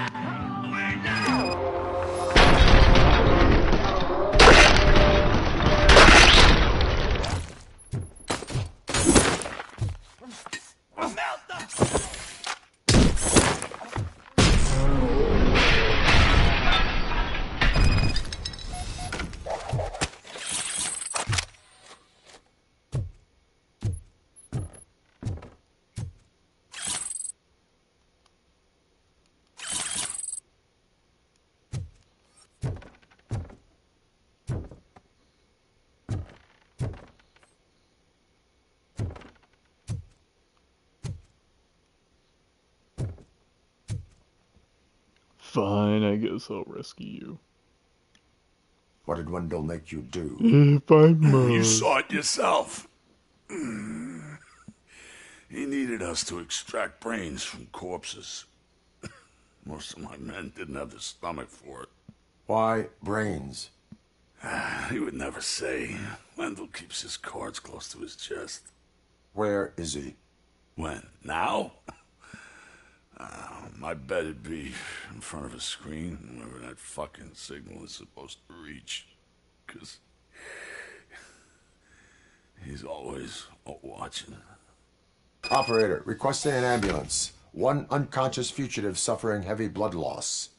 Fine, I guess I'll rescue you. What did Wendell make you do? If I must. You saw it yourself. He needed us to extract brains from corpses. Most of my men didn't have the stomach for it. Why brains? He would never say. Wendell keeps his cards close to his chest. Where is he? When? Now? My bet it'd be in front of a screen, wherever that fucking signal is supposed to reach. 'Cause he's always watching. Operator, requesting an ambulance. One unconscious fugitive suffering heavy blood loss.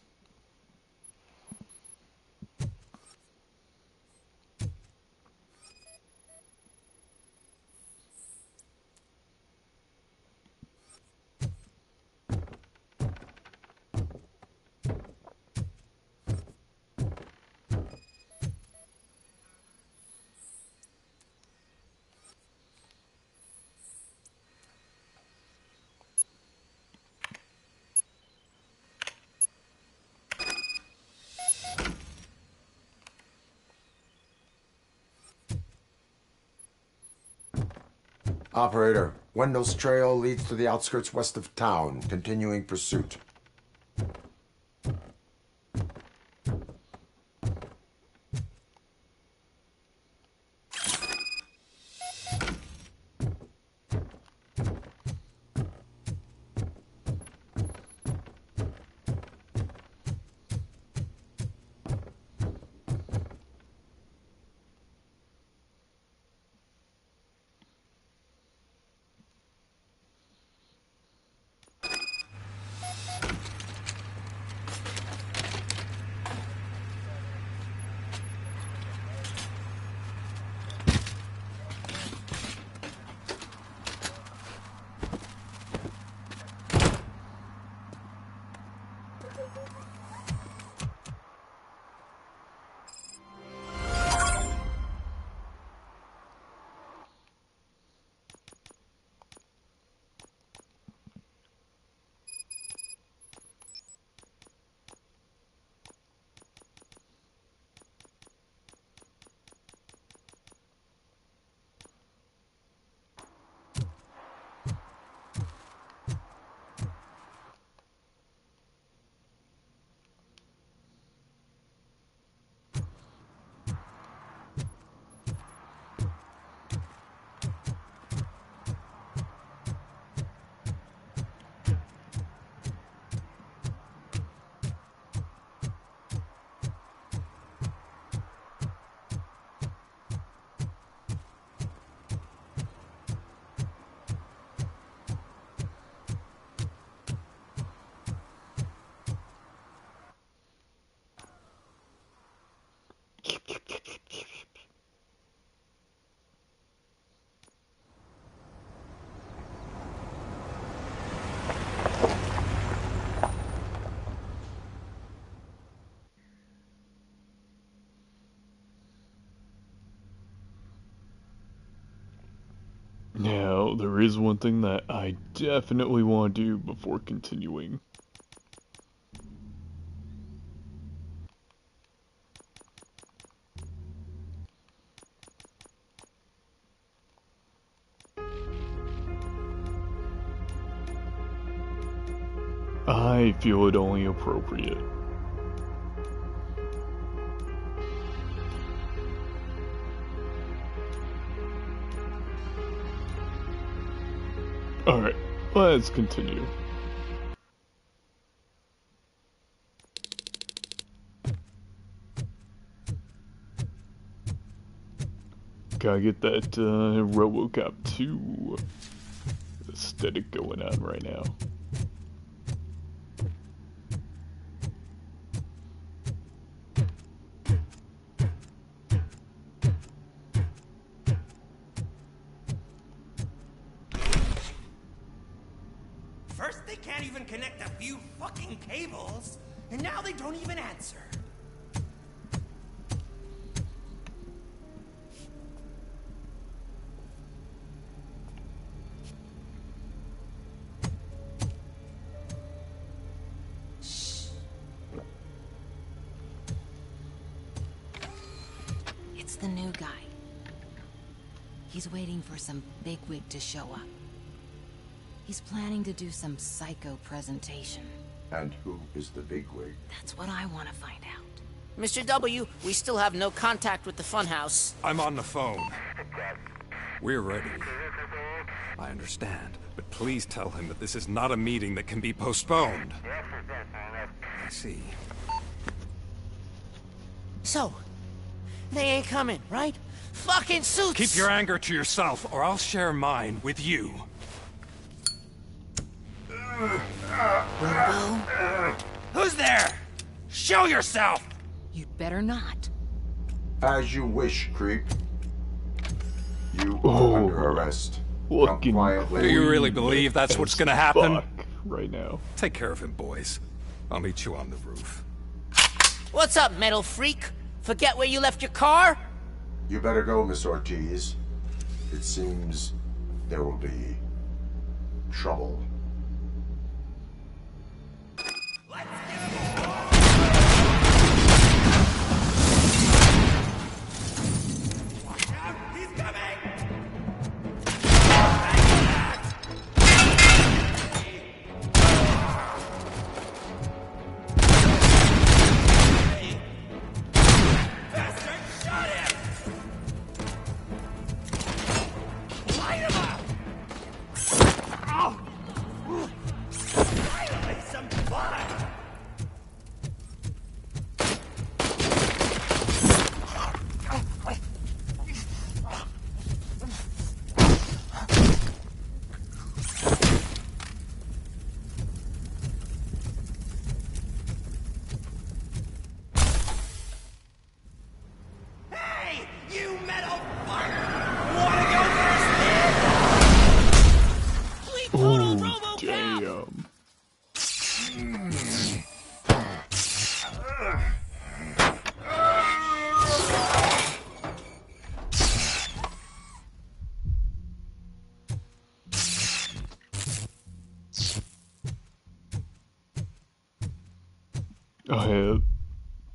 Operator, Wendell's trail leads to the outskirts west of town, continuing pursuit. there is one thing that I definitely want to do before continuing. I feel it only appropriate. Alright, let's continue. Gotta get that RoboCop 2 aesthetic going on right now. First they can't even connect a few fucking cables, and now they don't even answer. It's the new guy. He's waiting for some bigwig to show up. He's planning to do some psycho presentation. And who is the bigwig? That's what I want to find out. Mr. W, we still have no contact with the funhouse. I'm on the phone. We're ready. I understand, but please tell him that this is not a meeting that can be postponed. I see. So, they ain't coming, right? Fucking suits! Keep your anger to yourself, or I'll share mine with you. Robo? Who's there? Show yourself! You'd better not. As you wish, creep. You are under arrest. Come quietly. Do you really believe that's what's gonna happen? Right now. Take care of him, boys. I'll meet you on the roof. What's up, metal freak? Forget where you left your car? You better go, Miss Ortiz. It seems there will be trouble.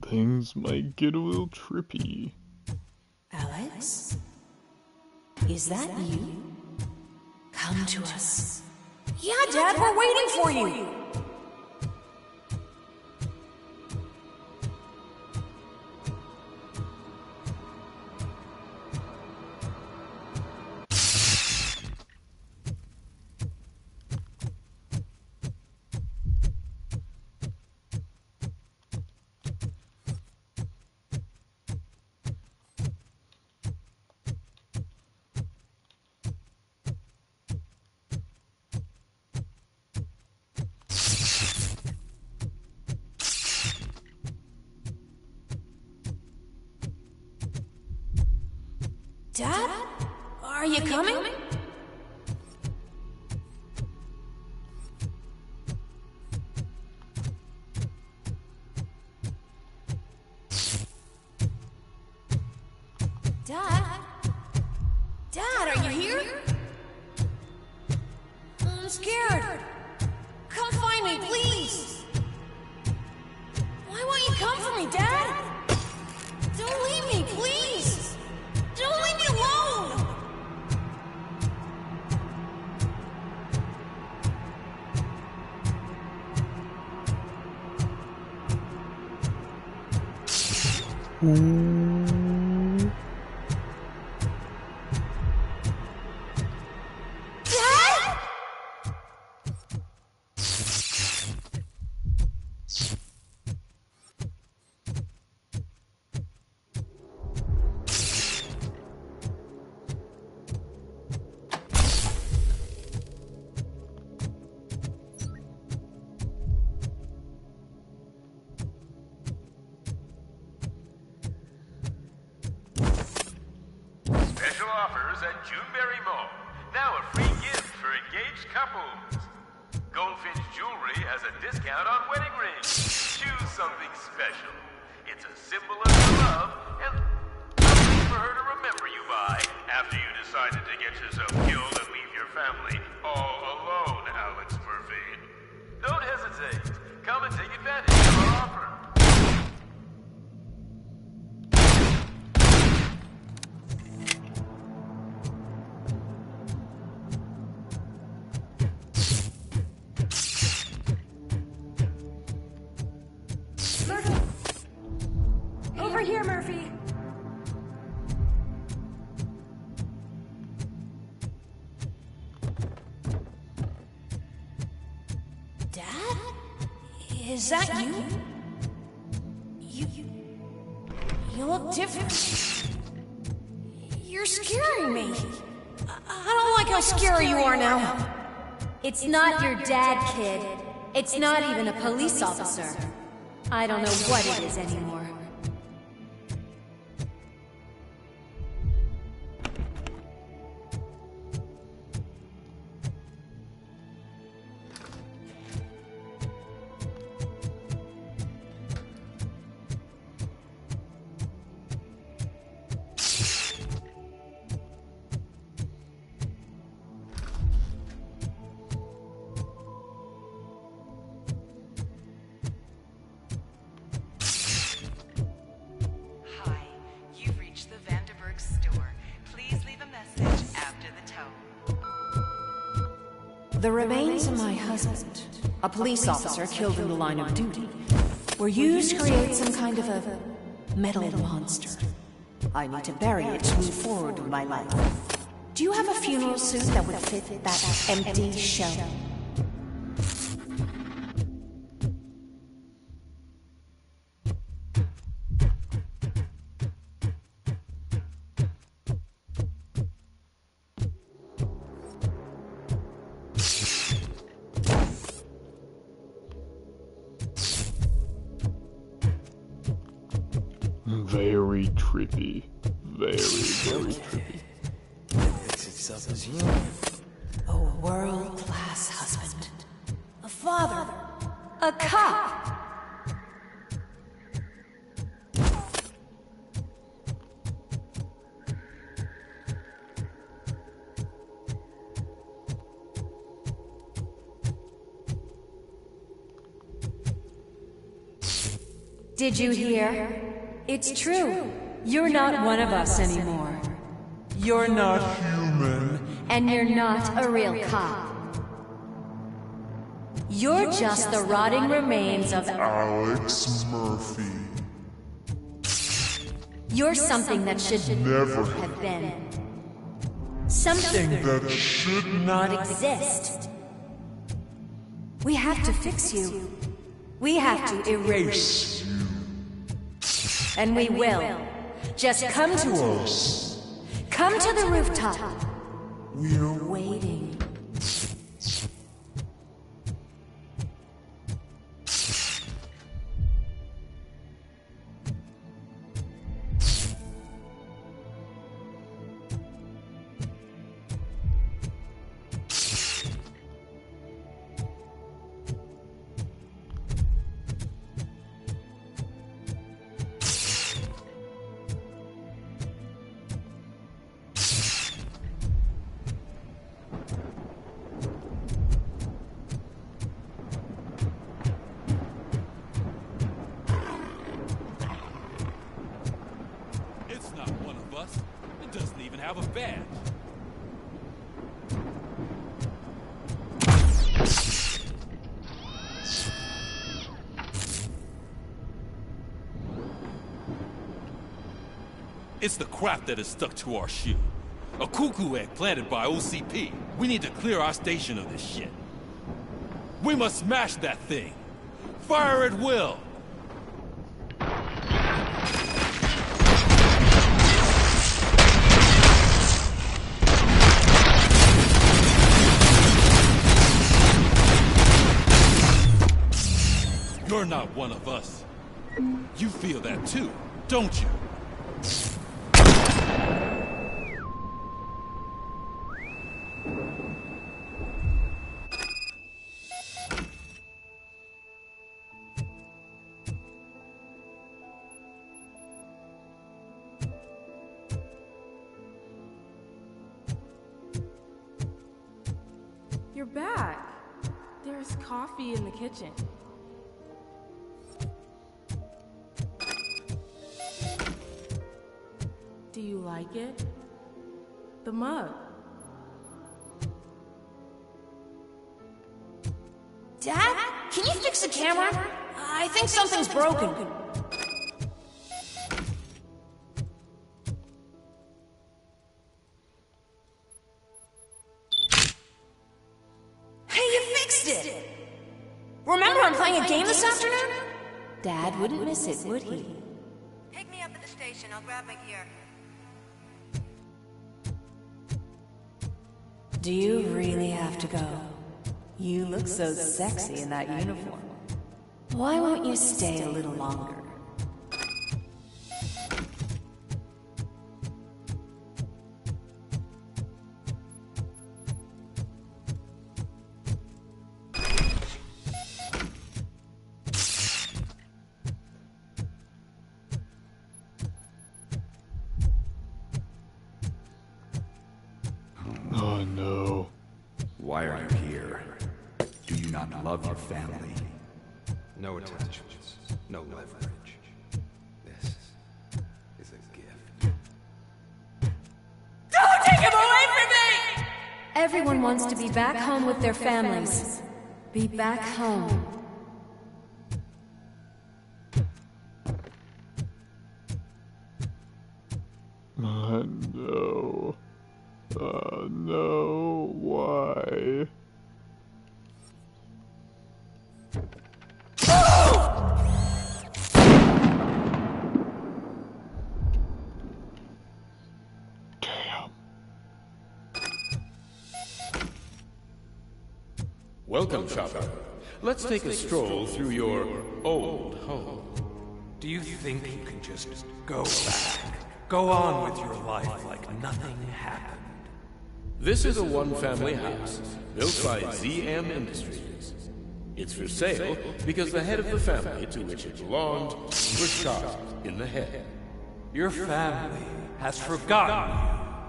Things might get a little trippy. Alex? Is that you? Come to us. Yeah, Dad, we're waiting for you! Dad? Are you coming? Dad? Dad, are you here? Special offers at Juneberry Mall. Now a free gift for engaged couples. Goldfinch Jewelry has a discount on wedding rings. Choose something special. It's a symbol of your love and something for her to remember you by after you decided to get yourself killed and leave your family all alone, Alex Murphy. Don't hesitate. Come and take advantage of our offer. Murphy! Over here, Murphy! Dad? Is that you? You look different. You're scaring me. I don't like how scary you are now. It's not your dad, kid. It's not even a police officer. I don't know what it is anymore. The remains of my husband, a police officer killed in the line of duty, were used to create some kind of a metal monster. I need to bury it to move forward with my life. Do you have a funeral suit that would fit that empty shell? Very trippy. Very trippy. Fix itself as you. A world-class husband. A father. A cop. Did you hear? It's true. You're not one of us anymore. You're not human. And you're not a real cop. You're just the rotting remains of Alex Murphy. You're something that should Never have been. Something that should not exist. We have to fix you. We have to erase you. And we will. Just come to us. Come to the rooftop. We're waiting. Have a badge. It's the crap that is stuck to our shoe. A cuckoo egg planted by OCP. We need to clear our station of this shit. We must smash that thing. Fire at will. You're not one of us. You feel that too, don't you? You're back. There's coffee in the kitchen. Do you like it? The mug. Dad, can you fix the camera? I think something's broken. Hey, you fixed it! Remember I'm playing a game this afternoon? Dad wouldn't miss it, would he? Pick me up at the station. I'll grab my gear. Do you really have to go? You look so sexy in that uniform. Why won't you stay a little longer? Oh no. Why are you here? Do you not love your family? No attachments, no leverage. This is a gift. Don't take him away from me! Everyone wants to be back home with their families. Be back home. No. No. Why? Welcome, shopper. Let's take a stroll through your old home. Do you think you can just go back? Go on with your life like nothing happened? This is a one-family house built by ZM Industries. It's for sale because the head of the family to which it belonged was shot in the head. Your family has forgotten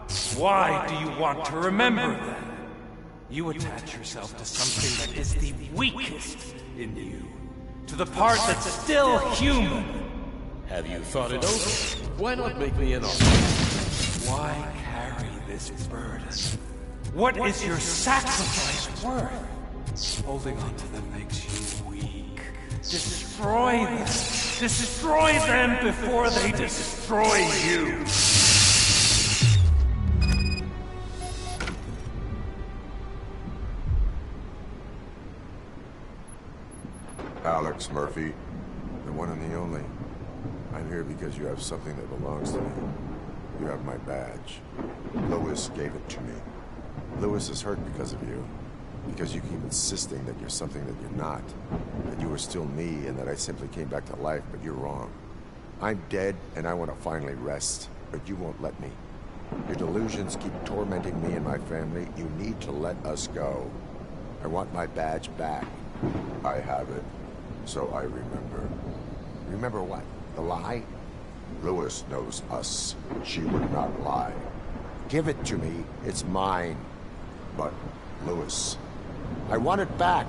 you. Why do you want to remember them? You attach yourself to something that is the weakest in you. To the part that's still human. Have you thought it over? Why not make me an offer? Why carry this burden? What is your sacrifice worth? Holding on to them makes you weak. Destroy them. Destroy them before they destroy you. Alex Murphy, the one and the only. I'm here because you have something that belongs to me. You have my badge. Lewis gave it to me. Lewis is hurt because of you. Because you keep insisting that you're something that you're not. That you were still me and that I simply came back to life, but you're wrong. I'm dead and I want to finally rest, but you won't let me. Your delusions keep tormenting me and my family. You need to let us go. I want my badge back. I have it. So I remember. Remember what? The lie? Lewis knows us. She would not lie. Give it to me. It's mine. But, Lewis, I want it back.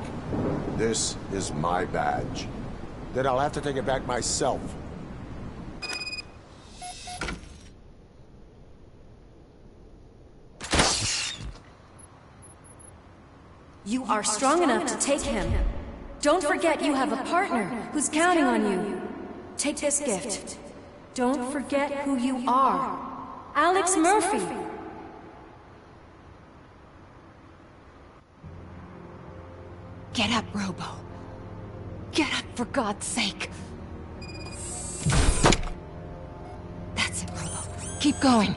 This is my badge. Then I'll have to take it back myself. You are strong enough to take him. Don't forget you have a partner who's counting on you. Take this gift. Don't forget who you are. Alex Murphy. Get up, Robo. Get up, for God's sake. That's it, Robo. Keep going.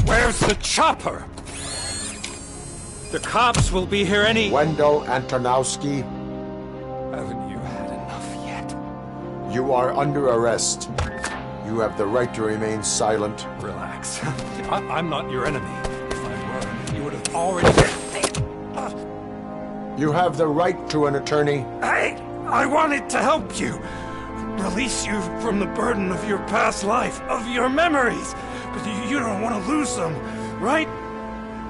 Where's the chopper? The cops will be here any... Wendell Antonowski. Haven't you had enough yet? You are under arrest. You have the right to remain silent. Relax. I'm not your enemy. If I were, you would have already... You have the right to an attorney. I wanted to help you. Release you from the burden of your past life, of your memories. But you don't want to lose them, right?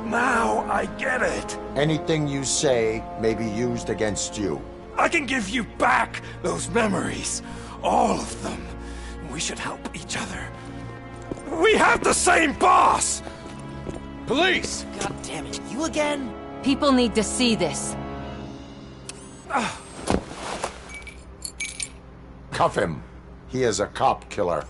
Now I get it. Anything you say may be used against you. I can give you back those memories. All of them. We should help each other. We have the same boss! Police! God damn it, you again? People need to see this. Cuff him. He is a cop killer.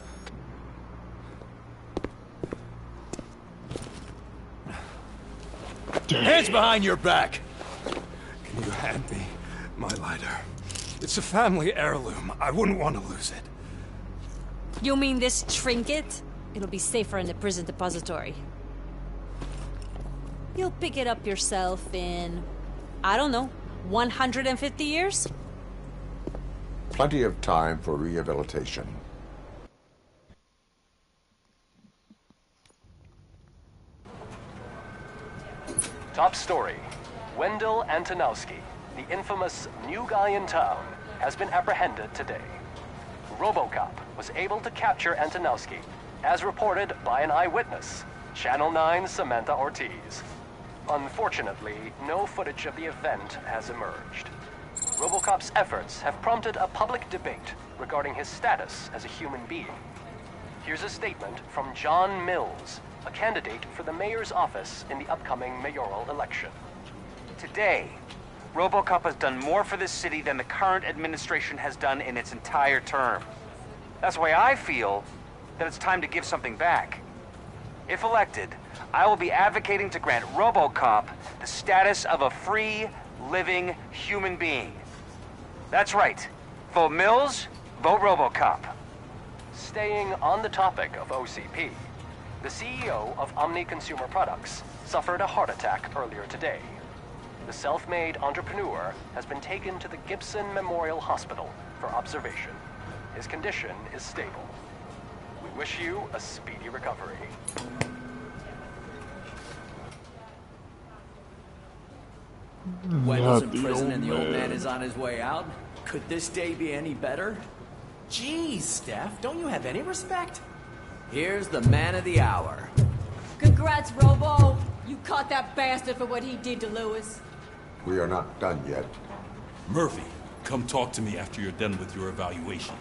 Hands behind your back! Can you hand me my lighter? It's a family heirloom. I wouldn't want to lose it. You mean this trinket? It'll be safer in the prison depository. You'll pick it up yourself in, I don't know, 150 years? Plenty of time for rehabilitation. Top story. Wendell Antonowski, the infamous new guy in town, has been apprehended today. RoboCop was able to capture Antonowski, as reported by an eyewitness, Channel 9's Samantha Ortiz. Unfortunately, no footage of the event has emerged. RoboCop's efforts have prompted a public debate regarding his status as a human being. Here's a statement from John Mills, a candidate for the mayor's office in the upcoming mayoral election. Today, RoboCop has done more for this city than the current administration has done in its entire term. That's why I feel that it's time to give something back. If elected, I will be advocating to grant RoboCop the status of a free, living human being. That's right. Vote Mills, vote RoboCop. Staying on the topic of OCP, the CEO of Omni Consumer Products suffered a heart attack earlier today. The self-made entrepreneur has been taken to the Gibson Memorial Hospital for observation. His condition is stable. We wish you a speedy recovery. Wendell's in Not the prison old and the old man man. is on his way out? Could this day be any better? Geez, Steph, don't you have any respect? Here's the man of the hour. Congrats, Robo! You caught that bastard for what he did to Lewis. We are not done yet. Murphy, come talk to me after you're done with your evaluation.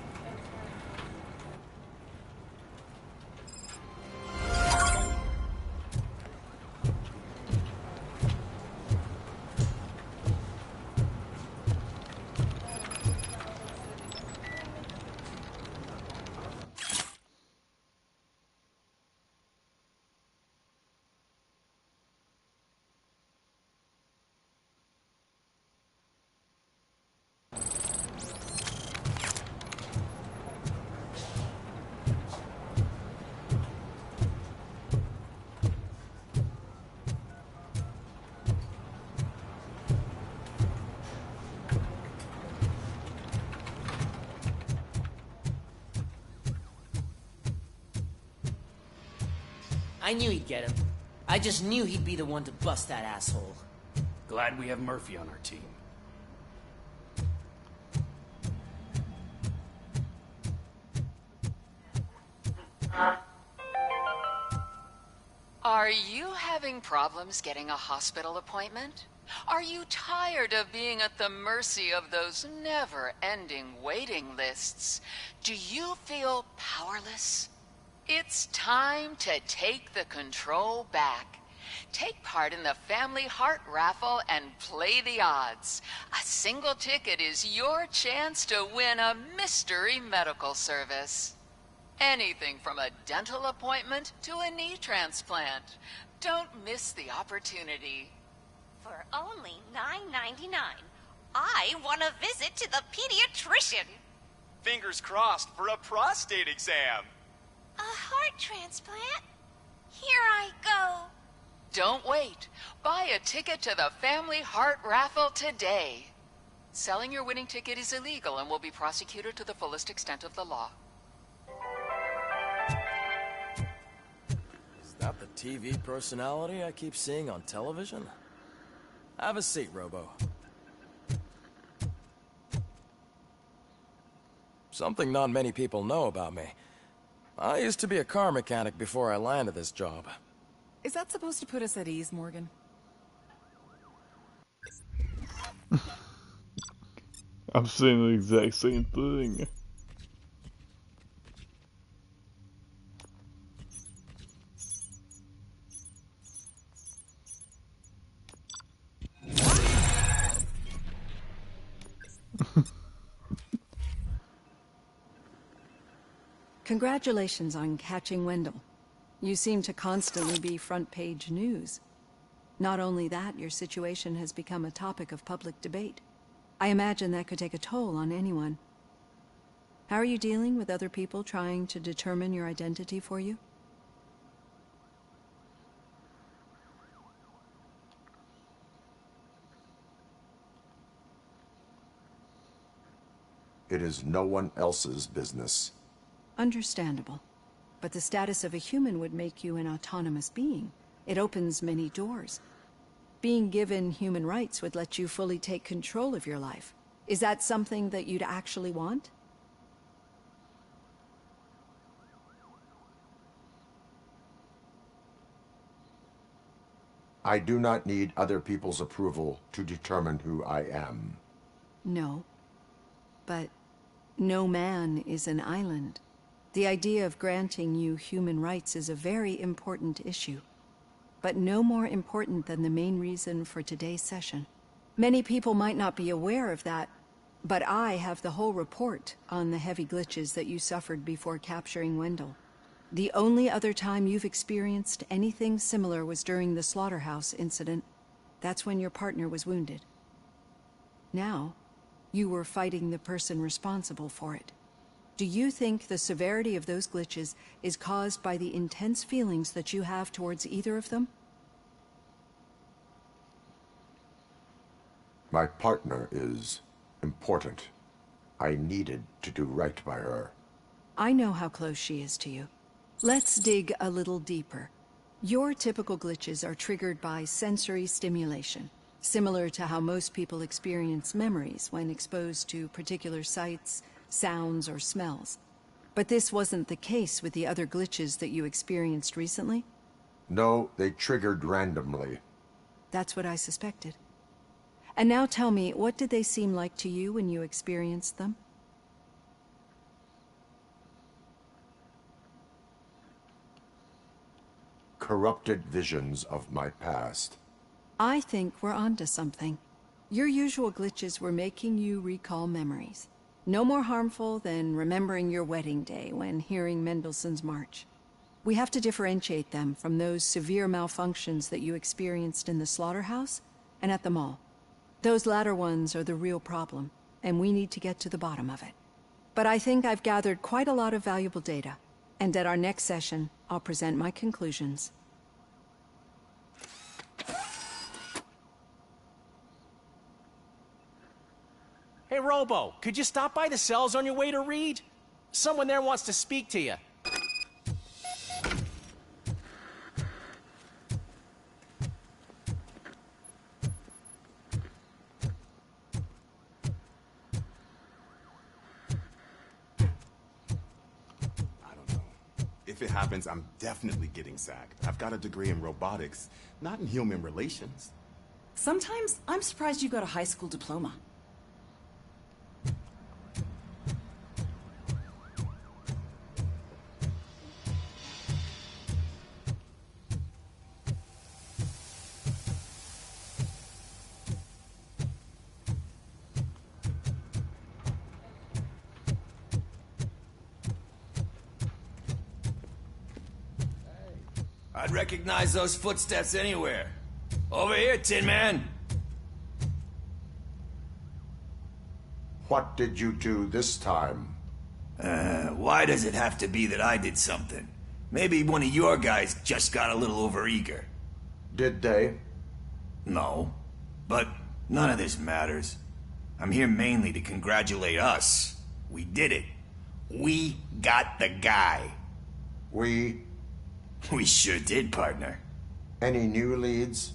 I knew he'd get him. I just knew he'd be the one to bust that asshole. Glad we have Murphy on our team. Are you having problems getting a hospital appointment? Are you tired of being at the mercy of those never-ending waiting lists? Do you feel powerless? It's time to take the control back. Take part in the Family Heart Raffle and play the odds. A single ticket is your chance to win a mystery medical service. Anything from a dental appointment to a knee transplant. Don't miss the opportunity. For only $9.99, I want to visit to the pediatrician. Fingers crossed for a prostate exam. A heart transplant? Here I go. Don't wait. Buy a ticket to the Family Heart Raffle today. Selling your winning ticket is illegal and will be prosecuted to the fullest extent of the law. Is that the TV personality I keep seeing on television? Have a seat, Robo. Something not many people know about me. I used to be a car mechanic before I landed this job. Is that supposed to put us at ease, Morgan? I'm saying the exact same thing. Congratulations on catching Wendell. You seem to constantly be front-page news. Not only that, your situation has become a topic of public debate. I imagine that could take a toll on anyone. How are you dealing with other people trying to determine your identity for you? It is no one else's business. Understandable. But the status of a human would make you an autonomous being. It opens many doors. Being given human rights would let you fully take control of your life. Is that something that you'd actually want? I do not need other people's approval to determine who I am. No. But no man is an island. The idea of granting you human rights is a very important issue, but no more important than the main reason for today's session. Many people might not be aware of that, but I have the whole report on the heavy glitches that you suffered before capturing Wendell. The only other time you've experienced anything similar was during the slaughterhouse incident. That's when your partner was wounded. Now, you were fighting the person responsible for it. Do you think the severity of those glitches is caused by the intense feelings that you have towards either of them? My partner is important. I needed to do right by her. I know how close she is to you. Let's dig a little deeper. Your typical glitches are triggered by sensory stimulation, similar to how most people experience memories when exposed to particular sights, sounds, or smells. But this wasn't the case with the other glitches that you experienced recently? No, they triggered randomly. That's what I suspected. And now tell me, what did they seem like to you when you experienced them? Corrupted visions of my past. I think we're onto something. Your usual glitches were making you recall memories. No more harmful than remembering your wedding day when hearing Mendelssohn's March. We have to differentiate them from those severe malfunctions that you experienced in the slaughterhouse and at the mall. Those latter ones are the real problem, and we need to get to the bottom of it. But I think I've gathered quite a lot of valuable data, and at our next session, I'll present my conclusions. Hey, Robo, could you stop by the cells on your way to Reed? Someone there wants to speak to you. If it happens, I'm definitely getting sacked. I've got a degree in robotics, not in human relations. Sometimes I'm surprised you got a high school diploma. I'd recognize those footsteps anywhere. Over here, Tin Man. What did you do this time? Why does it have to be that I did something? Maybe one of your guys just got a little overeager. Did they? No. But none of this matters. I'm here mainly to congratulate us. We did it. We got the guy. We sure did, partner. Any new leads?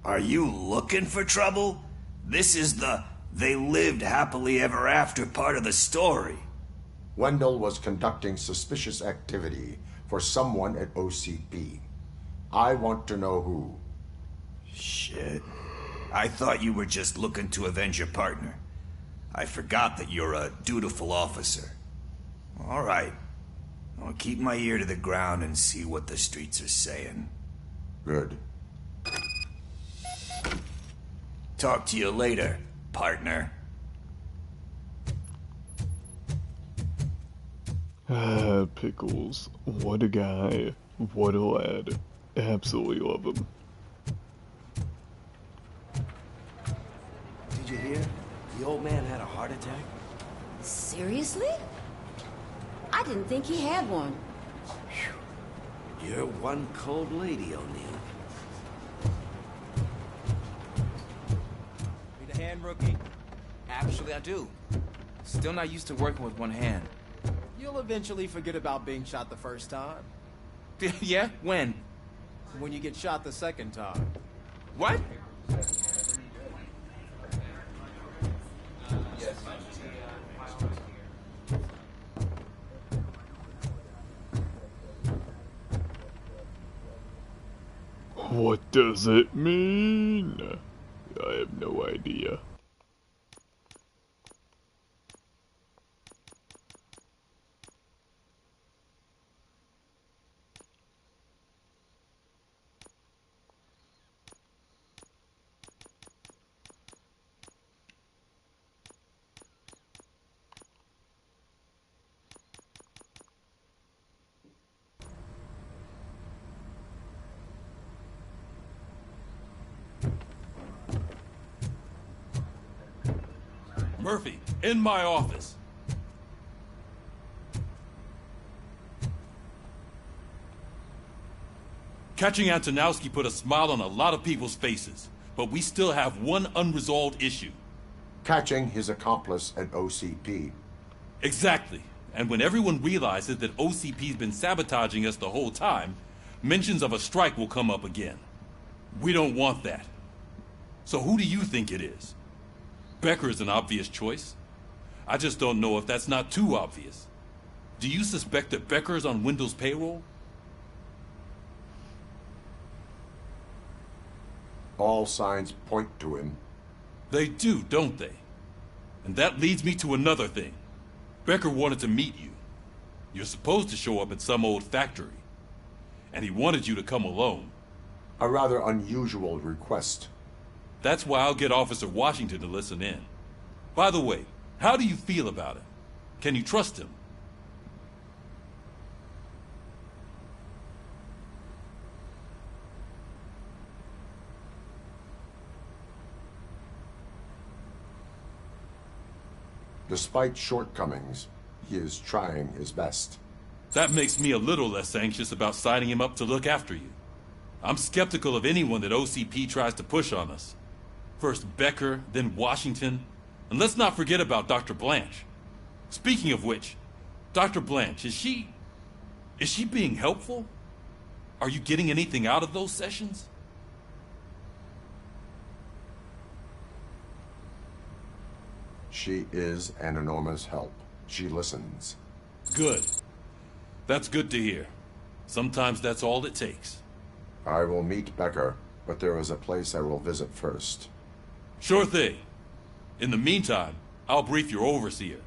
Are you looking for trouble? This is the "they lived happily ever after" part of the story. Wendell was conducting suspicious activity for someone at OCP. I want to know who. Shit. I thought you were just looking to avenge your partner. I forgot that you're a dutiful officer. All right. I'll keep my ear to the ground and see what the streets are saying. Good. Talk to you later, partner. Pickles. What a guy. What a lad. Absolutely love him. Did you hear? The old man had a heart attack. Seriously? I didn't think he had one. You're one cold lady, O'Neill. Need a hand, rookie? Actually, I do. Still not used to working with one hand. You'll eventually forget about being shot the first time. Yeah? When? When you get shot the second time. What? What does it mean? I have no idea. Murphy, in my office. Catching Antonowski put a smile on a lot of people's faces, but we still have one unresolved issue. Catching his accomplice at OCP. Exactly. And when everyone realizes that OCP's been sabotaging us the whole time, mentions of a strike will come up again. We don't want that. So who do you think it is? Becker is an obvious choice. I just don't know if that's not too obvious. Do you suspect that Becker is on Wendell's payroll? All signs point to him. They do, don't they? And that leads me to another thing. Becker wanted to meet you. You're supposed to show up at some old factory. And he wanted you to come alone. A rather unusual request. That's why I'll get Officer Washington to listen in. By the way, how do you feel about it? Can you trust him? Despite shortcomings, he is trying his best. That makes me a little less anxious about signing him up to look after you. I'm skeptical of anyone that OCP tries to push on us. First Becker, then Washington, and let's not forget about Dr. Blanche. Speaking of which, Dr. Blanche, is she being helpful? Are you getting anything out of those sessions? She is an enormous help. She listens. Good. That's good to hear. Sometimes that's all it takes. I will meet Becker, but there is a place I will visit first. Sure thing. In the meantime, I'll brief your overseer.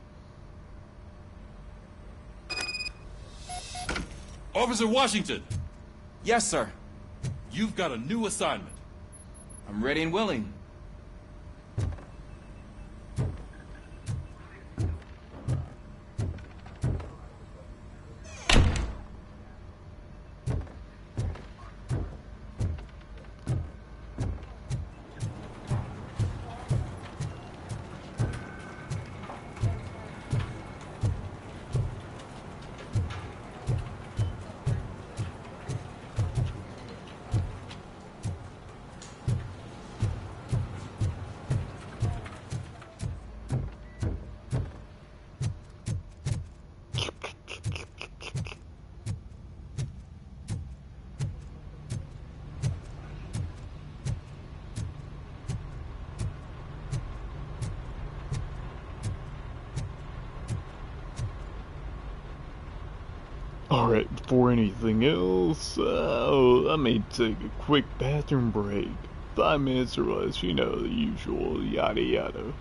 Officer Washington! Yes, sir. You've got a new assignment. I'm ready and willing. Alright, before anything else, I may take a quick bathroom break. 5 minutes or less, you know, the usual, yada yada.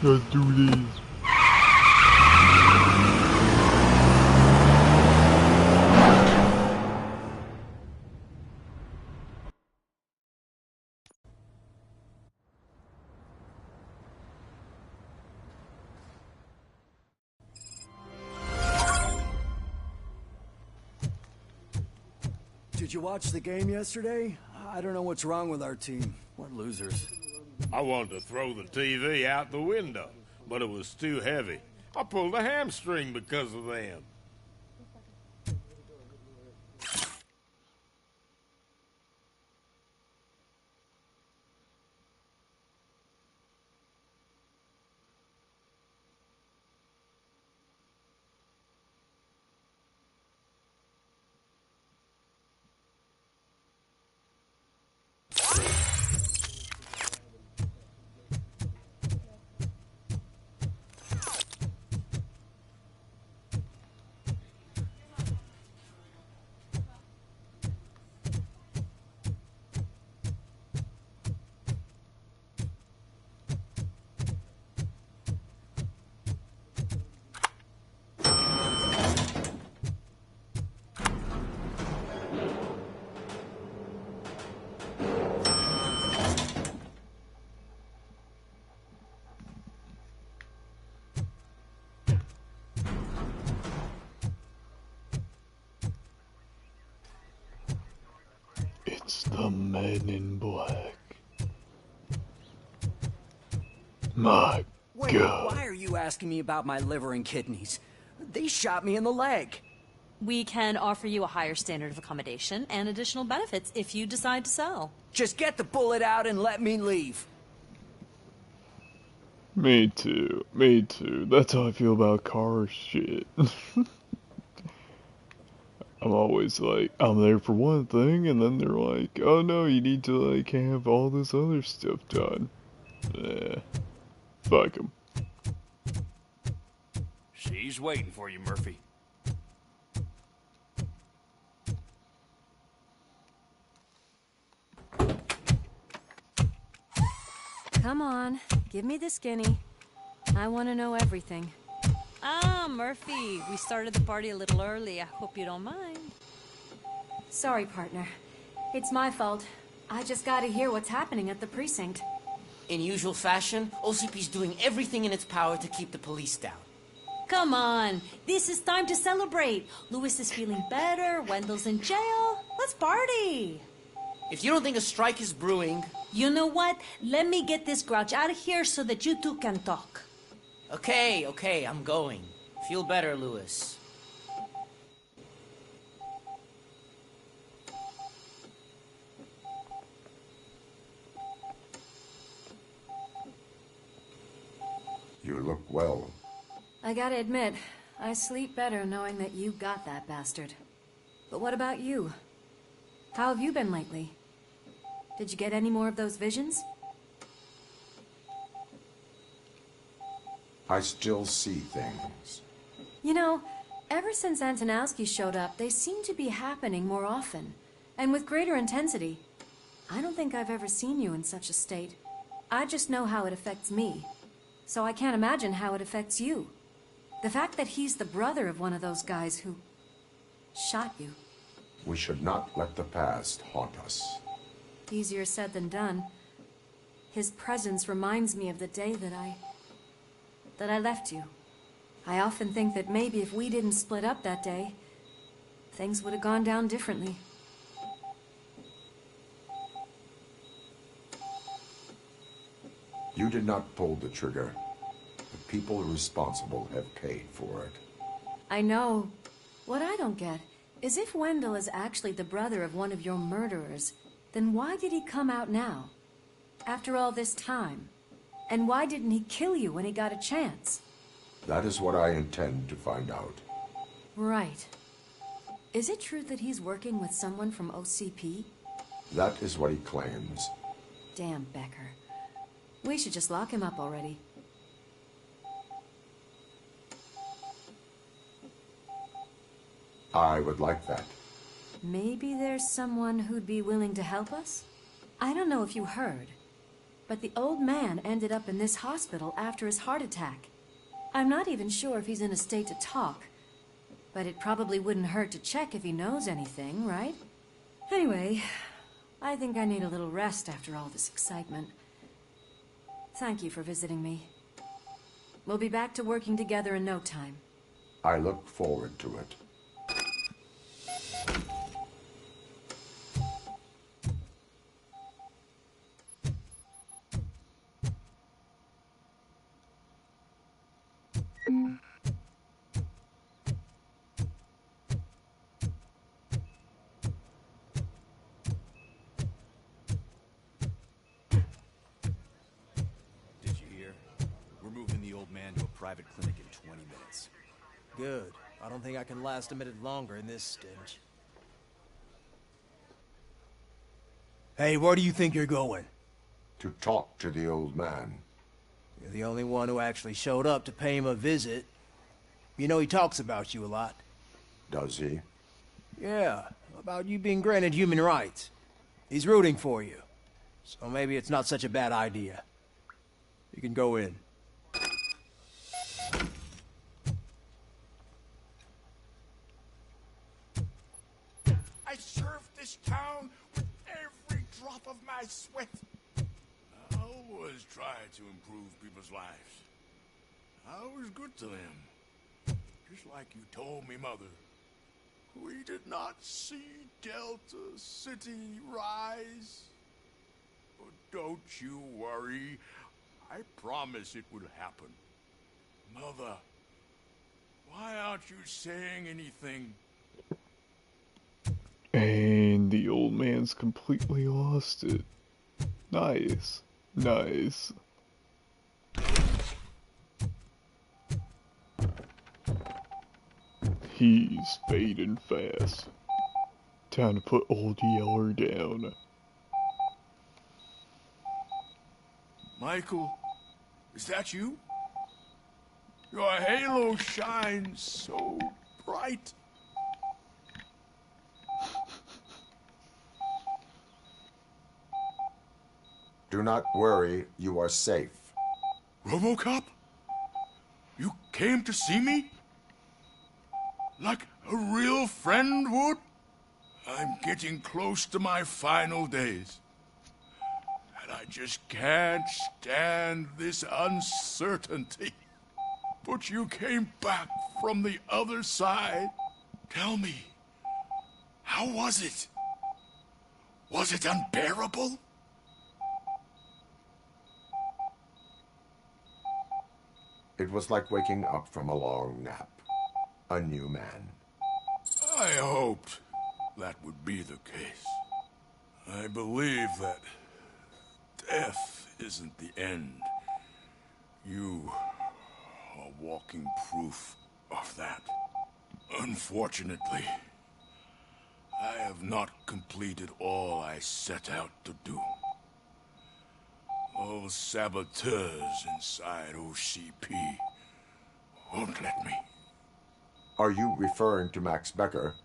Let's do this. Did you watch the game yesterday? I don't know what's wrong with our team. What losers. I wanted to throw the TV out the window, but it was too heavy. I pulled a hamstring because of them. It's the Men in Black. My Wait, God. why are you asking me about my liver and kidneys? They shot me in the leg. We can offer you a higher standard of accommodation and additional benefits if you decide to sell. Just get the bullet out and let me leave. Me too. Me too. That's how I feel about car shit. I'm always like, I'm there for one thing, and then they're like, oh no, you need to like have all this other stuff done. Fuck 'em. She's waiting for you, Murphy. Come on, give me the skinny. I want to know everything. Ah, Murphy, we started the party a little early. I hope you don't mind. Sorry, partner. It's my fault. I just gotta hear what's happening at the precinct. In usual fashion, OCP's doing everything in its power to keep the police down. Come on, this is time to celebrate. Lewis is feeling better, Wendell's in jail. Let's party. If you don't think a strike is brewing... You know what? Let me get this grouch out of here so that you two can talk. Okay, I'm going. Feel better, Lewis. You look well. I gotta admit, I sleep better knowing that you got that bastard. But what about you? How have you been lately? Did you get any more of those visions? I still see things. You know, ever since Antonowski showed up, they seem to be happening more often, and with greater intensity. I don't think I've ever seen you in such a state. I just know how it affects me, so I can't imagine how it affects you. The fact that he's the brother of one of those guys who shot you. We should not let the past haunt us. Easier said than done. His presence reminds me of the day that I left you. I often think that maybe if we didn't split up that day, things would have gone down differently. You did not pull the trigger. The people responsible have paid for it. I know. What I don't get is if Wendell is actually the brother of one of your murderers, then why did he come out now? After all this time? And why didn't he kill you when he got a chance? That is what I intend to find out. Right. Is it true that he's working with someone from OCP? That is what he claims. Damn Becker. We should just lock him up already. I would like that. Maybe there's someone who'd be willing to help us? I don't know if you heard, but the old man ended up in this hospital after his heart attack. I'm not even sure if he's in a state to talk, but it probably wouldn't hurt to check if he knows anything, right? Anyway, I think I need a little rest after all this excitement. Thank you for visiting me. We'll be back to working together in no time. I look forward to it. Private clinic in 20 minutes. Good. I don't think I can last a minute longer in this stench. Hey, where do you think you're going? To talk to the old man. You're the only one who actually showed up to pay him a visit. You know he talks about you a lot. Does he? Yeah, about you being granted human rights. He's rooting for you. So maybe it's not such a bad idea. You can go in. I served this town with every drop of my sweat. I always tried to improve people's lives. I was good to them. Just like you told me, Mother. We did not see Delta City rise. But don't you worry. I promise it will happen. Mother, Why aren't you saying anything? And the old man's completely lost it. Nice. Nice. He's fading fast. Time to put old Yeller down. Michael, is that you? Your halo shines so bright. Do not worry, you are safe. RoboCop? You came to see me? Like a real friend would? I'm getting close to my final days. And I just can't stand this uncertainty. But you came back from the other side. Tell me, how was it? Was it unbearable? It was like waking up from a long nap. A new man. I hoped that would be the case. I believe that death isn't the end. You are walking proof of that. Unfortunately, I have not completed all I set out to do. Those saboteurs inside OCP won't let me. Are you referring to Max Becker?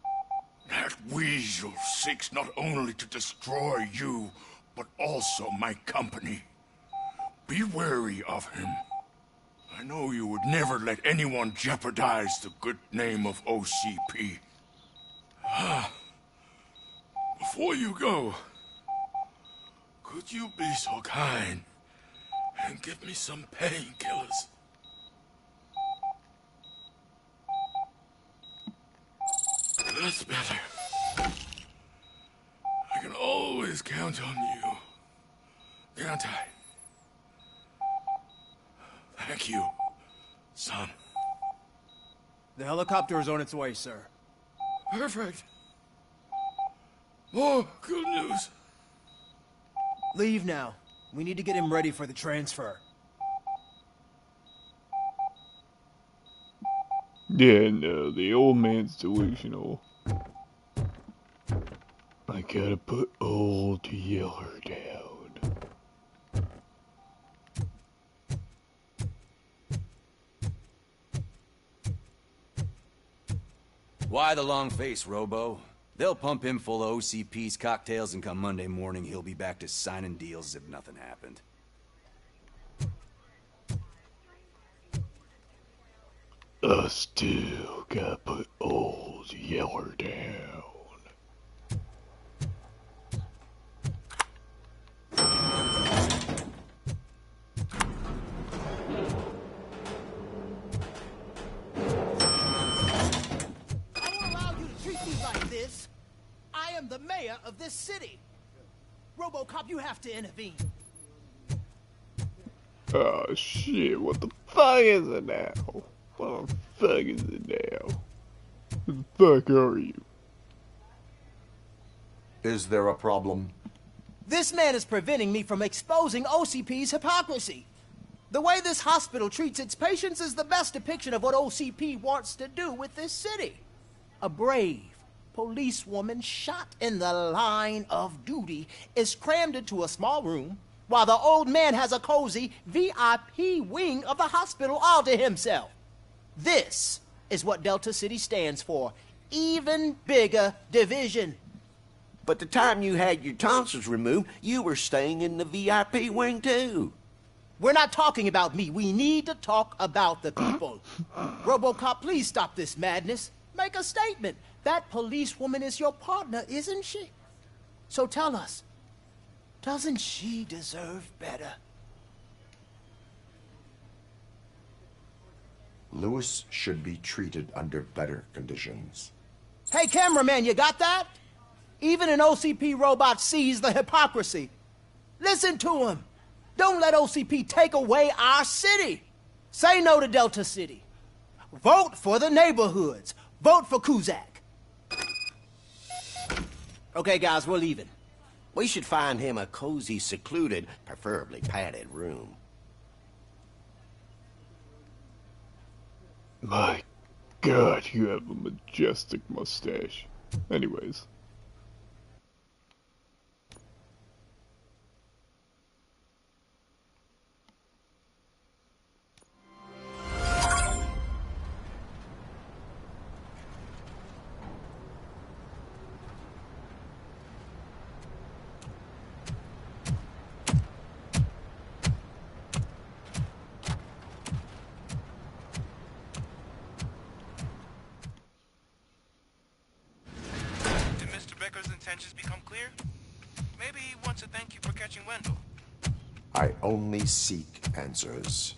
That weasel seeks not only to destroy you, but also my company. Be wary of him. I know you would never let anyone jeopardize the good name of OCP. Before you go, could you be so kind and give me some painkillers? That's better. I can always count on you, can't I? Thank you, son. The helicopter is on its way, sir. Perfect. More good news. Leave now. We need to get him ready for the transfer. Yeah, no, the old man's delusional. I gotta put old Yeller down. Why the long face, Robo? They'll pump him full of OCP's cocktails, and come Monday morning he'll be back to signing deals as if nothing happened. I still gotta put old Yeller down. I don't allow you to treat me like this. I am the mayor of this city. RoboCop, you have to intervene. Oh shit, what the fuck is it now? What the fuck is it now? Who the fuck are you? Is there a problem? This man is preventing me from exposing OCP's hypocrisy. The way this hospital treats its patients is the best depiction of what OCP wants to do with this city. A brave policewoman shot in the line of duty is crammed into a small room, while the old man has a cozy VIP wing of the hospital all to himself. This is what Delta City stands for. Even bigger division. But the time you had your tonsils removed, you were staying in the VIP wing too. We're not talking about me. We need to talk about the people. RoboCop, please stop this madness. Make a statement. That policewoman is your partner, isn't she? So tell us, doesn't she deserve better? Lewis should be treated under better conditions. Hey, cameraman, you got that? Even an OCP robot sees the hypocrisy. Listen to him. Don't let OCP take away our city. Say no to Delta City. Vote for the neighborhoods. Vote for Kuzak. Okay, guys, we're leaving. We should find him a cozy, secluded, preferably padded room. My God, you have a majestic mustache. Anyways. Intentions become clear? Maybe he wants to thank you for catching Wendell. I only seek answers.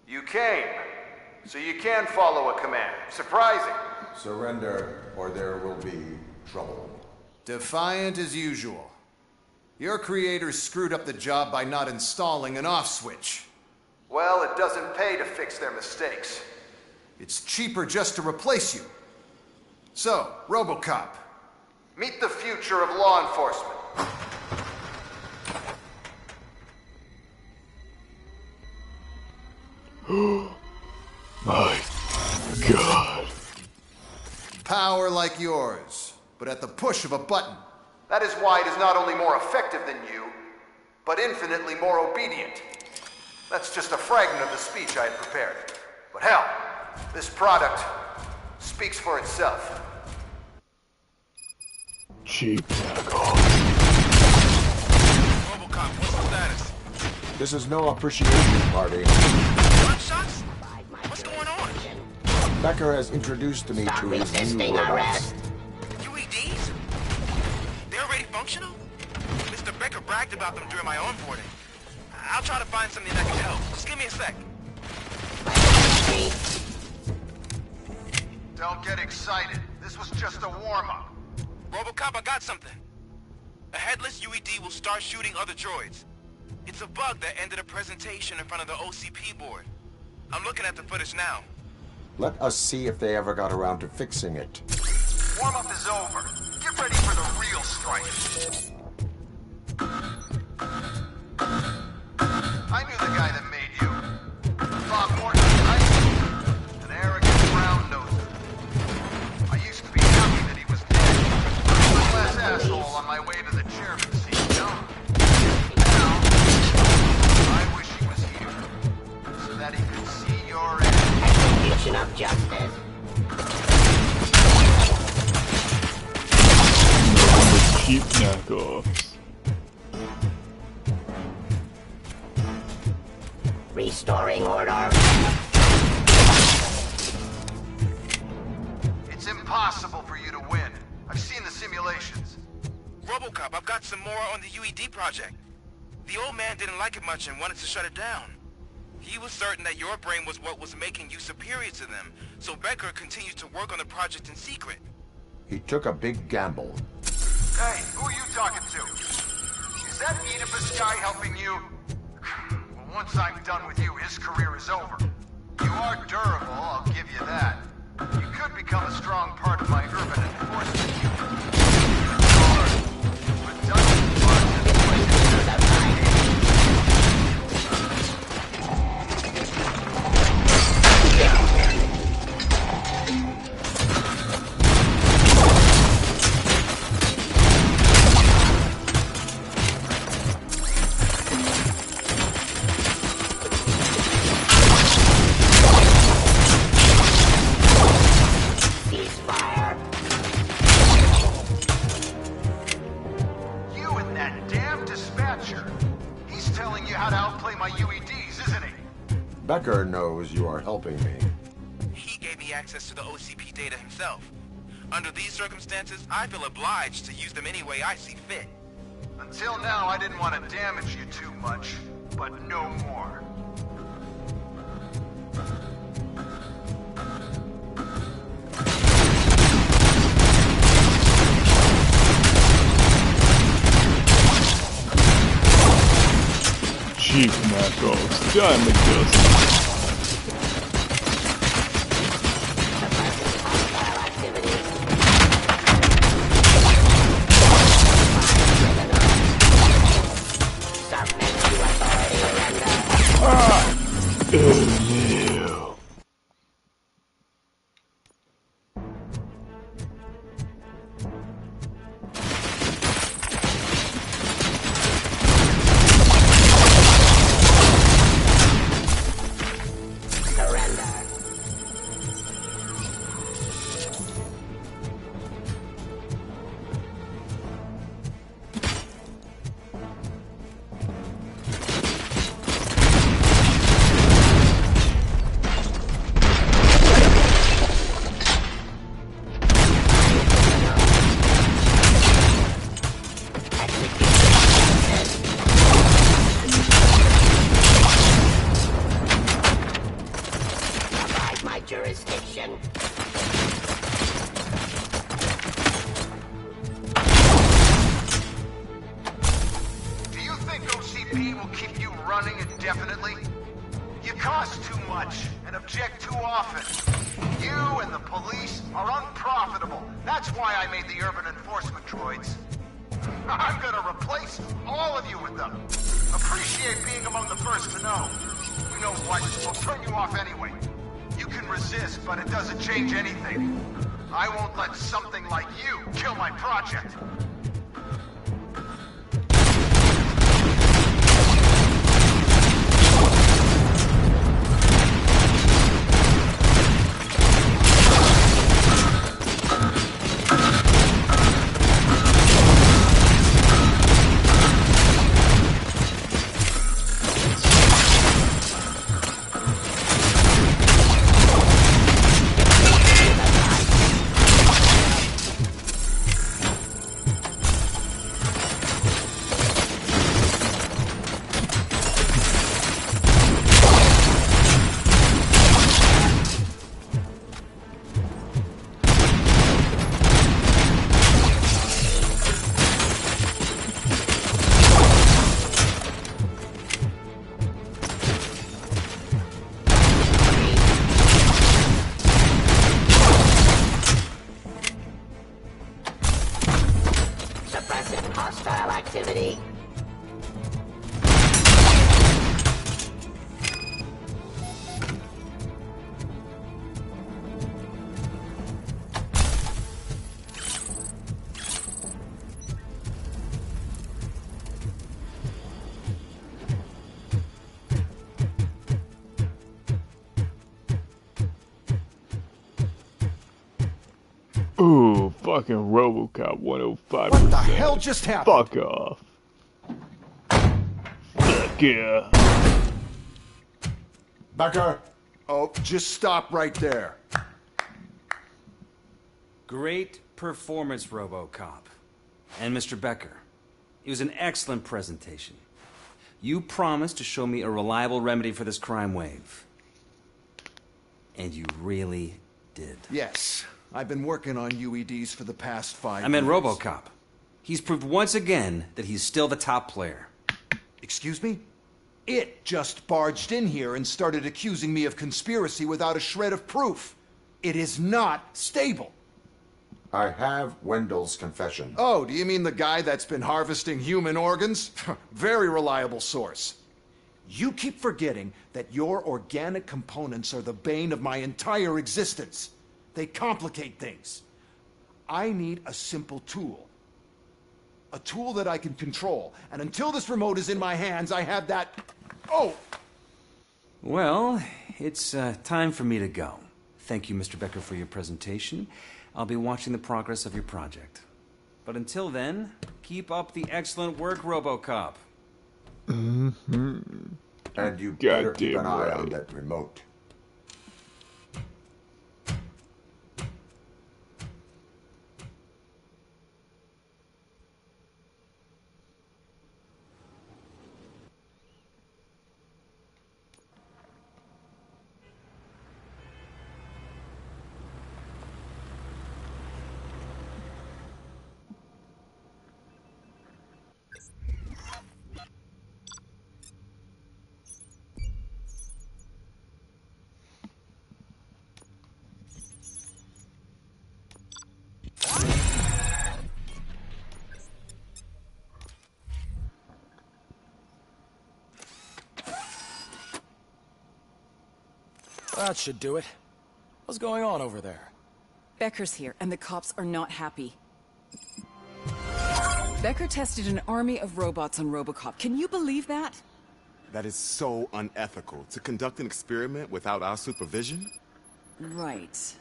You came, so you can follow a command. Surprising. Surrender, or there will be trouble. Defiant as usual. Your creators screwed up the job by not installing an off switch. Well, it doesn't pay to fix their mistakes. It's cheaper just to replace you. So, RoboCop, meet the future of law enforcement. My God. Power like yours, but at the push of a button. That is why it is not only more effective than you, but infinitely more obedient. That's just a fragment of the speech I had prepared. But hell, this product speaks for itself. Cheap knockoff. RoboCop, what's the status? This is no appreciation party. Gunshots? What's going on? Becker has introduced me to his new robots. UEDs? They're already functional? Mr. Becker bragged about them during my onboarding. I'll try to find something that can help. Just give me a sec. Don't get excited. This was just a warm-up. RoboCop, I got something. A headless UED will start shooting other droids. It's a bug that ended a presentation in front of the OCP board. I'm looking at the footage now. Let us see if they ever got around to fixing it. Warm-up is over. Get ready for the real strike. I knew the guy that made you. Bob Morton, right? An arrogant brown-noser. I used to be happy that he was dead. One less asshole on my way to the chairman's seat, no? Now, I wish he was here, so that he could see your execution of justice. Cheap knockoffs. Restoring order. It's impossible for you to win. I've seen the simulations. RoboCop, I've got some more on the UED project. The old man didn't like it much and wanted to shut it down. He was certain that your brain was what was making you superior to them, so Becker continued to work on the project in secret. He took a big gamble. Hey, who are you talking to? Is that Oedipus guy helping you? Well, once I'm done with you, his career is over. You are durable, I'll give you that. You could become a strong part of my urban enforcement unit. Or redundant part of the Becker knows you are helping me. He gave me access to the OCP data himself. Under these circumstances, I feel obliged to use them any way I see fit. Until now, I didn't want to damage you too much, but no more. cheap knockoffs. Diamond dust. jurisdiction. Do you think OCP will keep you running indefinitely? You cost too much and object too often. You and the police are unprofitable. That's why I made the urban enforcement droids. I'm gonna replace all of you with them. Appreciate being among the first to know. You know what? I'll turn you off anyway. You can resist, but it doesn't change anything. I won't let something like you kill my project. Hostile activity. Ooh, fucking RoboCop 105%. What the hell just happened? Fuck off. Fuck yeah. Becker! Oh, just stop right there. Great performance, RoboCop. And Mr. Becker, it was an excellent presentation. You promised to show me a reliable remedy for this crime wave. And you really did. Yes. I've been working on UEDs for the past 5 years. I meant RoboCop. He's proved once again that he's still the top player. Excuse me? It just barged in here and started accusing me of conspiracy without a shred of proof. It is not stable. I have Wendell's confession. Oh, do you mean the guy that's been harvesting human organs? Very reliable source. You keep forgetting that your organic components are the bane of my entire existence. They complicate things. I need a simple tool. A tool that I can control. And until this remote is in my hands, I have that... Oh! Well, it's time for me to go. Thank you, Mr. Becker, for your presentation. I'll be watching the progress of your project. But until then, keep up the excellent work, RoboCop. Mm-hmm. And you better keep an eye on that remote. That should do it. What's going on over there? Becker's here, and the cops are not happy. Becker tested an army of robots on RoboCop. Can you believe that? That is so unethical. To conduct an experiment without our supervision? Right.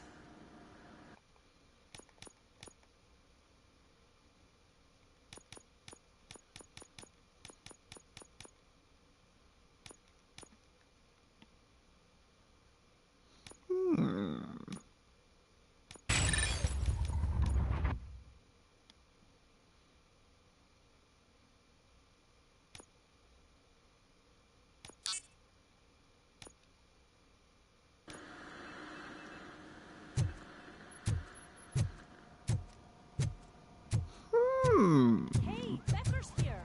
Hey, Becker's here.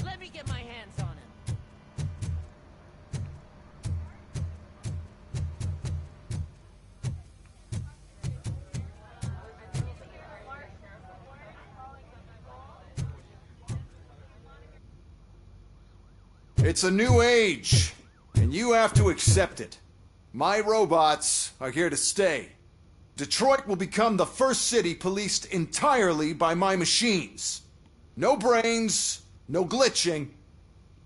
Let me get my hands on him. It's a new age, and you have to accept it. My robots are here to stay. Detroit will become the first city policed entirely by my machines. No brains, no glitching,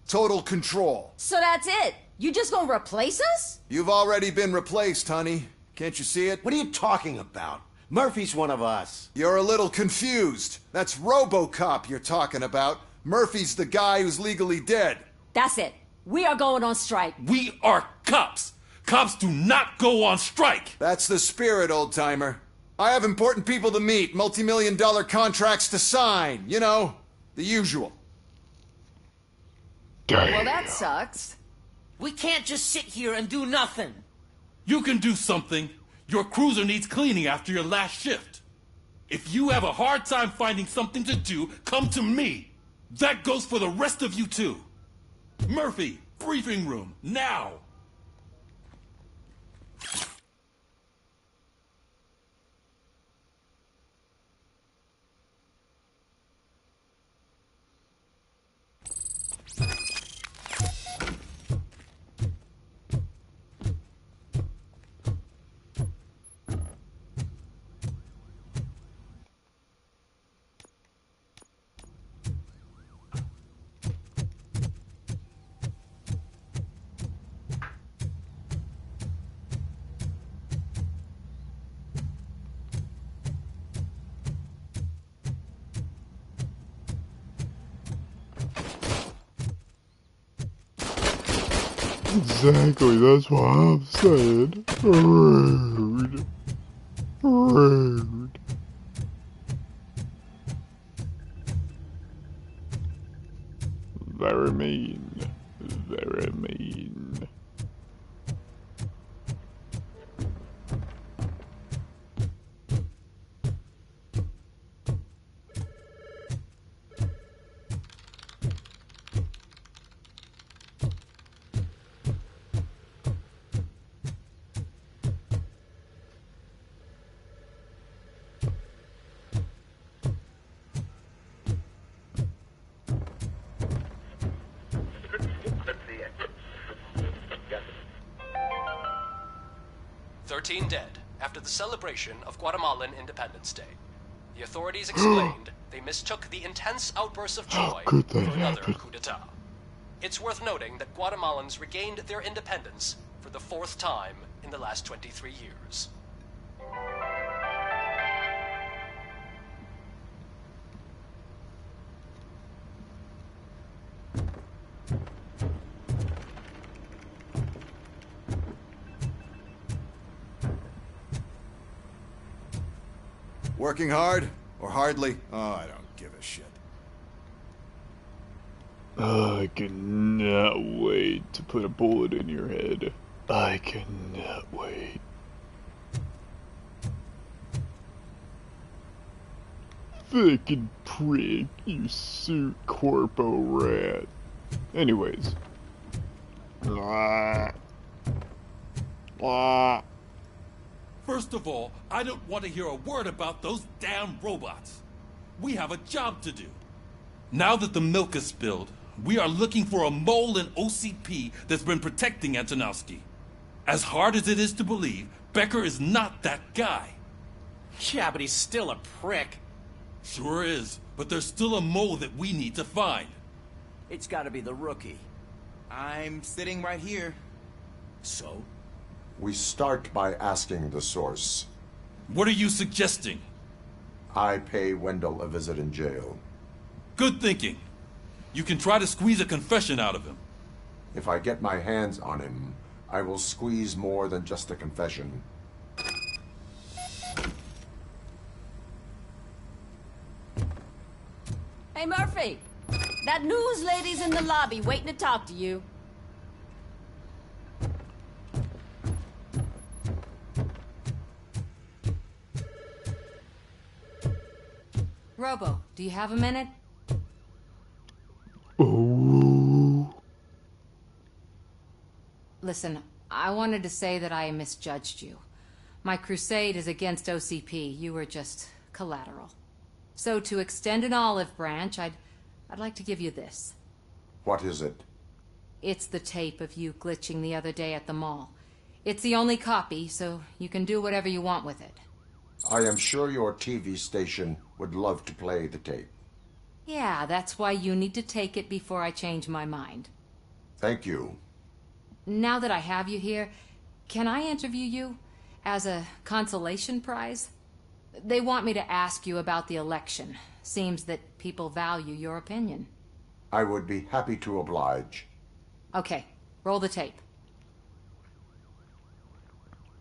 total control. So that's it? You just gonna replace us? You've already been replaced, honey. Can't you see it? What are you talking about? Murphy's one of us. You're a little confused. That's RoboCop you're talking about. Murphy's the guy who's legally dead. That's it. We are going on strike. We are cops. Cops do not go on strike. That's the spirit, old-timer. I have important people to meet, multi-million-dollar contracts to sign. You know, the usual. Well, that sucks. We can't just sit here and do nothing. You can do something. Your cruiser needs cleaning after your last shift. If you have a hard time finding something to do, come to me. That goes for the rest of you too. Murphy, briefing room, now. Exactly, that's what I'm saying. Rude. Rude. Very mean. Very mean. Dead after the celebration of Guatemalan Independence Day. The authorities explained they mistook the intense outbursts of joy for another coup d'etat. It's worth noting that Guatemalans regained their independence for the 4th time in the last 23 years. Working hard or hardly? Oh, I don't give a shit. I cannot wait to put a bullet in your head. I cannot wait. Fucking prick, you suit corpo rat. Anyways. First of all, I don't want to hear a word about those damn robots. We have a job to do. Now that the milk is spilled, we are looking for a mole in OCP that's been protecting Antonowski. As hard as it is to believe, Becker is not that guy. Yeah, but he's still a prick. Sure is, but there's still a mole that we need to find. It's gotta be the rookie. I'm sitting right here. So? We start by asking the source. What are you suggesting? I pay Wendell a visit in jail. Good thinking. You can try to squeeze a confession out of him. If I get my hands on him, I will squeeze more than just a confession. Hey, Murphy! That news lady's in the lobby waiting to talk to you. Robo, do you have a minute? Oh. Listen, I wanted to say that I misjudged you. My crusade is against OCP. You were just collateral. So to extend an olive branch, I'd like to give you this. What is it? It's the tape of you glitching the other day at the mall. It's the only copy, so you can do whatever you want with it. I am sure your TV station would love to play the tape. Yeah, that's why you need to take it before I change my mind. Thank you. Now that I have you here, can I interview you as a consolation prize? They want me to ask you about the election. Seems that people value your opinion. I would be happy to oblige. Okay, roll the tape.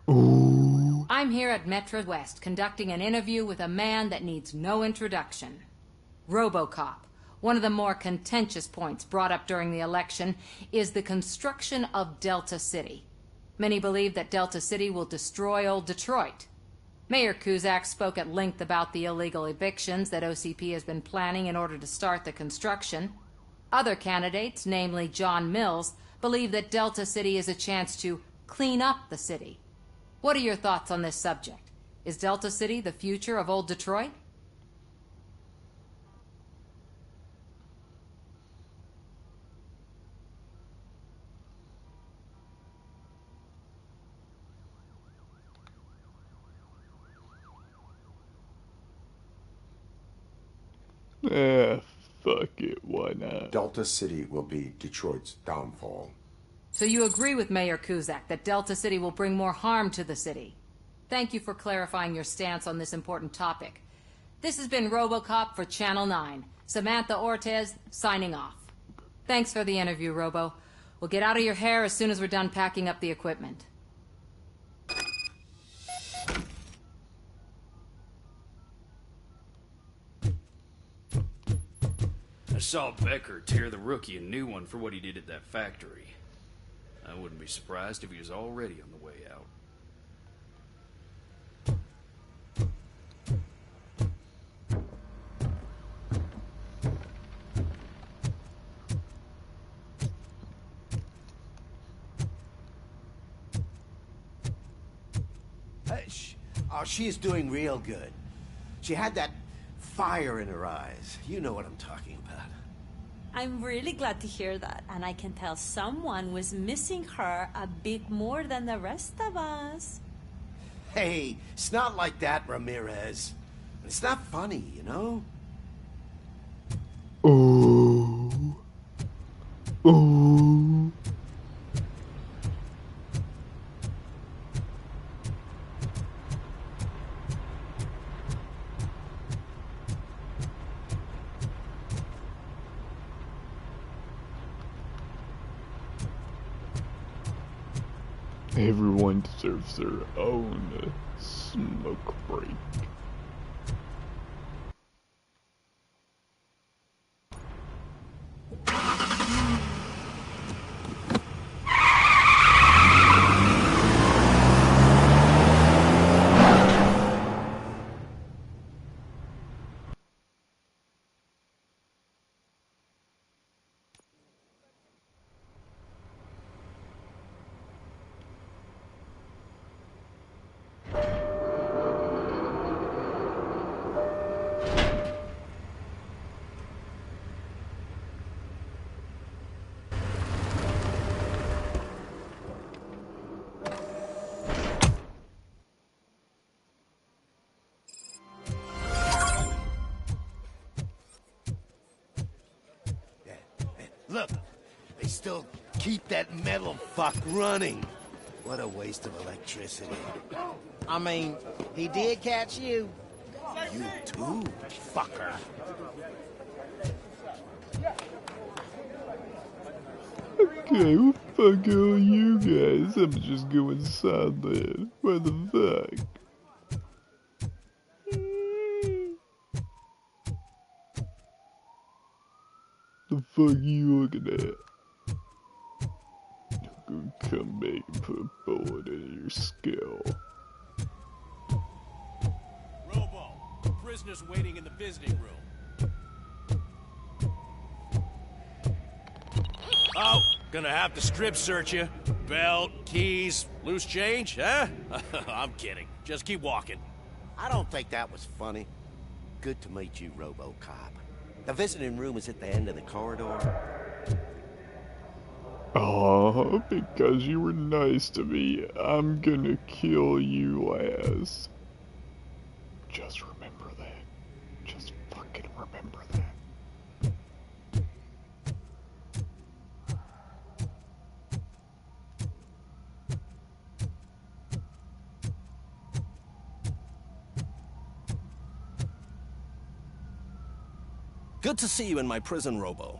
Ooh. I'm here at Metro West conducting an interview with a man that needs no introduction. RoboCop. One of the more contentious points brought up during the election is the construction of Delta City. Many believe that Delta City will destroy old Detroit. Mayor Cusack spoke at length about the illegal evictions that OCP has been planning in order to start the construction. Other candidates, namely John Mills, believe that Delta City is a chance to clean up the city. What are your thoughts on this subject? Is Delta City the future of old Detroit? Fuck it, why not? Delta City will be Detroit's downfall. So you agree with Mayor Cusack that Delta City will bring more harm to the city? Thank you for clarifying your stance on this important topic. This has been RoboCop for Channel 9. Samantha Ortez, signing off. Thanks for the interview, Robo. We'll get out of your hair as soon as we're done packing up the equipment. I saw Becker tear the rookie a new one for what he did at that factory. I wouldn't be surprised if he was already on the way out. She is doing real good. She had that fire in her eyes. You know what I'm talking about. I'm really glad to hear that, and I can tell someone was missing her a bit more than the rest of us. Hey, it's not like that, Ramirez. It's not funny, you know? Ooh. Ooh. Everyone deserves their own smoke break. Look, they still keep that metal fuck running. What a waste of electricity. I mean, he did catch you. You too, fucker. Okay, well, fuck all you guys. I'm just going inside then. What the fuck? The fuck you looking at? You're gonna come back and put a bullet in your skull. Robo, the prisoner's waiting in the visiting room. Oh, gonna have to strip search you. Belt, keys, loose change, huh? I'm kidding. Just keep walking. I don't think that was funny. Good to meet you, RoboCop. The visiting room is at the end of the corridor. Oh, because you were nice to me, I'm gonna kill you last. Just remember that. Just fucking remember that. Good to see you in my prison, Robo.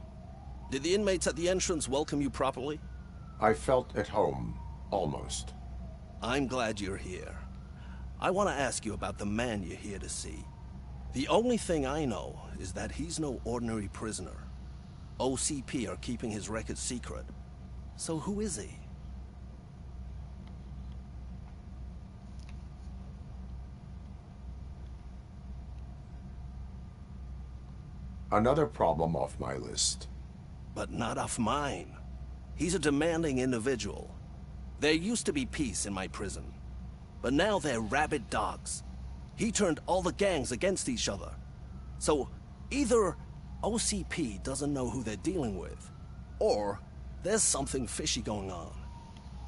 Did the inmates at the entrance welcome you properly? I felt at home, almost. I'm glad you're here. I want to ask you about the man you're here to see. The only thing I know is that he's no ordinary prisoner. OCP are keeping his record secret. So who is he? Another problem off my list. But not off mine. He's a demanding individual. There used to be peace in my prison, but now they're rabid dogs. He turned all the gangs against each other. So either OCP doesn't know who they're dealing with, or there's something fishy going on.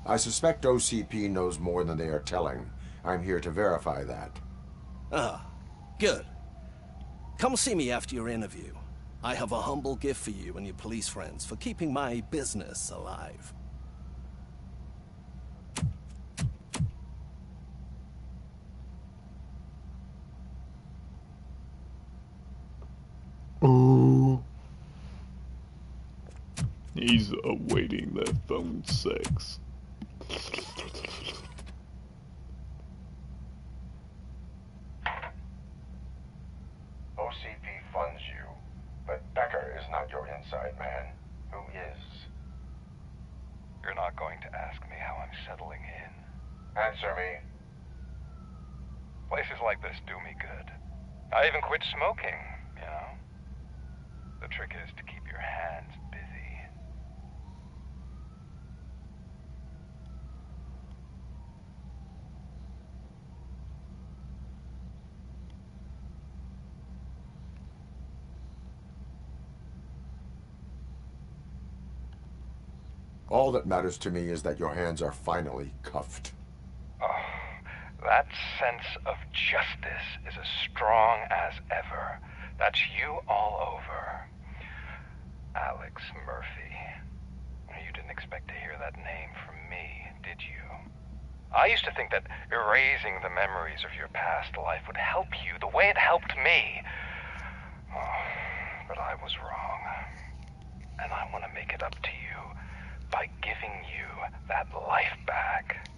I suspect OCP knows more than they are telling. I'm here to verify that. Ah, good. Come see me after your interview. I have a humble gift for you and your police friends for keeping my business alive. Oh. He's awaiting that phone sex. OCP funds you, but Becker is not your inside man. Who is? You're not going to ask me how I'm settling in. Answer me. Places like this do me good. I even quit smoking, you know? The trick is to keep your hands busy. All that matters to me is that your hands are finally cuffed. Oh, that sense of justice is as strong as ever. That's you all over. Alex Murphy. You didn't expect to hear that name from me, did you? I used to think that erasing the memories of your past life would help you the way it helped me. Oh, but I was wrong. And I want to make it up to you by giving you that life back.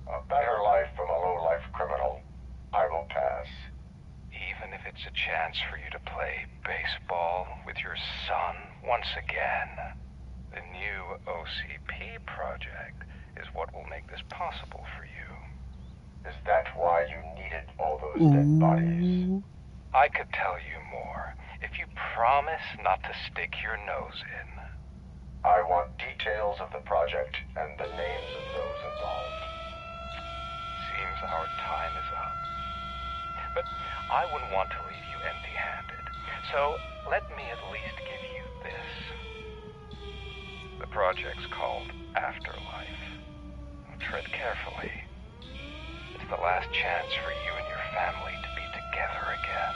A better life from a low-life criminal. I will pass. Even if it's a chance for you to play baseball with your son once again. The new OCP project is what will make this possible for you. Is that why you needed all those dead bodies? I could tell you more if you promise not to stick your nose in. I want details of the project and the names of those involved. Seems our time is up. But I wouldn't want to leave you empty-handed. So let me at least give you this. The project's called Afterlife. Tread carefully. last chance for you and your family to be together again.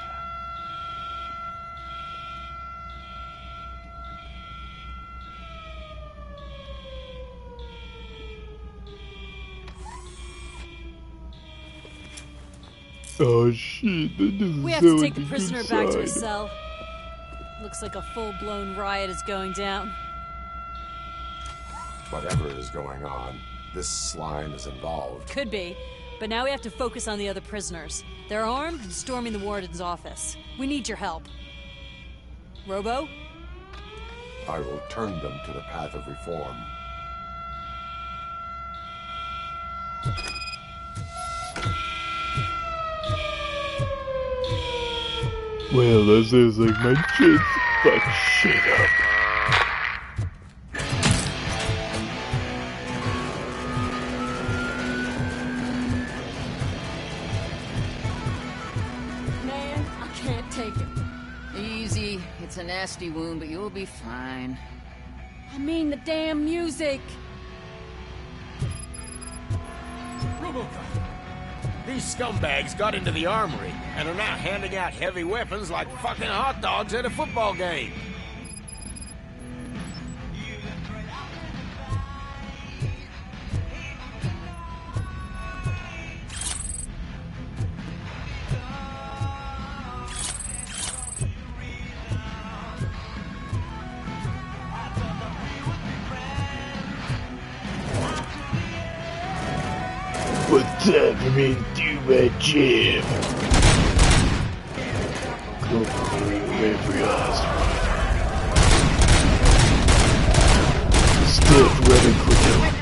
Oh shit, that doesn't We have to sound take like the a prisoner good back to his sign. cell. Looks like a full-blown riot is going down. Whatever is going on, this slime is involved. Could be, but now we have to focus on the other prisoners. They're armed and storming the warden's office. We need your help. Robo? I will turn them to the path of reform. Well, that sounds like my chance to fuck shit up. Man, I can't take it. Easy. It's a nasty wound, but you'll be fine. I mean the damn music. RoboCop! These scumbags got into the armory and are now handing out heavy weapons like fucking hot dogs at a football game. What's time for me to do my job? Come on, every hospital. Stuff running quickly.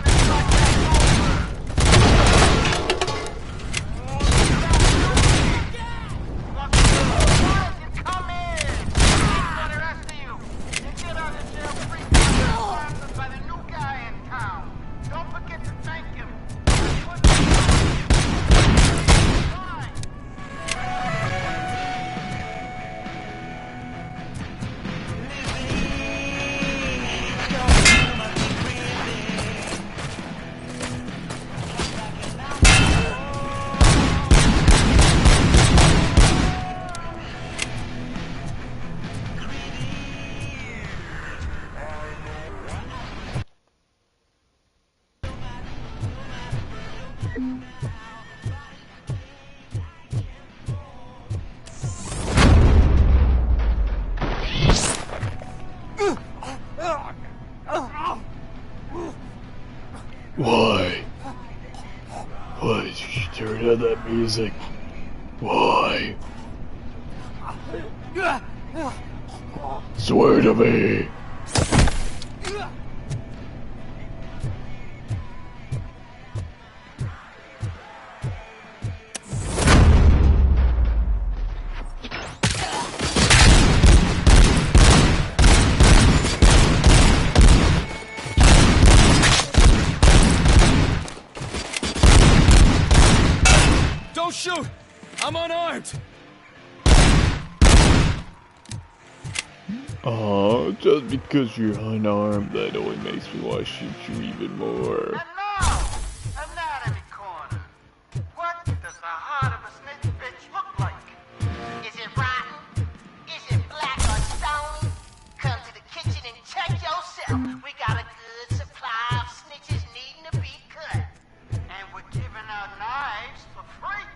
Why? Why did you turn on that music? Why? Swear to me! Don't shoot! I'm unarmed! Aw, just because you're unarmed, that only makes me want to shoot you even more. Anatomy corner. What does the heart of a snitch bitch look like? Is it rotten? Is it black or stony? Come to the kitchen and check yourself. We got a good supply of snitches needing to be cut. And we're giving out knives for free.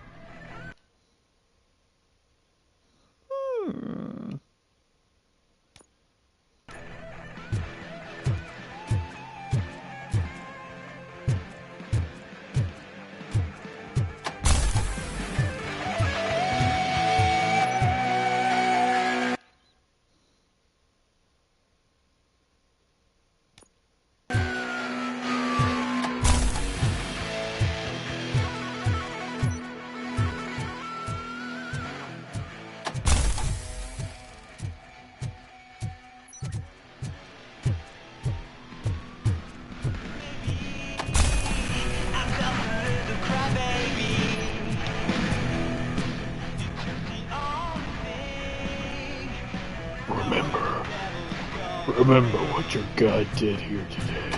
Remember what your God did here today.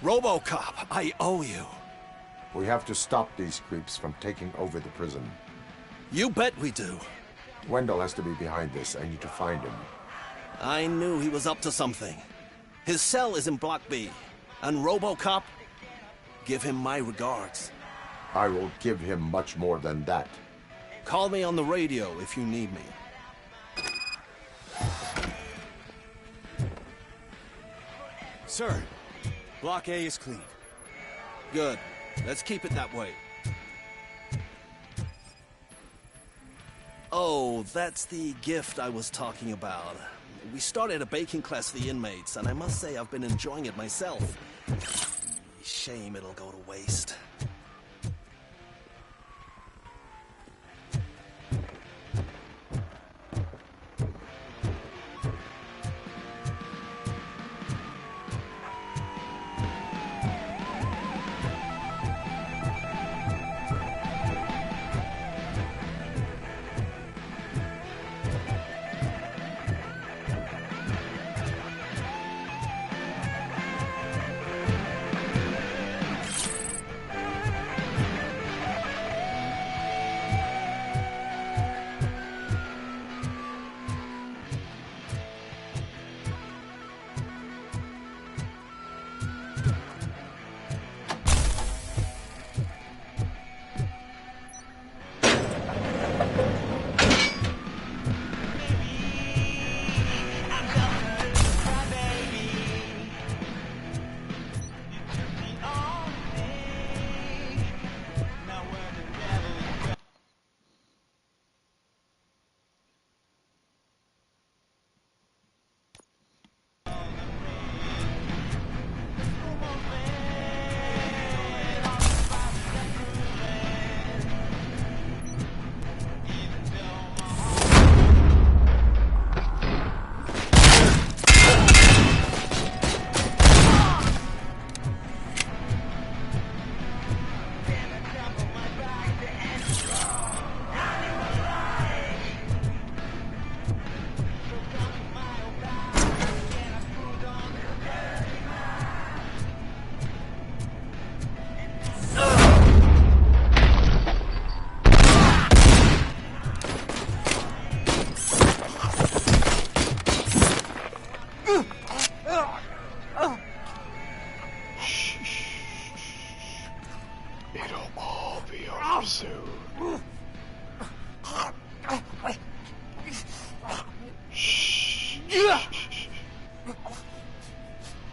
RoboCop, I owe you. We have to stop these creeps from taking over the prison. You bet we do. Wendell has to be behind this. I need to find him. I knew he was up to something. His cell is in Block B. And RoboCop, give him my regards. I will give him much more than that. Call me on the radio if you need me. Sir, Block A is clean. Good. Let's keep it that way. Oh, that's the gift I was talking about. We started a baking class for the inmates, and I must say I've been enjoying it myself. Shame it'll go to waste.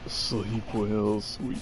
Sleep well, sweet.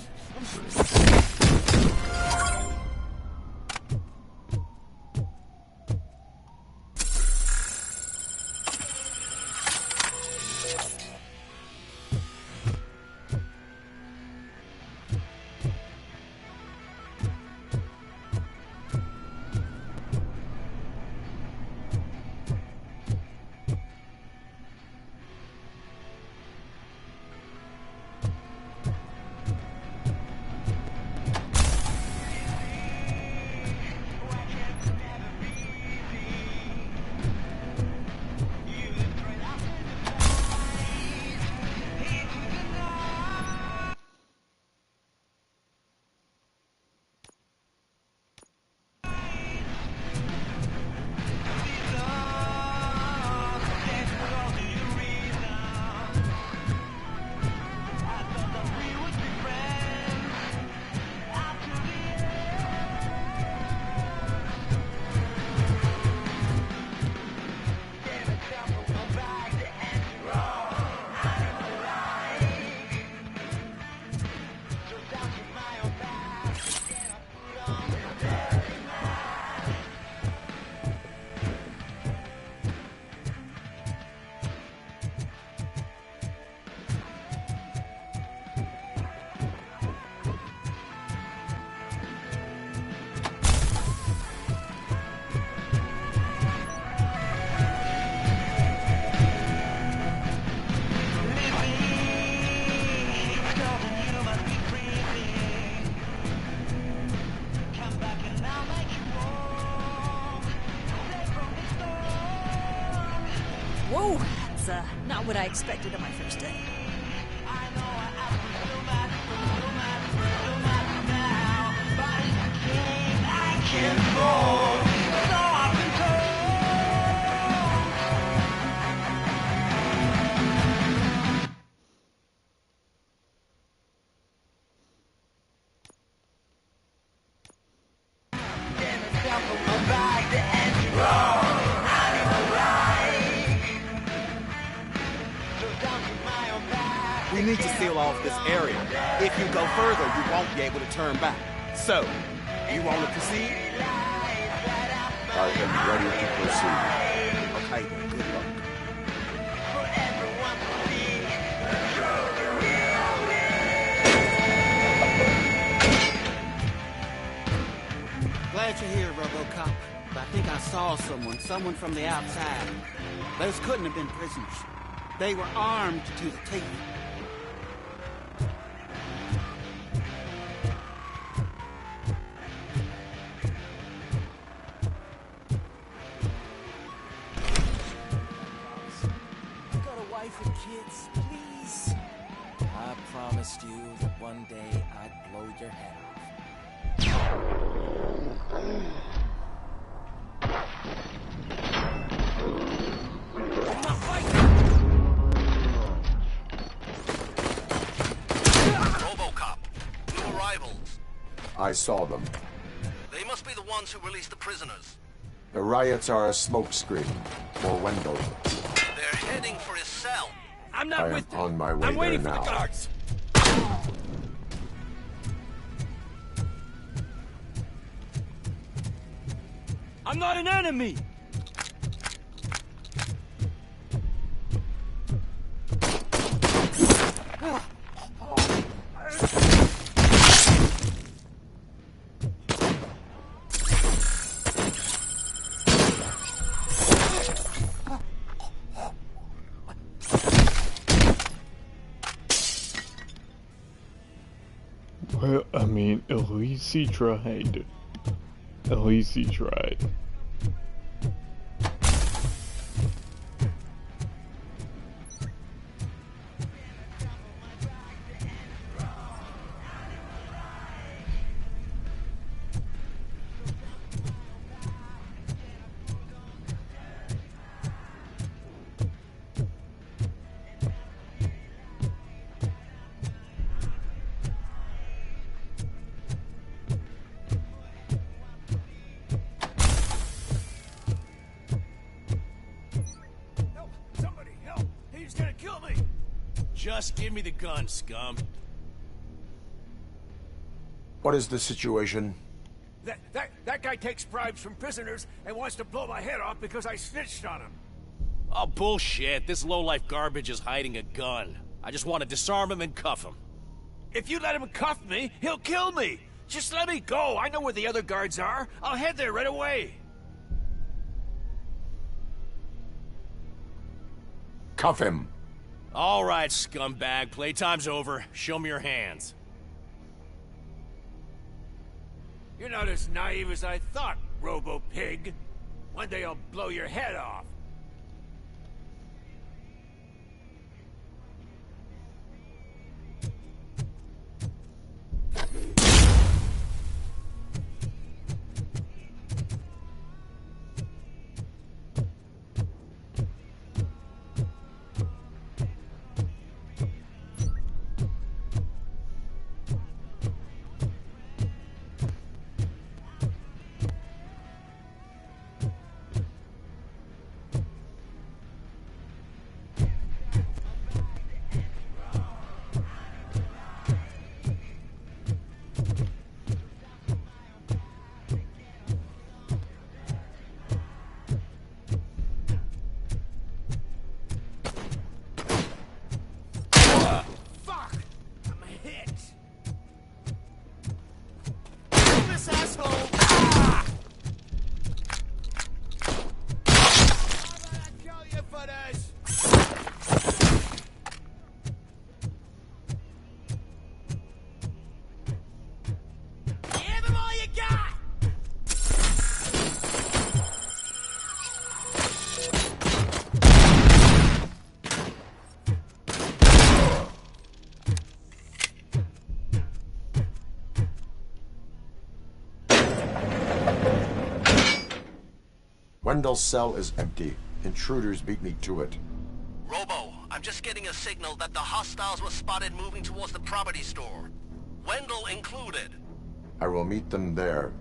Whoa, that's not what I expected on my first day. need to seal off this area. If you go further, you won't be able to turn back. So, you want to proceed? I am ready to proceed. Okay, then, good luck. Glad you're here, RoboCop. But I think I saw someone from the outside. Those couldn't have been prisoners. They were armed to the teeth. Got a wife and kids, please. I promised you that one day I'd blow your head off. RoboCop, new arrivals. I saw them. They must be the ones who released the prisoners. The riots are a smokescreen for Wendell. They're heading for his cell. I'm I not am with you. on my way I'm waiting there for the now. guards. I'm not an enemy. Well, I mean, at least he tried. At least he tried. Somebody help! He's gonna kill me! Just give me the gun, scum. What is the situation? That guy takes bribes from prisoners and wants to blow my head off because I snitched on him. Oh, bullshit. This lowlife garbage is hiding a gun. I just want to disarm him and cuff him. If you let him cuff me, he'll kill me. Just let me go. I know where the other guards are. I'll head there right away. Cuff him. All right, scumbag. Playtime's over. Show me your hands. You're not as naive as I thought, Robo-Pig. One day I'll blow your head off. Wendell's cell is empty. Intruders beat me to it. Robo, I'm just getting a signal that the hostiles were spotted moving towards the property store. Wendell included. I will meet them there.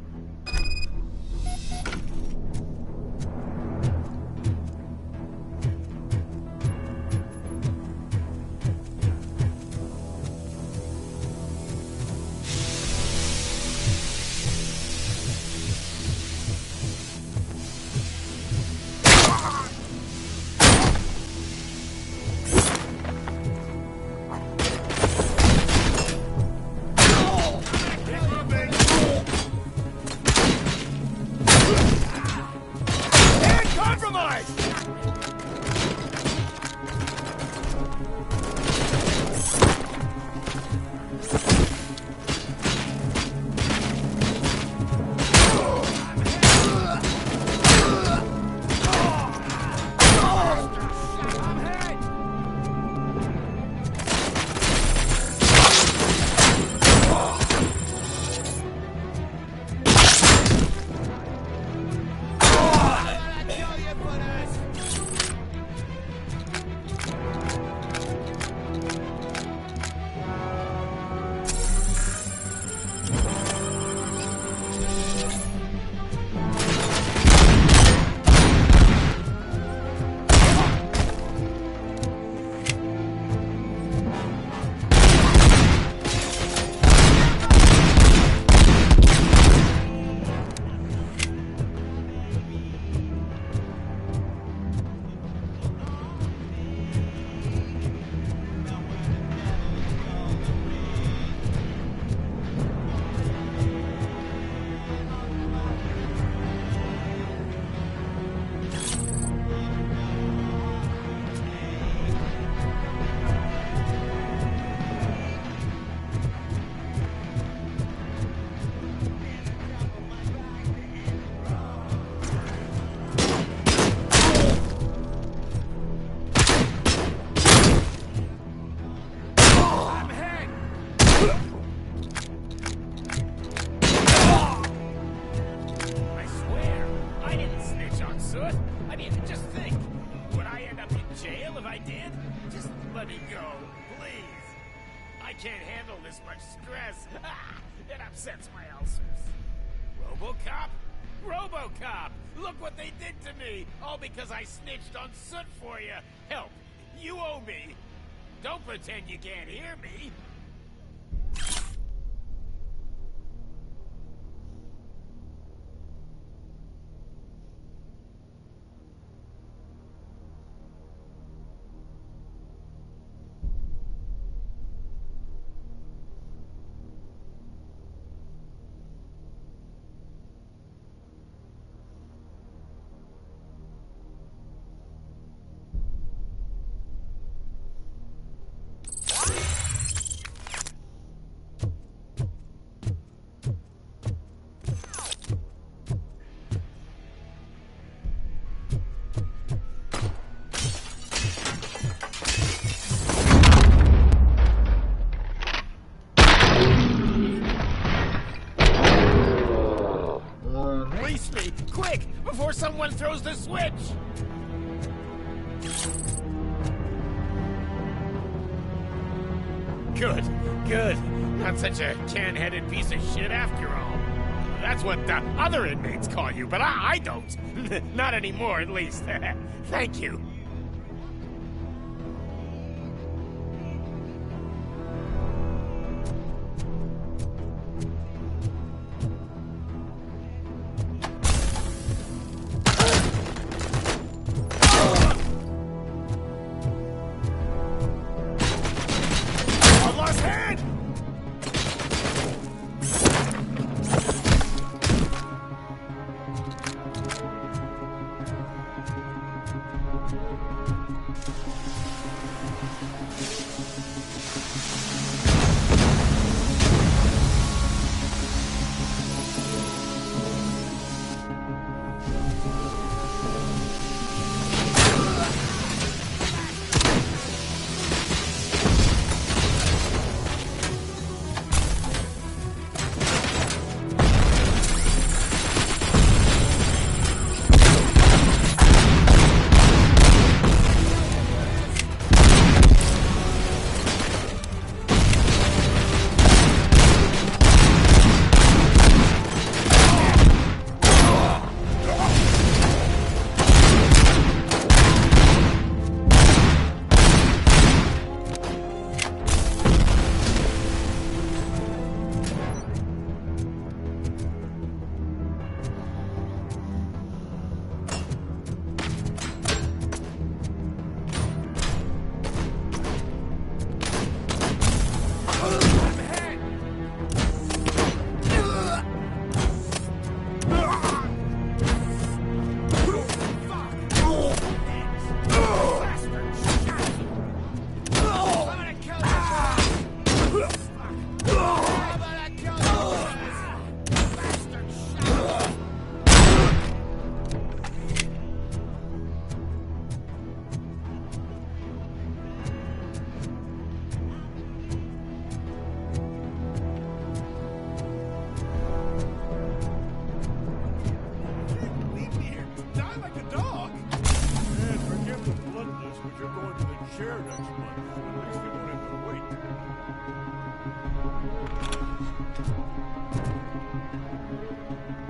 I swear, I didn't snitch on Soot. I mean, just think. Would I end up in jail if I did? Just let me go, please. I can't handle this much stress. It upsets my ulcers. RoboCop? RoboCop! Look what they did to me! All because I snitched on Soot for you! Help! You owe me! Don't pretend you can't hear me! Release me! Quick! Before someone throws the switch! Good, good. Not such a can-headed piece of shit after all. That's what the other inmates call you, but I don't. Not anymore, at least. Thank you.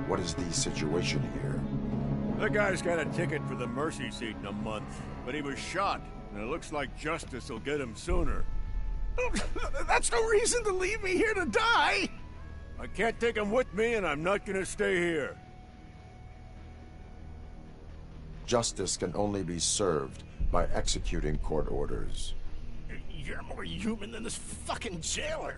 What is the situation here? The guy's got a ticket for the mercy seat in a month, but he was shot, and it looks like justice will get him sooner. That's no reason to leave me here to die! I can't take him with me, and I'm not gonna stay here. Justice can only be served by executing court orders. You're more human than this fucking jailer.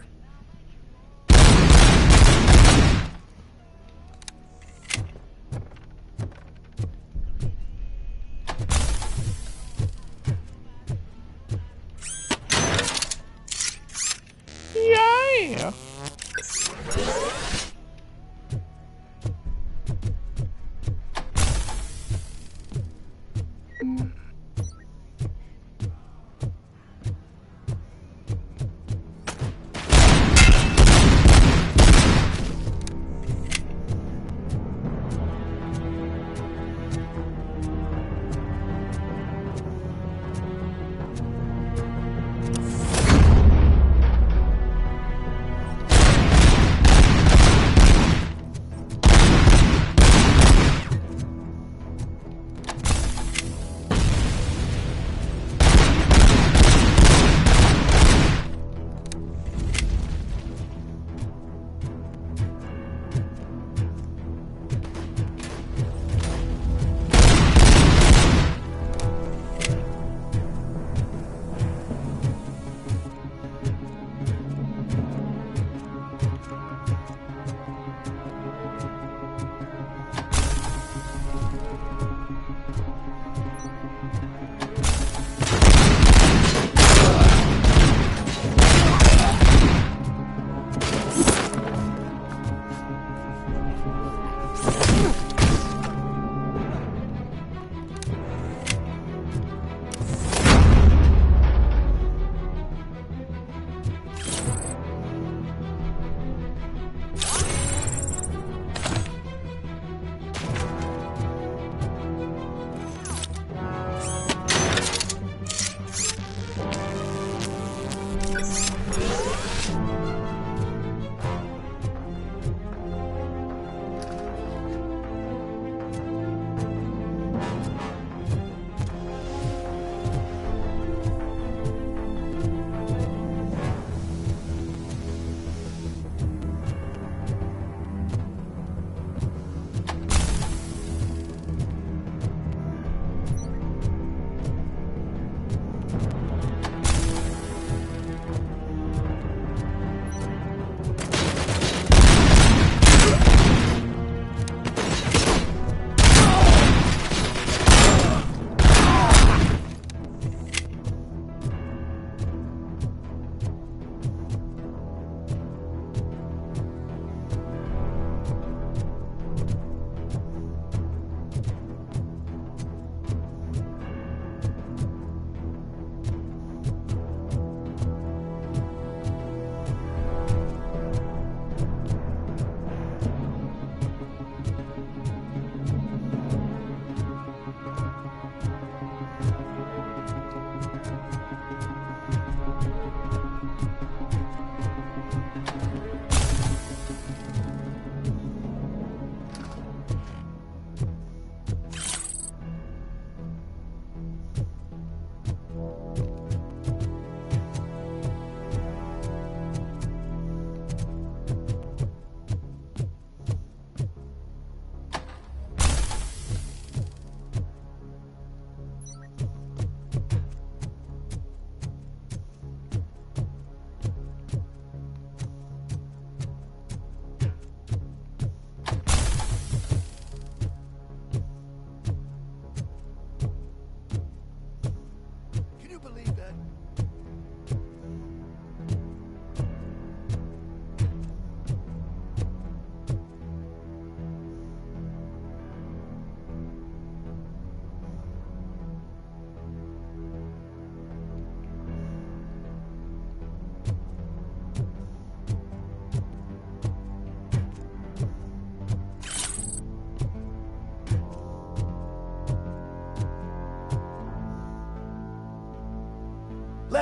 Yeah.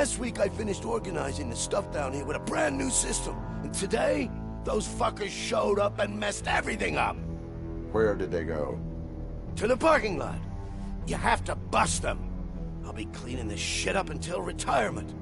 Last week I finished organizing the stuff down here with a brand new system. And today, those fuckers showed up and messed everything up. Where did they go? To the parking lot. You have to bust them. I'll be cleaning this shit up until retirement.